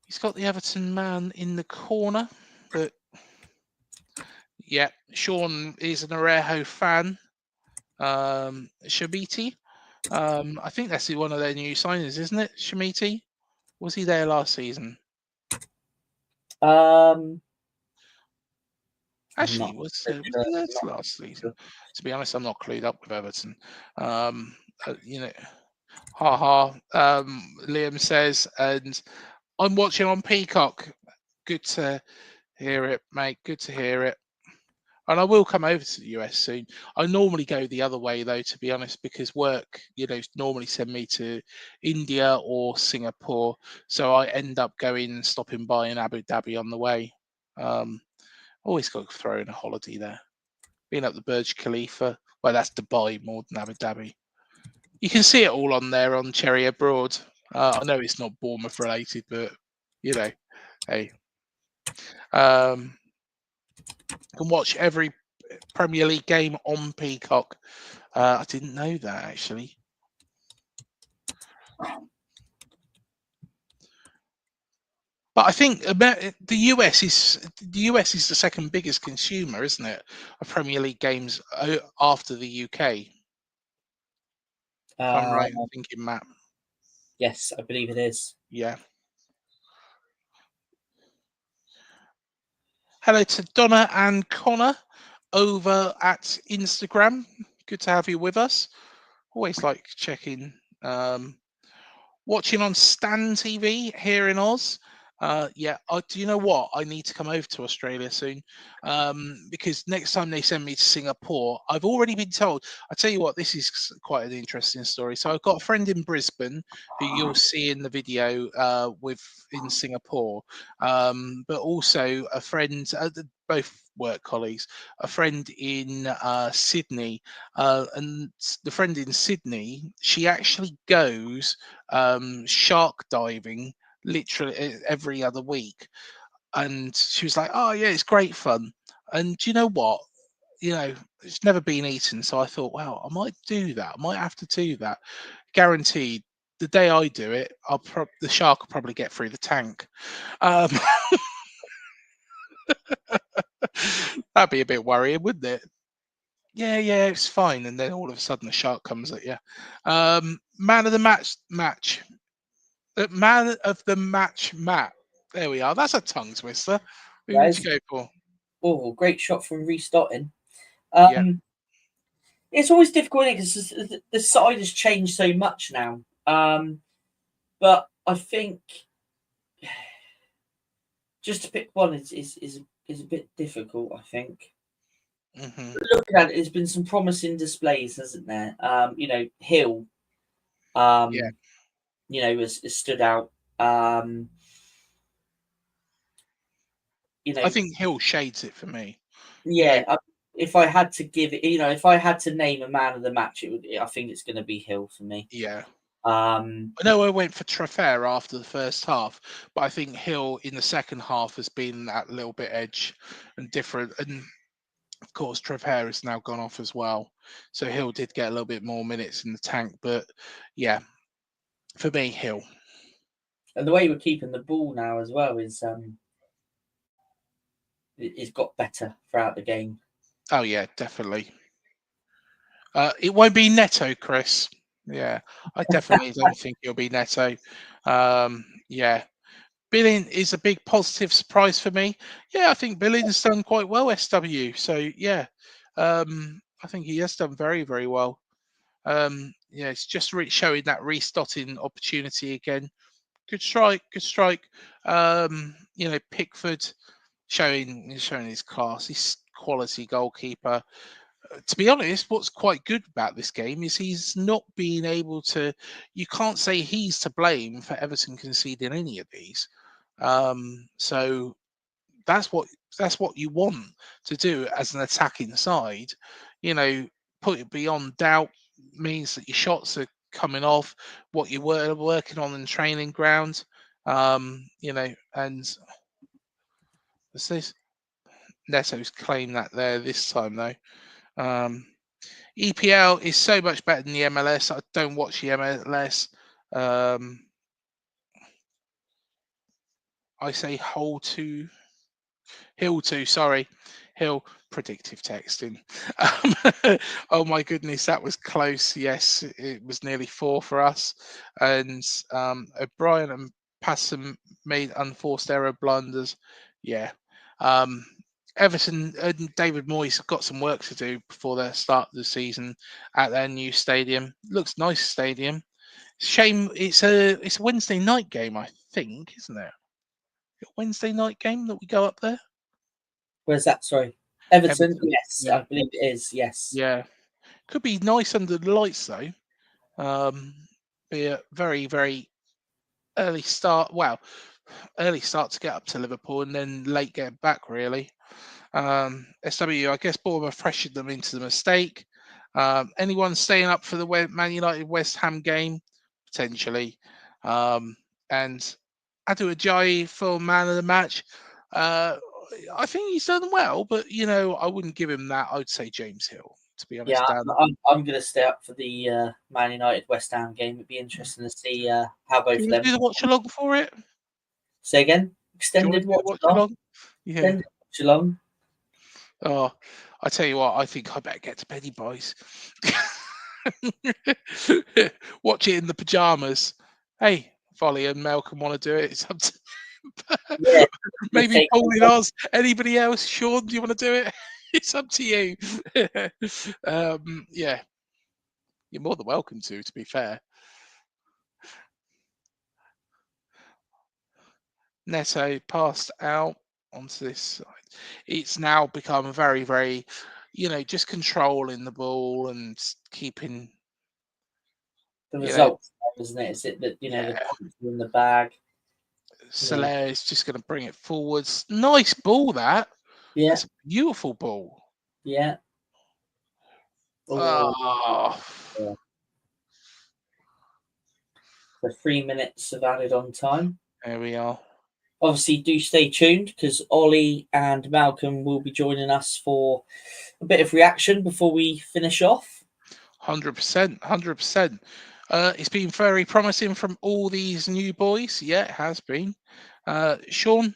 He's got the Everton man in the corner, but yeah, Sean is an Arejo fan. Shabiti. I think that's one of their new signings, isn't it? Shamiti? Was he there last season? I'm Actually, not was he there last season? To be honest, I'm not clued up with Everton. You know, ha. Liam says, and I'm watching on Peacock. Good to hear it, mate. Good to hear it. And I will come over to the US soon. I normally go the other way though, to be honest, because work, normally send me to India or Singapore. So I end up stopping by in Abu Dhabi on the way. Always got to throw in a holiday there. Being up the Burj Khalifa, well, that's Dubai more than Abu Dhabi. You can see it all on there on Cherry Abroad. I know it's not Bournemouth related, but hey, can watch every Premier League game on Peacock. I didn't know that actually. But I think the US is the second biggest consumer, isn't it, of Premier League games after the UK? If I'm right in thinking, Matt. Yes, I believe it is. Yeah. Hello to Donna and Connor over at Instagram. Good to have you with us. Always like checking. Watching on Stan TV here in Oz. Yeah, do you know what? I need to come over to Australia soon because next time they send me to Singapore, I've already been told. I tell you what, this is quite an interesting story. So I've got a friend in Brisbane who you'll see in the video in Singapore, but also a friend, both work colleagues, a friend in Sydney, and the friend in Sydney, she actually goes shark diving literally every other week, and she was like, oh yeah, it's great fun. And do you know what, it's never been eaten, so I thought, wow, I might do that. I might have to do that. Guaranteed, the day I do it, the shark will probably get through the tank. That'd be a bit worrying, wouldn't it? Yeah, it's fine. And then all of a sudden the shark comes at you. Man of the match. Man of the match, Matt. There we are. That's a tongue twister. Who would you go for? Oh, great shot from Reece Stotton. Yeah. It's always difficult because the side has changed so much now. But I think just to pick one is a bit difficult, I think. Mm-hmm. Looking at it, there's been some promising displays, hasn't there? Hill, has stood out. I think Hill shades it for me. Yeah, if I had to give it, if I had to name a man of the match, I think it's going to be Hill for me. Yeah. I know I went for Trafford after the first half, but I think Hill in the second half has been that little bit edge and different. And of course, Trafford has now gone off as well. So Hill did get a little bit more minutes in the tank. But yeah, for me, Hill. And the way we're keeping the ball now as well is it's got better throughout the game. Oh yeah, definitely. It won't be Neto, Chris. Yeah, I definitely don't think it'll be Neto. Yeah, Billing is a big positive surprise for me. Yeah, I think Billing's done quite well, SW. So yeah, I think he has done very, very well. Yeah, it's just showing that restarting opportunity again. Good strike, good strike. Pickford showing his class, his quality goalkeeper. To be honest, what's quite good about this game is he's not being able to. You can't say he's to blame for Everton conceding any of these. So that's what you want to do as an attacking side. Put it beyond doubt means that your shots are coming off, what you were working on in training ground. And what's this? Neto's claimed that there this time though. EPL is so much better than the MLS. I don't watch the MLS. I say Hill 2, sorry. Hill, predictive texting. Oh my goodness, that was close. Yes, it was nearly 4 for us. And O'Brien and Passam made unforced error blunders. Yeah. Everton and David Moyes have got some work to do before the start of the season at their new stadium. Looks nice stadium. Shame it's a Wednesday night game, I think, isn't it? A Wednesday night game that we go up there. Where's that? Sorry, Everton. Everton. Yes, Yeah. I believe it is. Yes. Yeah. Could be nice under the lights though. Be a very, very early start. Well, early start to get up to Liverpool and then late get back really. SW, I guess Bournemouth pressured them into the mistake. Anyone staying up for the Man United West Ham game? Potentially. And Adu Ajayi for man of the match. I think he's done well, but I wouldn't give him that. I'd say James Hill, to be honest. Yeah, Dan. I'm going to stay up for the Man United West Ham game. It'd be interesting to see how both Do of you them. do the watch along for it? Say again. Do you Extended want to watch watch along. along? Yeah. Extended watch along. Oh, I tell you what, I think I better get to bed, boys. Watch it in the pajamas. Hey, Folly and Malcolm want to do it. It's up to Yeah. maybe Paul and ours. Anybody else? Sean, do you want to do it? It's up to you. Yeah, you're more than welcome to be fair. Neto passed out onto this side. It's now become very, very, just controlling the ball and keeping The results, isn't it? Is it that the points are in the bag? Soler is just going to bring it forwards. Nice ball, that. Yeah. That's a beautiful ball. Yeah. Oh. Yeah. The 3 minutes of added on time. There we are. Obviously, do stay tuned because Ollie and Malcolm will be joining us for a bit of reaction before we finish off. 100%. 100%. It's been very promising from all these new boys. Yeah, it has been. Sean,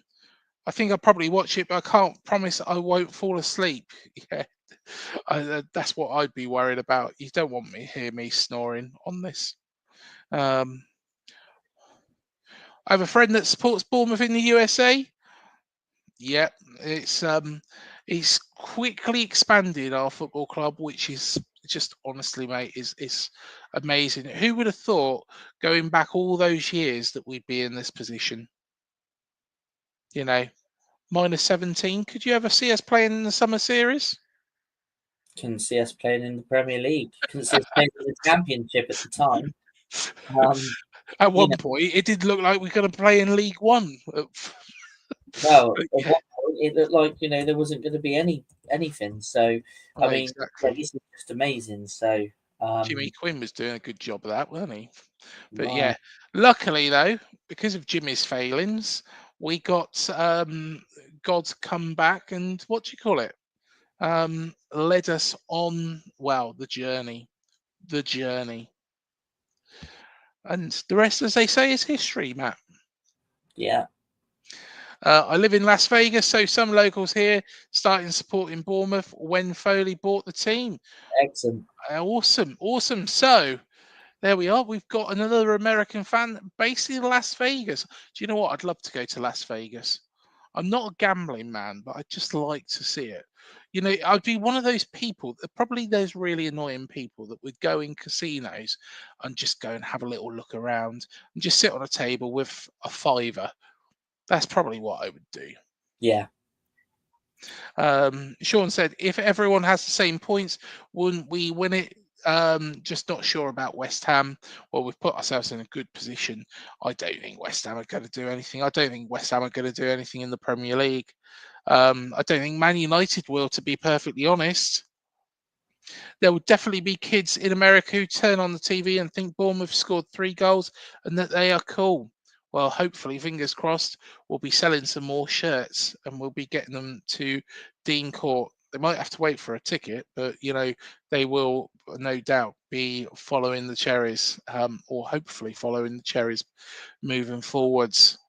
I think I'll probably watch it, but I can't promise I won't fall asleep. Yeah, that's what I'd be worried about. You don't want me hear me snoring on this. I have a friend that supports Bournemouth in the USA. Yeah, it's quickly expanded our football club, which is just honestly, mate, is amazing. Who would have thought going back all those years that we'd be in this position? Minus 17. Could you ever see us playing in the summer series? Can see us playing in the Premier League. Can see us playing in the Championship at the time. At one point, it did look like we were going to play in League One. Well, at one point, it looked like there wasn't going to be anything. So I mean, exactly. this is just amazing. So Jimmy Quinn was doing a good job of that, wasn't he? But yeah, luckily though, because of Jimmy's failings, we got God's come back and what do you call it? Led us on the journey. And the rest, as they say, is history, Matt. Yeah. I live in Las Vegas, so some locals here starting supporting Bournemouth when Foley bought the team. Excellent. Awesome. So there we are. We've got another American fan based in Las Vegas. Do you know what? I'd love to go to Las Vegas. I'm not a gambling man, but I'd just like to see it. You know, I'd be one of those people, probably those really annoying people that would go in casinos and just go and have a little look around and just sit on a table with a fiver. That's probably what I would do. Yeah. Sean said, if everyone has the same points, wouldn't we win it? Just not sure about West Ham. Well, we've put ourselves in a good position. I don't think West Ham are going to do anything. I don't think West Ham are going to do anything in the Premier League. I don't think Man United will, to be perfectly honest. There will definitely be kids in America who turn on the TV and think Bournemouth scored 3 goals and that they are cool. Well, hopefully, fingers crossed, we'll be selling some more shirts and we'll be getting them to Dean Court. They might have to wait for a ticket, but you know they will no doubt be following the Cherries, or hopefully following the Cherries moving forwards.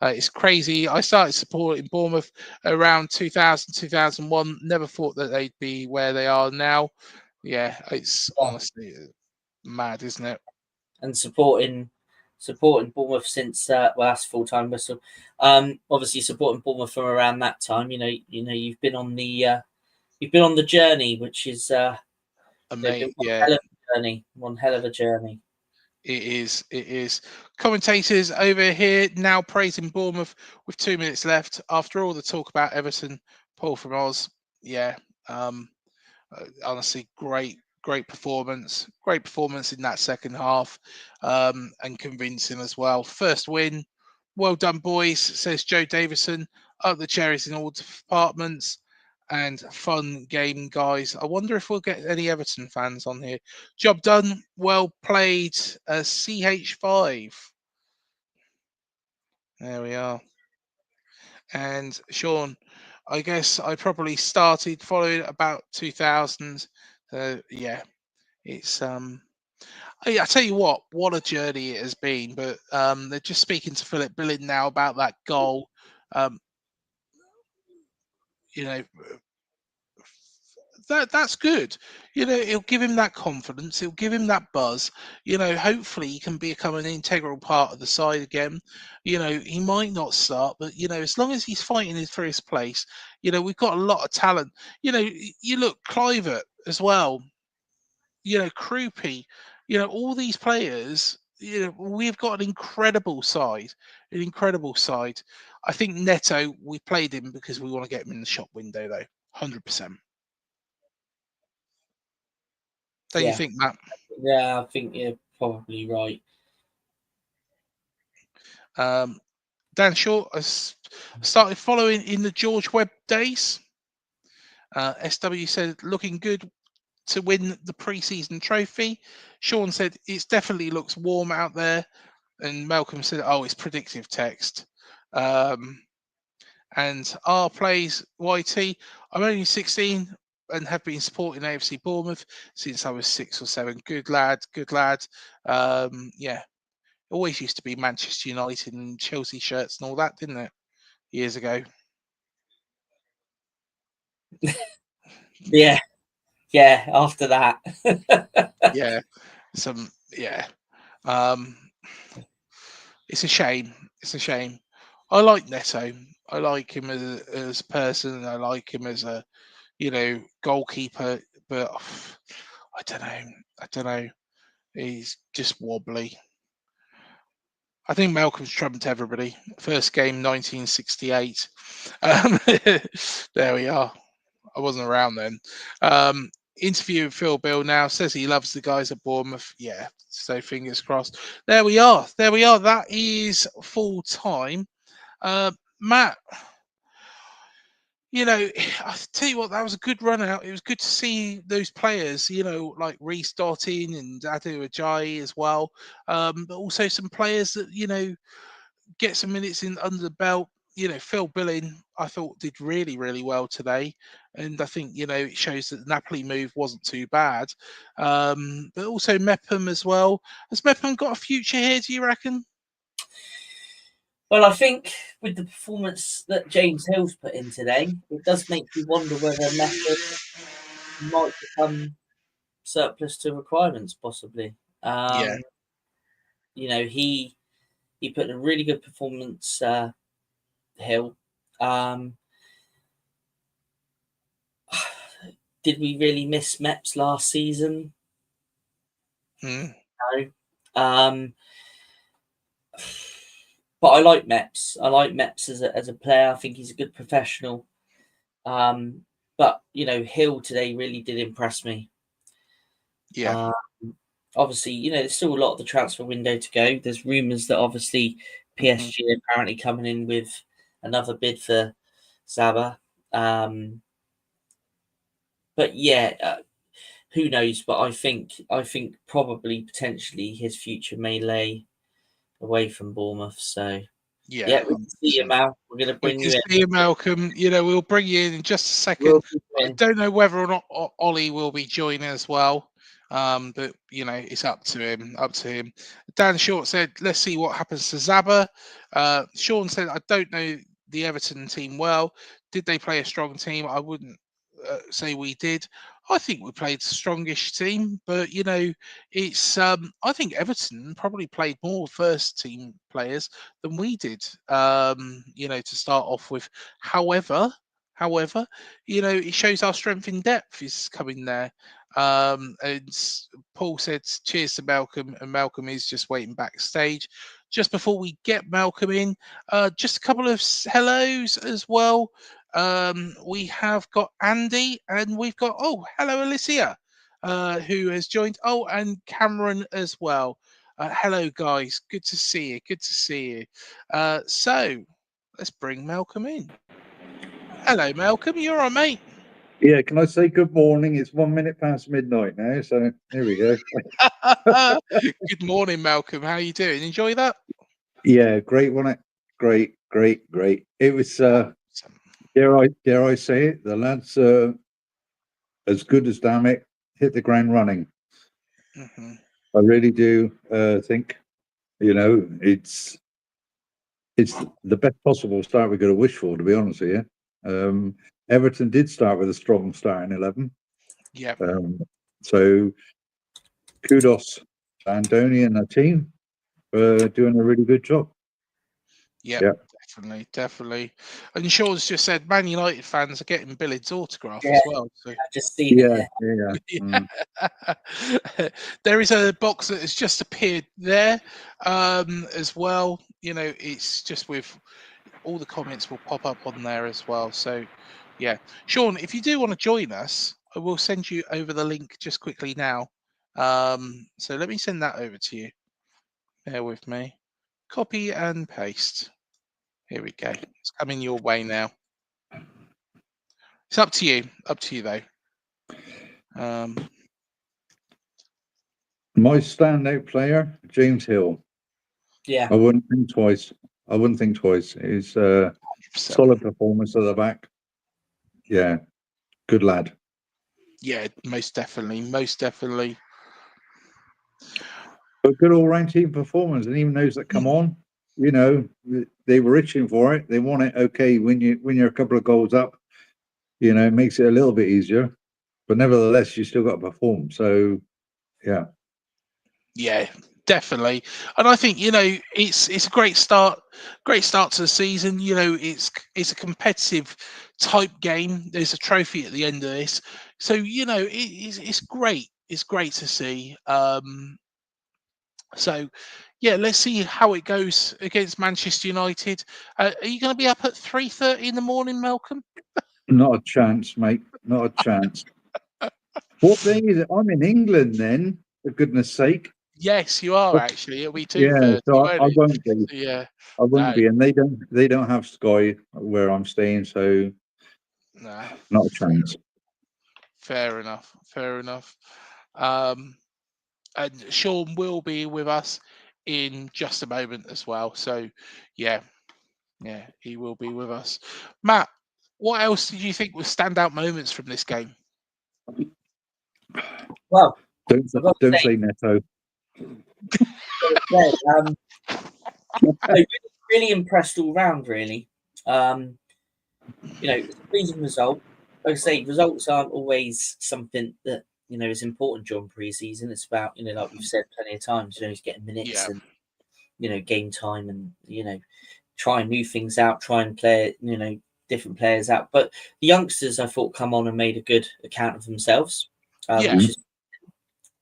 It's crazy. I started supporting Bournemouth around 2000, 2001. Never thought that they'd be where they are now. Yeah, it's honestly mad, isn't it? And supporting Bournemouth since well, that's full time whistle. Obviously supporting Bournemouth from around that time. You've been on the journey, which is Mate, one yeah, hell of a journey. One hell of a journey. it is. It is. Commentators over here now praising Bournemouth with 2 minutes left. After all the talk about Everton, Paul from Oz. Yeah, honestly, great performance. Great performance in that second half, and convincing as well. First win. Well done, boys, says Joe Davison. Up the Cherries in all departments. And fun game, guys. I wonder if we'll get any Everton fans on here. Job done. Well played. CH5. There we are. And Sean, I guess I probably started following about 2000. Yeah, it's I tell you what a journey it has been. But they're just speaking to Philip Billing now about that goal. Um, you know, that's good. You know, it'll give him that confidence. It'll give him that buzz. You know, hopefully he can become an integral part of the side again. You know, he might not start, but you know, as long as he's fighting for his place, you know, we've got a lot of talent. You know, you look Clivert as well. You know, Krupi. You know, all these players. You know, we've got an incredible side. An incredible side. I think Neto, we played him because we want to get him in the shop window, though. 100%. Don't you Yeah, think, Matt? yeah, I think you're probably right. Dan Shaw has started following in the George Webb days. SW said looking good to win the pre-season trophy. Sean said it definitely looks warm out there, and Malcolm said, "Oh, it's predictive text." And R plays YT. I'm only 16 and have been supporting AFC Bournemouth since I was 6 or 7. Good lad, good lad. Yeah, always used to be Manchester United and Chelsea shirts and all that, didn't it? Years ago. Yeah, yeah. After that, Yeah. Yeah. Um, it's a shame. It's a shame. I like Neto. I like him as a person. I like him as a, goalkeeper. But I don't know. I don't know. He's just wobbly. I think Malcolm's trumped everybody. First game, 1968. There we are. I wasn't around then. Interview with Phil Bill now says he loves the guys at Bournemouth. Yeah, so fingers crossed. There we are. There we are. That is full time. Matt, I tell you what, that was a good run out. It was good to see those players, like restarting and Adu Ajayi as well. But also some players that, get some minutes in under the belt. Phil Billing, I thought did really, really well today, and I think it shows that the Napoli move wasn't too bad. But also Mepham as well. Has Mepham got a future here? Do you reckon? well, I think with the performance that James Hill's put in today, it does make you wonder whether Method might become surplus to requirements, possibly. Yeah, He put in a really good performance. Hill. did we really miss Meps last season? Mm. No. But I like Meps. I like Meps as a player. I think he's a good professional. But Hill today really did impress me. Yeah. Obviously, there's still a lot of the transfer window to go. There's rumours that obviously PSG are apparently coming in with another bid for Zaba. But yeah, who knows? But I think probably potentially his future may lay away from Bournemouth. So Yeah. we can see you, Mal. We're going to We bring can you in. see you, Malcolm. We'll bring you in just a second. We'll keep you I in. don't know whether or not Ollie will be joining as well. But it's up to him. Up to him. Dan Short said, "Let's see what happens to Zaba." Sean said, "I don't know the Everton team well. Did they play a strong team? I wouldn't say we did. I think we played a strongish team, but it's. I think Everton probably played more first team players than we did. To start off with. However, it shows our strength in depth is coming there." And Paul said, "Cheers to Malcolm," and Malcolm is just waiting backstage. Just before we get Malcolm in, just a couple of hellos as well. We have got Andy, and we've got hello Alicia, who has joined. Oh, and Cameron as well. Hello guys, good to see you. Good to see you. So let's bring Malcolm in. Hello, Malcolm. You're all right, mate. Yeah, can I say good morning? It's 1 minute past midnight now, so here we go. Good morning, Malcolm. How you doing? Enjoy that? Yeah, great, wasn't it? Great. It was dare I say it, the lads as good as damn it, hit the ground running. Mm-hmm. I really do think, it's the best possible start we could have wished for, to be honest with you. Everton did start with a strong starting 11. Yeah. So kudos to Andoni and the team for doing a really good job. Yep, yeah, definitely. And Sean's just said Man United fans are getting Billard's autograph as well. So. I just seen it. Yeah. There is a box that has just appeared there as well. It's just with all the comments will pop up on there as well. So, yeah. Sean, if you do want to join us, I will send you over the link just quickly now. So let me send that over to you. Bear with me. Copy and paste. Here we go. It's coming your way now. It's up to you. Up to you, though. My standout player, James Hill. Yeah. I wouldn't think twice. It's a solid performance at the back. Yeah. Good lad. Yeah, most definitely. But good all-round team performance, and even those that come on, they were itching for it. They want it. Okay, when you're a couple of goals up, it makes it a little bit easier. But nevertheless, you still got to perform. So, yeah. Yeah, definitely. And I think it's a great start to the season. It's a competitive type game. There's a trophy at the end of this, so it's great. It's great to see. So, yeah, let's see how it goes against Manchester United. Are you going to be up at 3:30 in the morning, Malcolm? Not a chance, mate. Not a chance. What day is it? I'm in England then, for goodness sake. Yes, you are actually. It'll be 2:30. Yeah, so I won't be. Yeah, I won't be, and they don't have Sky where I'm staying, so no, not a chance. Fair enough. And Sean will be with us in just a moment as well. So, yeah, he will be with us. Matt, what else did you think were standout moments from this game? Well, don't say Neto. Really impressed all round. Really, it's a pleasing result. Like I say, results aren't always something that is important during pre-season. It's about like we've said plenty of times, he's getting minutes and game time and trying new things out, try and play different players out. But the youngsters, I thought, come on and made a good account of themselves. Yeah. Which is,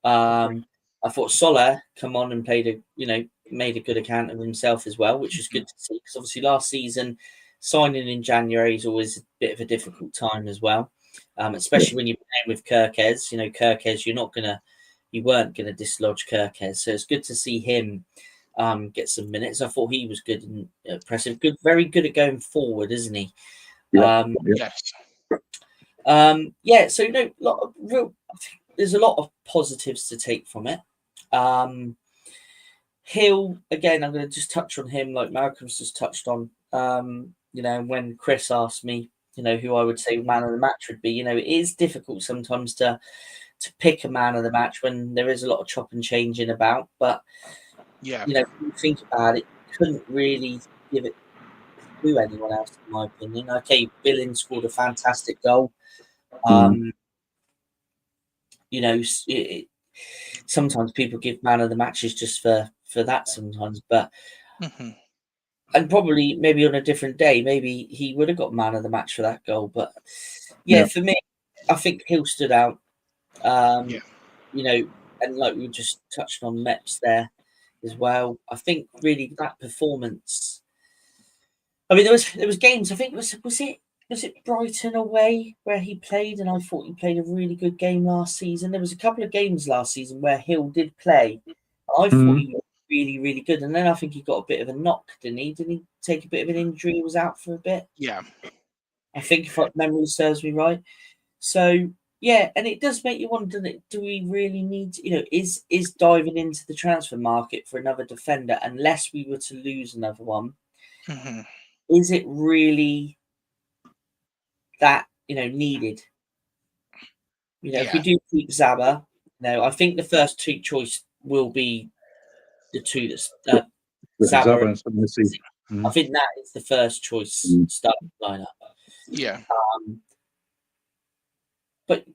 I thought Soler come on and made a good account of himself as well, which was good to see. Because obviously last season, signing in January is always a bit of a difficult time as well, especially when you're playing with Kirkes. Kirkes, you weren't gonna dislodge Kirkes, so it's good to see him get some minutes. I thought he was good and impressive. Very good at going forward, isn't he? Yes. So there's a lot of positives to take from it. Hill, again, I'm going to just touch on him like Malcolm's just touched on. When Chris asked me, who I would say man of the match would be, it is difficult sometimes to pick a man of the match when there is a lot of chop and changing about. But Yeah. when you think about it, couldn't really give it to anyone else, in my opinion. Okay, Billin scored a fantastic goal. Sometimes people give man of the matches just for that sometimes, but and probably maybe on a different day, maybe he would have got man of the match for that goal. But for me, I think Hill stood out. And like we just touched on Meps there as well. I think really that performance. I mean, there was games. I think was it Brighton away where he played, and I thought he played a really good game last season. There was a couple of games last season where Hill did play. I thought he was really, really good, and then I think he got a bit of a knock, didn't he? Didn't he take a bit of an injury? He was out for a bit. Yeah. I think if memory serves me right. So yeah, and it does make you wonder, doesn't it? Do we really need to, is diving into the transfer market for another defender, unless we were to lose another one? Is it really that needed? If we do keep Zaba, I think the first two choice will be the two that Zaba and Messi. I think that is the first choice starting lineup. Yeah. But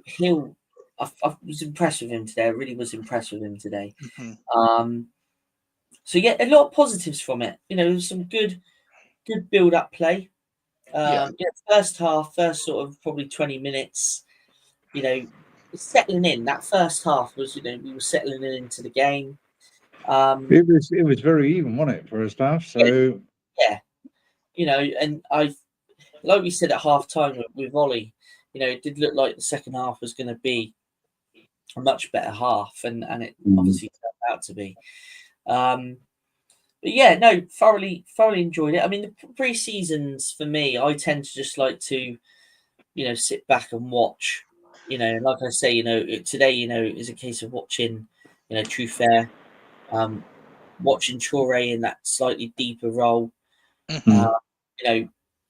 Hill, I was impressed with him today. I really was impressed with him today. So yeah, a lot of positives from it. Some good build-up play. First half, first sort of probably 20 minutes. Settling in. That first half was, we were settling into the game. It was very even, wasn't it, first half? So yeah, and like we said at half time with Ollie, it did look like the second half was going to be a much better half, and it obviously turned out to be. But yeah, no, thoroughly enjoyed it. I mean, the pre-seasons for me, I tend to just like to, sit back and watch. Like I say, today, is a case of watching, True Fair, watching Toure in that slightly deeper role.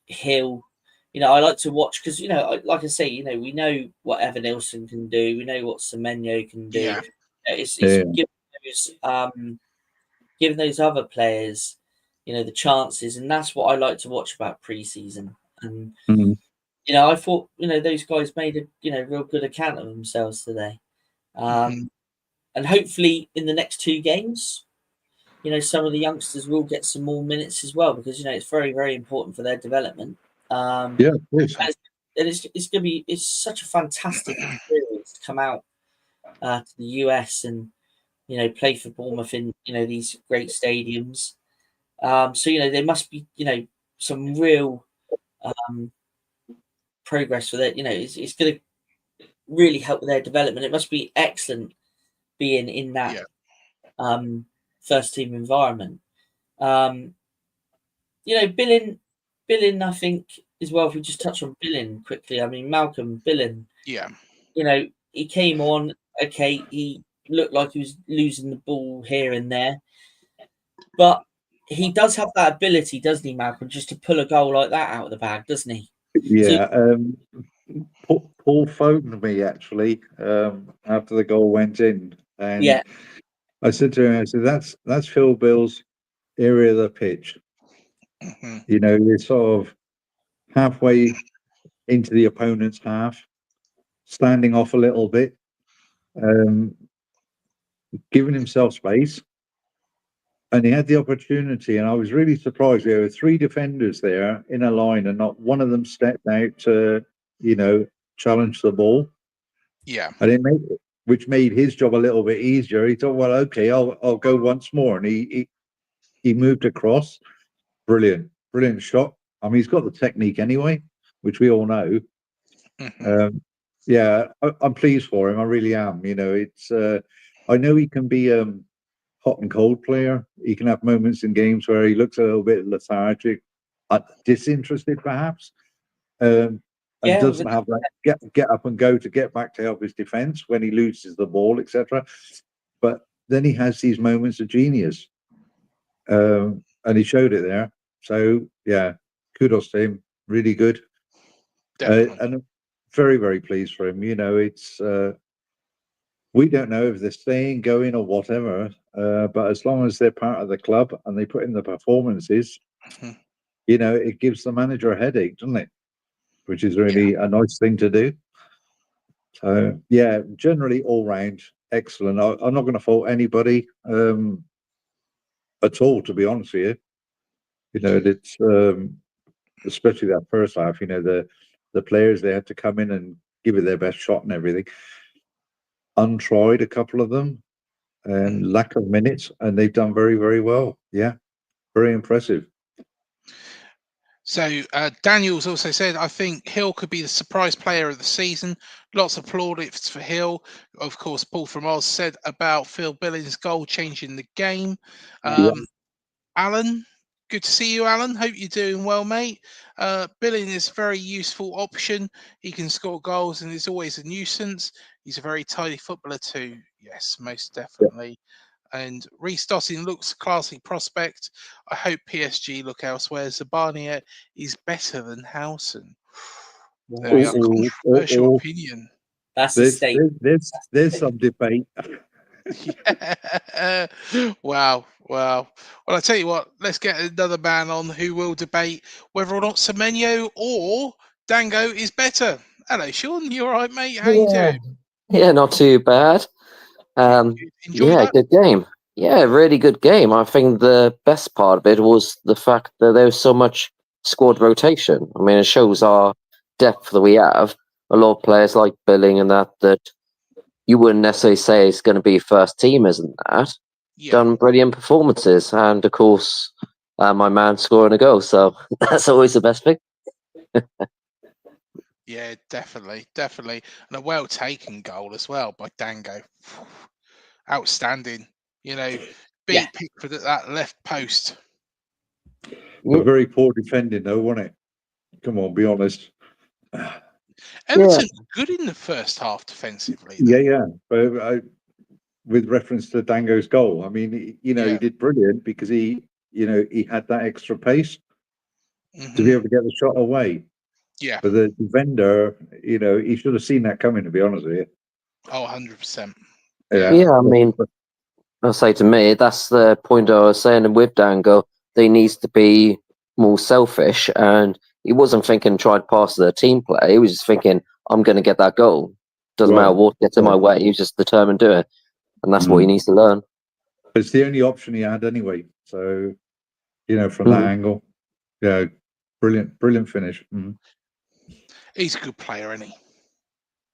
Hill. I like to watch because like I say, we know what Evan Nilsson can do. We know what Semenyo can do. Yeah. It's giving those other players, the chances, and that's what I like to watch about pre-season. And I thought those guys made a real good account of themselves today, and hopefully in the next two games, some of the youngsters will get some more minutes as well, because it's very, very important for their development. of course. And it's such a fantastic experience to come out to the US and play for Bournemouth in these great stadiums. So there must be some real progress for that. It's going to really help with their development. It must be excellent being in that first team environment. Billing, I think as well. If we just touch on Billing quickly, I mean Malcolm Billing. Yeah. He came on. Okay, he looked like he was losing the ball here and there, but he does have that ability, doesn't he, Malcolm, just to pull a goal like that out of the bag, doesn't he? Yeah. Paul phoned me actually after the goal went in, and I said to him, I said, that's Phil Bill's area of the pitch. You're sort of halfway into the opponent's half, standing off a little bit, giving himself space, and he had the opportunity, and I was really surprised. There were three defenders there in a line, and not one of them stepped out to, challenge the ball. Yeah. And which made his job a little bit easier. He thought, well, okay, I'll go once more, and he moved across. Brilliant shot. I mean, he's got the technique anyway, which we all know. Mm-hmm. Yeah, I'm pleased for him. I really am. It's I know he can be hot and cold player. He can have moments in games where he looks a little bit lethargic, disinterested perhaps, and doesn't have that get up and go to get back to help his defense when he loses the ball, etc. But then he has these moments of genius, and he showed it there. So yeah, kudos to him. Really good, and I'm very, very pleased for him. It's we don't know if they're staying, going, or whatever. But as long as they're part of the club and they put in the performances, it gives the manager a headache, doesn't it? Which is really a nice thing to do. So yeah, generally all round excellent. I'm not going to fault anybody at all, to be honest with you. It's especially that first half. The players, they had to come in and give it their best shot and everything. Untried, a couple of them, and lack of minutes, and they've done very, very well. Yeah, very impressive. So Daniels also said, I think Hill could be the surprise player of the season. Lots of plaudits for Hill. Of course, Paul from Oz said about Phil Billings' goal changing the game. Alan, good to see you, Alan. Hope you're doing well, mate. Billing is a very useful option. He can score goals and is always a nuisance. He's a very tidy footballer too. Yes, most definitely. And Reece Dottin looks a classy prospect. I hope PSG look elsewhere. Zabania is better than Housen. There we are. Controversial opinion. That's a statement. There's some debate. Yeah. Wow. Well, I tell you what, let's get another man on who will debate whether or not Semenyo or Dango is better. Hello, Sean. You all right, mate? How you doing? Yeah, not too bad. Good game. Yeah, really good game. I think the best part of it was the fact that there was so much squad rotation. I mean, it shows our depth that we have. A lot of players like Billing and that you wouldn't necessarily say is going to be first teamers and that. Done brilliant performances. And of course, my man scoring a goal. So that's always the best thing. Yeah, definitely. And a well-taken goal as well by Dango. Outstanding. Beat Pickford at that left post. But very poor defending though, wasn't it? Come on, be honest. Everton good in the first half defensively. Though. Yeah. But with reference to Dango's goal, I mean, he did brilliant because he had that extra pace to be able to get the shot away. Yeah. But the defender, he should have seen that coming, to be honest with you. Oh, 100%. Yeah, I mean, I'll say to me, that's the point I was saying with Dango. They needs to be more selfish, and he wasn't thinking try to pass the team play. He was just thinking, I'm going to get that goal. Doesn't matter what gets in my way. He was just determined to do it, and that's what he needs to learn. It's the only option he had anyway. So, from that angle, brilliant finish. He's a good player, isn't he?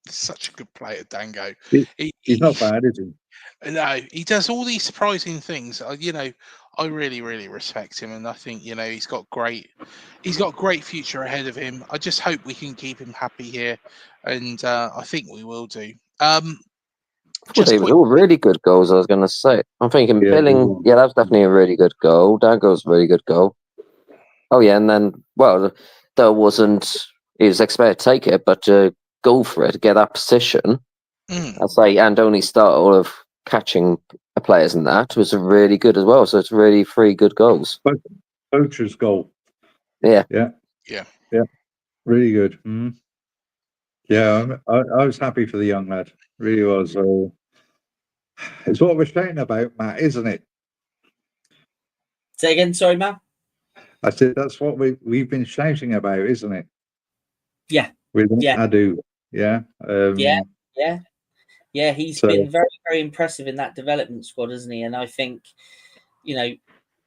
Such a good player, Dango. He's not bad, is he? No, he does all these surprising things. I really, really respect him, and I think he's got great future ahead of him. I just hope we can keep him happy here, and I think we will do. They were all really good goals. I was going to say. I'm thinking Billing. Yeah, that was definitely a really good goal. Dango's a really good goal. Oh yeah, and then there wasn't. He was expected to take it, but to go for it, to get that position. I'd say, and only start all of catching players in that was really good as well. So it's really 3 good goals. Poacher's goal. Yeah. Really good. Yeah, I was happy for the young lad. Really was. It's what we're shouting about, Matt, isn't it? Say again, sorry, Matt. I said that's what we've been shouting about, isn't it? Yeah. With Adu. Yeah. He's been very, very impressive in that development squad, hasn't he? And I think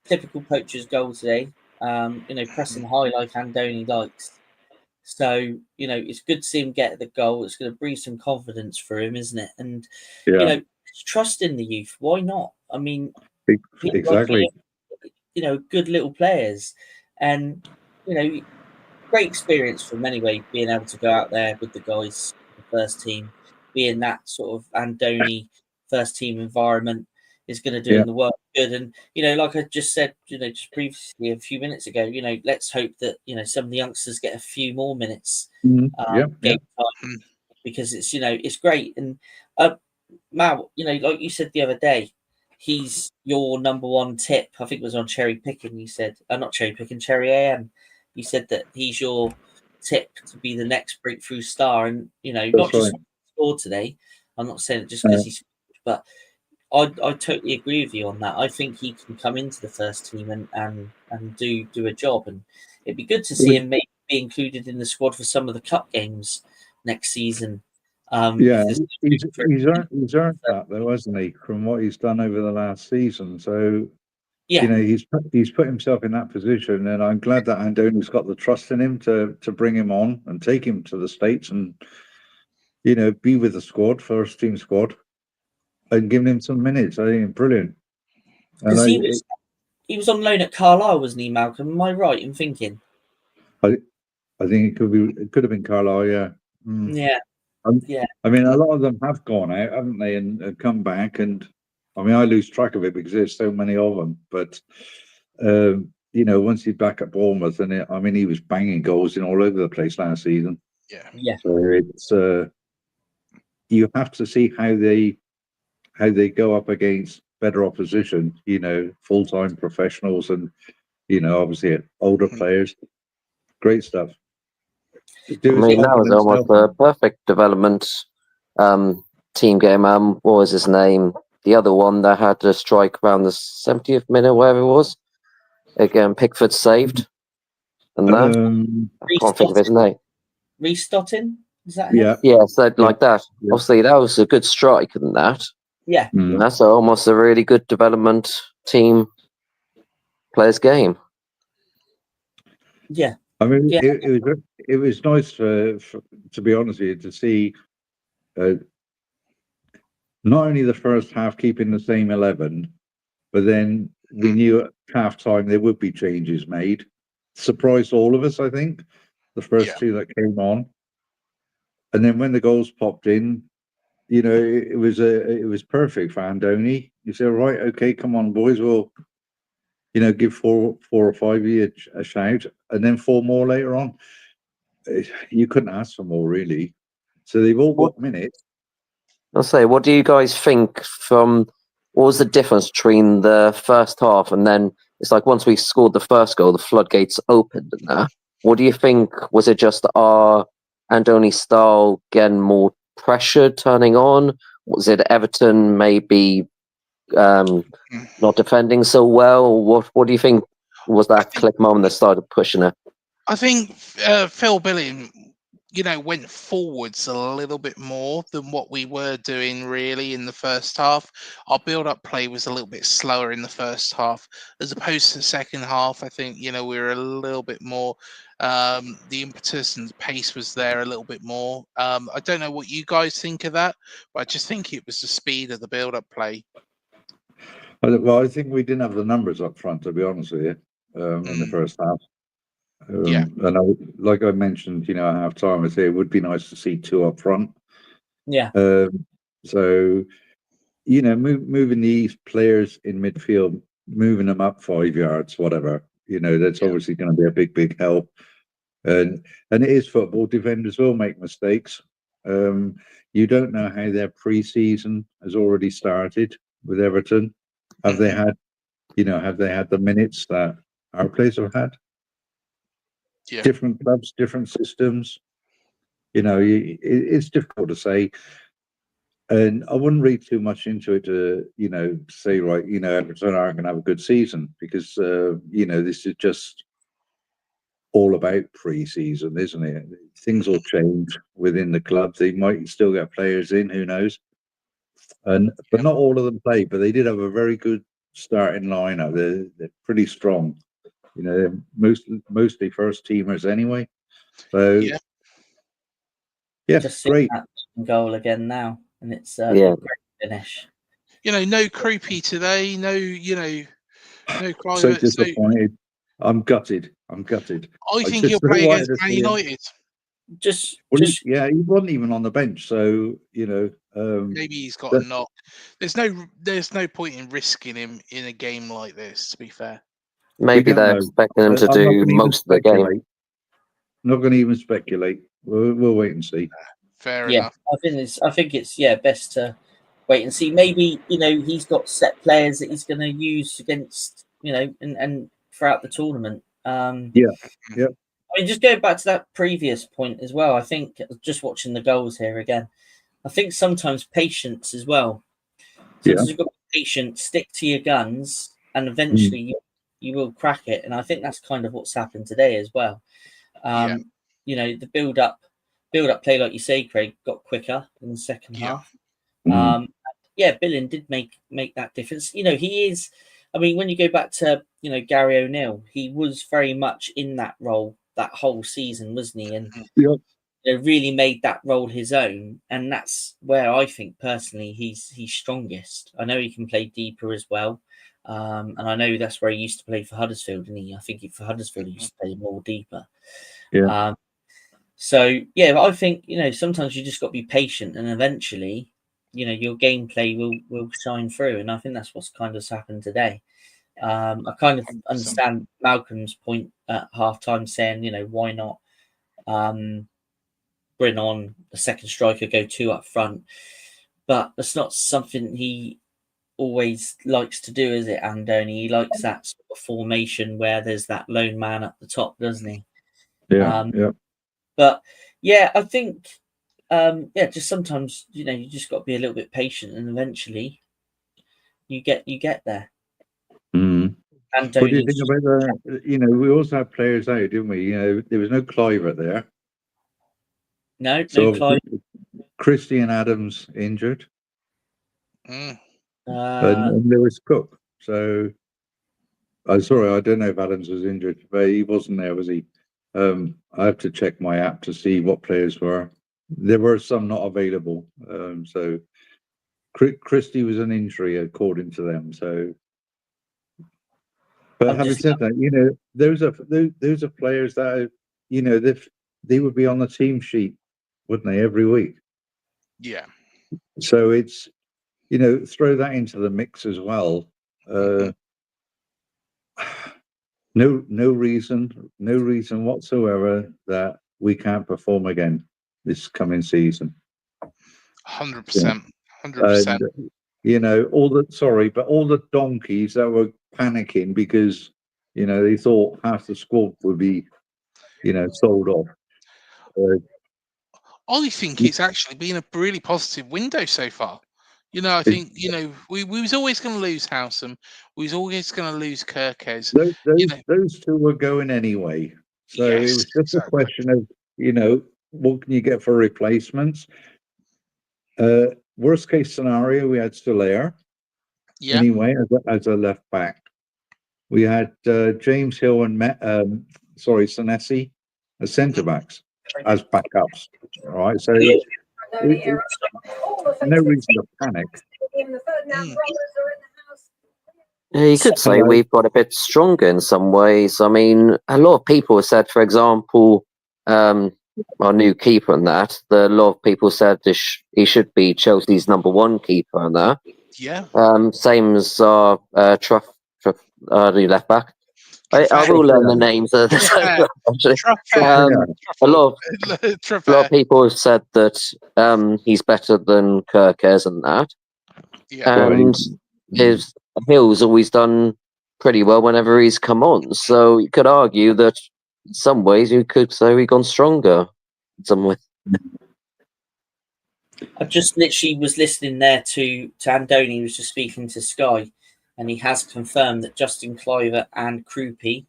typical poacher's goal today. Pressing high like Andoni likes. So, it's good to see him get the goal. It's going to breathe some confidence for him, isn't it? And, trust in the youth. Why not? I mean, exactly. Good little players. And, great experience from anyway, being able to go out there with the guys, the first team, being that sort of Andoni first team environment is going to do him the work good. And, like I just said, just previously a few minutes ago, let's hope that, some of the youngsters get a few more minutes game time, because it's great. And Mal, like you said the other day, he's your number one tip. I think it was on Cherry Picking. You said, not Cherry Picking, Cherry AM. You said that he's your tip to be the next breakthrough star, and not just scored today. I'm not saying it just because he's, but I totally agree with you on that. I think he can come into the first team and do a job, and it'd be good to see him maybe be included in the squad for some of the cup games next season. He's earned that though, hasn't he? From what he's done over the last season, so he's put himself in that position, and I'm glad that Andoni's got the trust in him to bring him on and take him to the States, and be with the squad, first team squad, and giving him some minutes. I think brilliant. Because he was on loan at Carlisle, wasn't he, Malcolm? Am I right in thinking? I think it could have been Carlisle, yeah. Yeah. I mean, a lot of them have gone out, haven't they, and come back. And I mean, I lose track of it because there's so many of them. But once he's back at Bournemouth, and he was banging goals in all over the place last season. Yeah. So it's you have to see how they go up against better opposition. Full-time professionals, and obviously older players. Great stuff. I mean, that was almost a perfect development team game. What was his name? The other one that had a strike around the 70th minute, wherever it was. Again, Pickford saved. And that. I can't think of his name. Restotting? Is that him? Yeah, so like that. Yeah. Obviously, that was a good strike, isn't that? Yeah. That's almost a really good development team players game. Yeah. I mean, it was nice to be honest with you, to see not only the first half keeping the same 11, but then we knew at half time there would be changes made. Surprised all of us, I think, the first two that came on, and then when the goals popped in, it was perfect for Andoni. You said, right, okay, come on, boys, we'll give four or five of you a shout, and then four more later on. You couldn't ask for more, really. So they've all got minutes. I'll say, what do you guys think what was the difference between the first half and then it's like once we scored the first goal, the floodgates opened and that? What do you think? Was it just our Andoni style getting more pressure turning on? Was it Everton maybe not defending so well? What do you think was that click moment that started pushing it? I think Phil Billing, went forwards a little bit more than what we were doing really in the first half. Our build-up play was a little bit slower in the first half as opposed to the second half. I think, we were a little bit more, the impetus and the pace was there a little bit more. I don't know what you guys think of that, but I just think it was the speed of the build-up play. Well, I think we didn't have the numbers up front, to be honest with you, in the first half. And like I mentioned, at half time, I say it would be nice to see two up front. Yeah. So, moving these players in midfield, moving them up 5 yards, whatever, that's obviously going to be a big help. And it is football. Defenders will make mistakes. You don't know how their pre-season has already started with Everton. Have they had the minutes that our players have had? Yeah. Different clubs, different systems. It's difficult to say, and I wouldn't read too much into it to say right, Everton aren't going to have a good season because this is just all about pre-season, isn't it? Things will change within the club. They might still get players in, who knows? But not all of them played. But they did have a very good starting lineup. They're pretty strong. You know, they're mostly first teamers anyway. So yeah, Just seen great. that goal again now, and it's a Yeah. great finish. No Croupy today. No, no Clive. So disappointed. I'm gutted. I I think just he'll so play against wanted to Man see him. United. Yeah, he wasn't even on the bench. So Maybe he's got a knock. There's no point in risking him in a game like this. To be fair, Maybe they're expecting him to do most of the game. Not going to even speculate. We'll wait and see. Fair enough. I think it's best to wait and see. Maybe he's got set players that he's going to use against and throughout the tournament. Yeah. I mean, just going back to that previous point as well. I think just watching the goals here again. I think sometimes patience as well. Sometimes you've got to be patient, stick to your guns, and eventually you will crack it. And I think that's kind of what's happened today as well. The build up play, like you say, Craig, got quicker in the second half. Billing did make that difference. He is. I mean, when you go back to Gary O'Neill, he was very much in that role that whole season, wasn't he? And really made that role his own, and that's where I think personally he's strongest. I know he can play deeper as well, and I know that's where he used to play for Huddersfield, and I think for Huddersfield he used to play more deeper. I think sometimes you just got to be patient, and eventually your gameplay will shine through, and I think that's what's kind of happened today. I kind of understand Malcolm's point at halftime, saying why not bring on a second striker, go two up front, but that's not something he always likes to do, is it, Andoni? He likes that sort of formation where there's that lone man at the top, doesn't he? But I think just sometimes you just got to be a little bit patient, and eventually you get there. What do you think about that? We also had players out, didn't we? There was no Clivert there. No Clive. Christian Adams injured, and there was Cook. So I'm sorry, I don't know if Adams was injured, but he wasn't there, was he? I have to check my app to see what players were. There were some not available. So Christie was an injury according to them. So, but having said that, those are players that they would be on the team sheet, wouldn't they, every week? Yeah. So it's throw that into the mix as well. No reason whatsoever that we can't perform again this coming season. 100%. All the donkeys that were panicking because they thought half the squad would be sold off. I think it's actually been a really positive window so far. I think we was always going to lose Howsam. We was always going to lose Kirkes. Those two were going anyway. So it was just a question of what can you get for replacements. Worst case scenario, we had Stolaire. Anyway, as a left back, we had James Hill and Senesi as centre backs as backups. All right, so no reason to panic. You could say we've got a bit stronger in some ways. I mean, a lot of people said, for example, our new keeper and that. A lot of people said he should be Chelsea's number one keeper and that. Yeah. Same as our new left back. I will learn the names of the a lot of people have said that he's better than Kirkes and that. And his Hill's always done pretty well whenever he's come on. So you could argue that in some ways you could say we've gone stronger in some way. I just literally was listening there to Andoni, who was just speaking to Sky, and he has confirmed that Justin Clivert and Croupy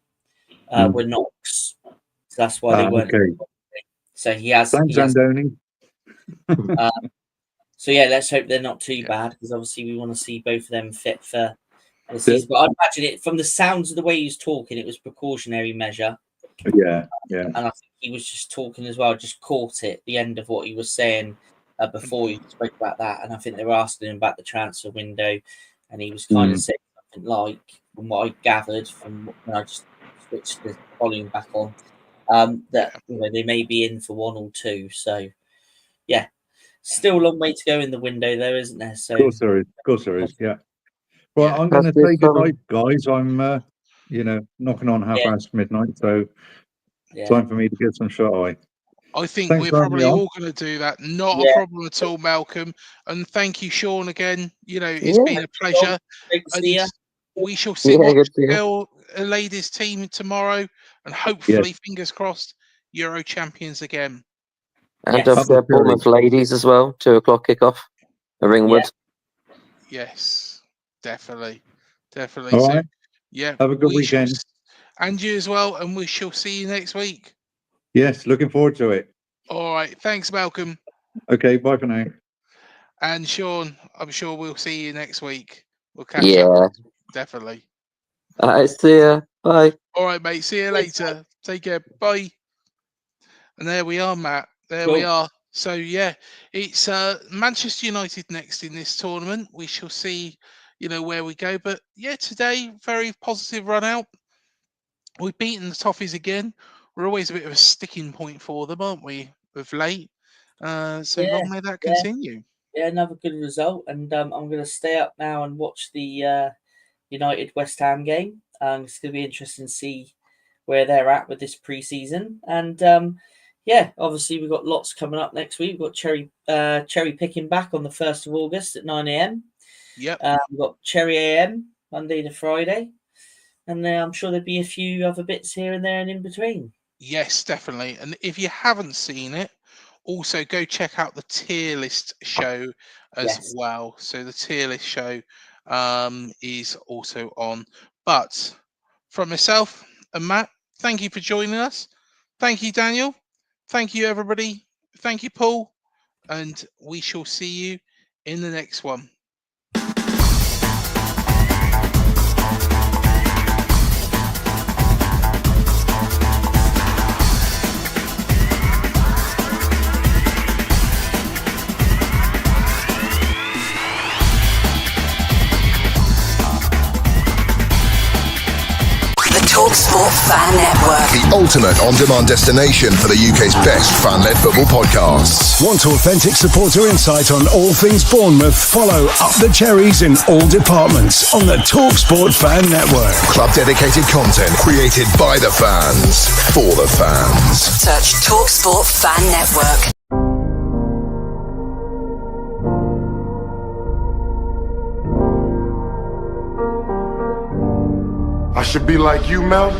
were knocks. So that's why they weren't. Okay. So he has. Thanks, Andoni. So let's hope they're not too bad, because obviously we want to see both of them fit for the season. But I imagine it from the sounds of the way he was talking, it was precautionary measure. Yeah. And I think he was just talking as well, just caught it, the end of what he was saying before he spoke about that. And I think they were asking him about the transfer window, and he was kind of saying something like, from what I gathered from when I just switched the volume back on, that they may be in for 1 or 2. So, yeah, still a long way to go in the window, though, isn't there? So, Of course there is. Yeah. Well, I'm going to say goodnight, guys. I'm, knocking on midnight, so time for me to get some shut eye. I think Thanks we're for having me probably on. all going to do that. Not a problem at all, Malcolm. And thank you, Sean, again. It's been a pleasure. Great to see you. We shall see what ladies team tomorrow, and hopefully, fingers crossed, Euro champions again. And don't forget Bournemouth ladies as well. 2:00 kickoff at Ringwood. Yes, definitely. All So, right. Have a good weekend. And you as well. And we shall see you next week. Yes, looking forward to it. All right. Thanks, Malcolm. Okay, bye for now. And Sean, I'm sure we'll see you next week. We'll catch up. Definitely. All right, see ya. Bye. All right, mate. See you later. Take care. Bye. And there we are, Matt. There we are. So, it's Manchester United next in this tournament. We shall see, where we go. But, today, very positive run out. We've beaten the Toffees again. We're always a bit of a sticking point for them, aren't we, of late? So long may that continue. Yeah, another good result. And I'm going to stay up now and watch the United West Ham game. It's going to be interesting to see where they're at with this pre-season. And obviously we've got lots coming up next week. We've got cherry picking back on the 1st of August at 9 a.m. Yep. We've got Cherry AM Monday to Friday. And then I'm sure there'll be a few other bits here and there and in between. Yes, definitely. And if you haven't seen it, also go check out the tier list show as well. So the tier list show is also on. But from myself and Matt, thank you for joining us. Thank you, Daniel. Thank you, everybody. Thank you, Paul. And we shall see you in the next one. TalkSport Fan Network. The ultimate on-demand destination for the UK's best fan-led football podcasts. Want authentic supporter insight on all things Bournemouth? Follow Up the Cherries in all departments on the TalkSport Fan Network. Club-dedicated content created by the fans, for the fans. Search TalkSport Fan Network. I should be like you, Mel.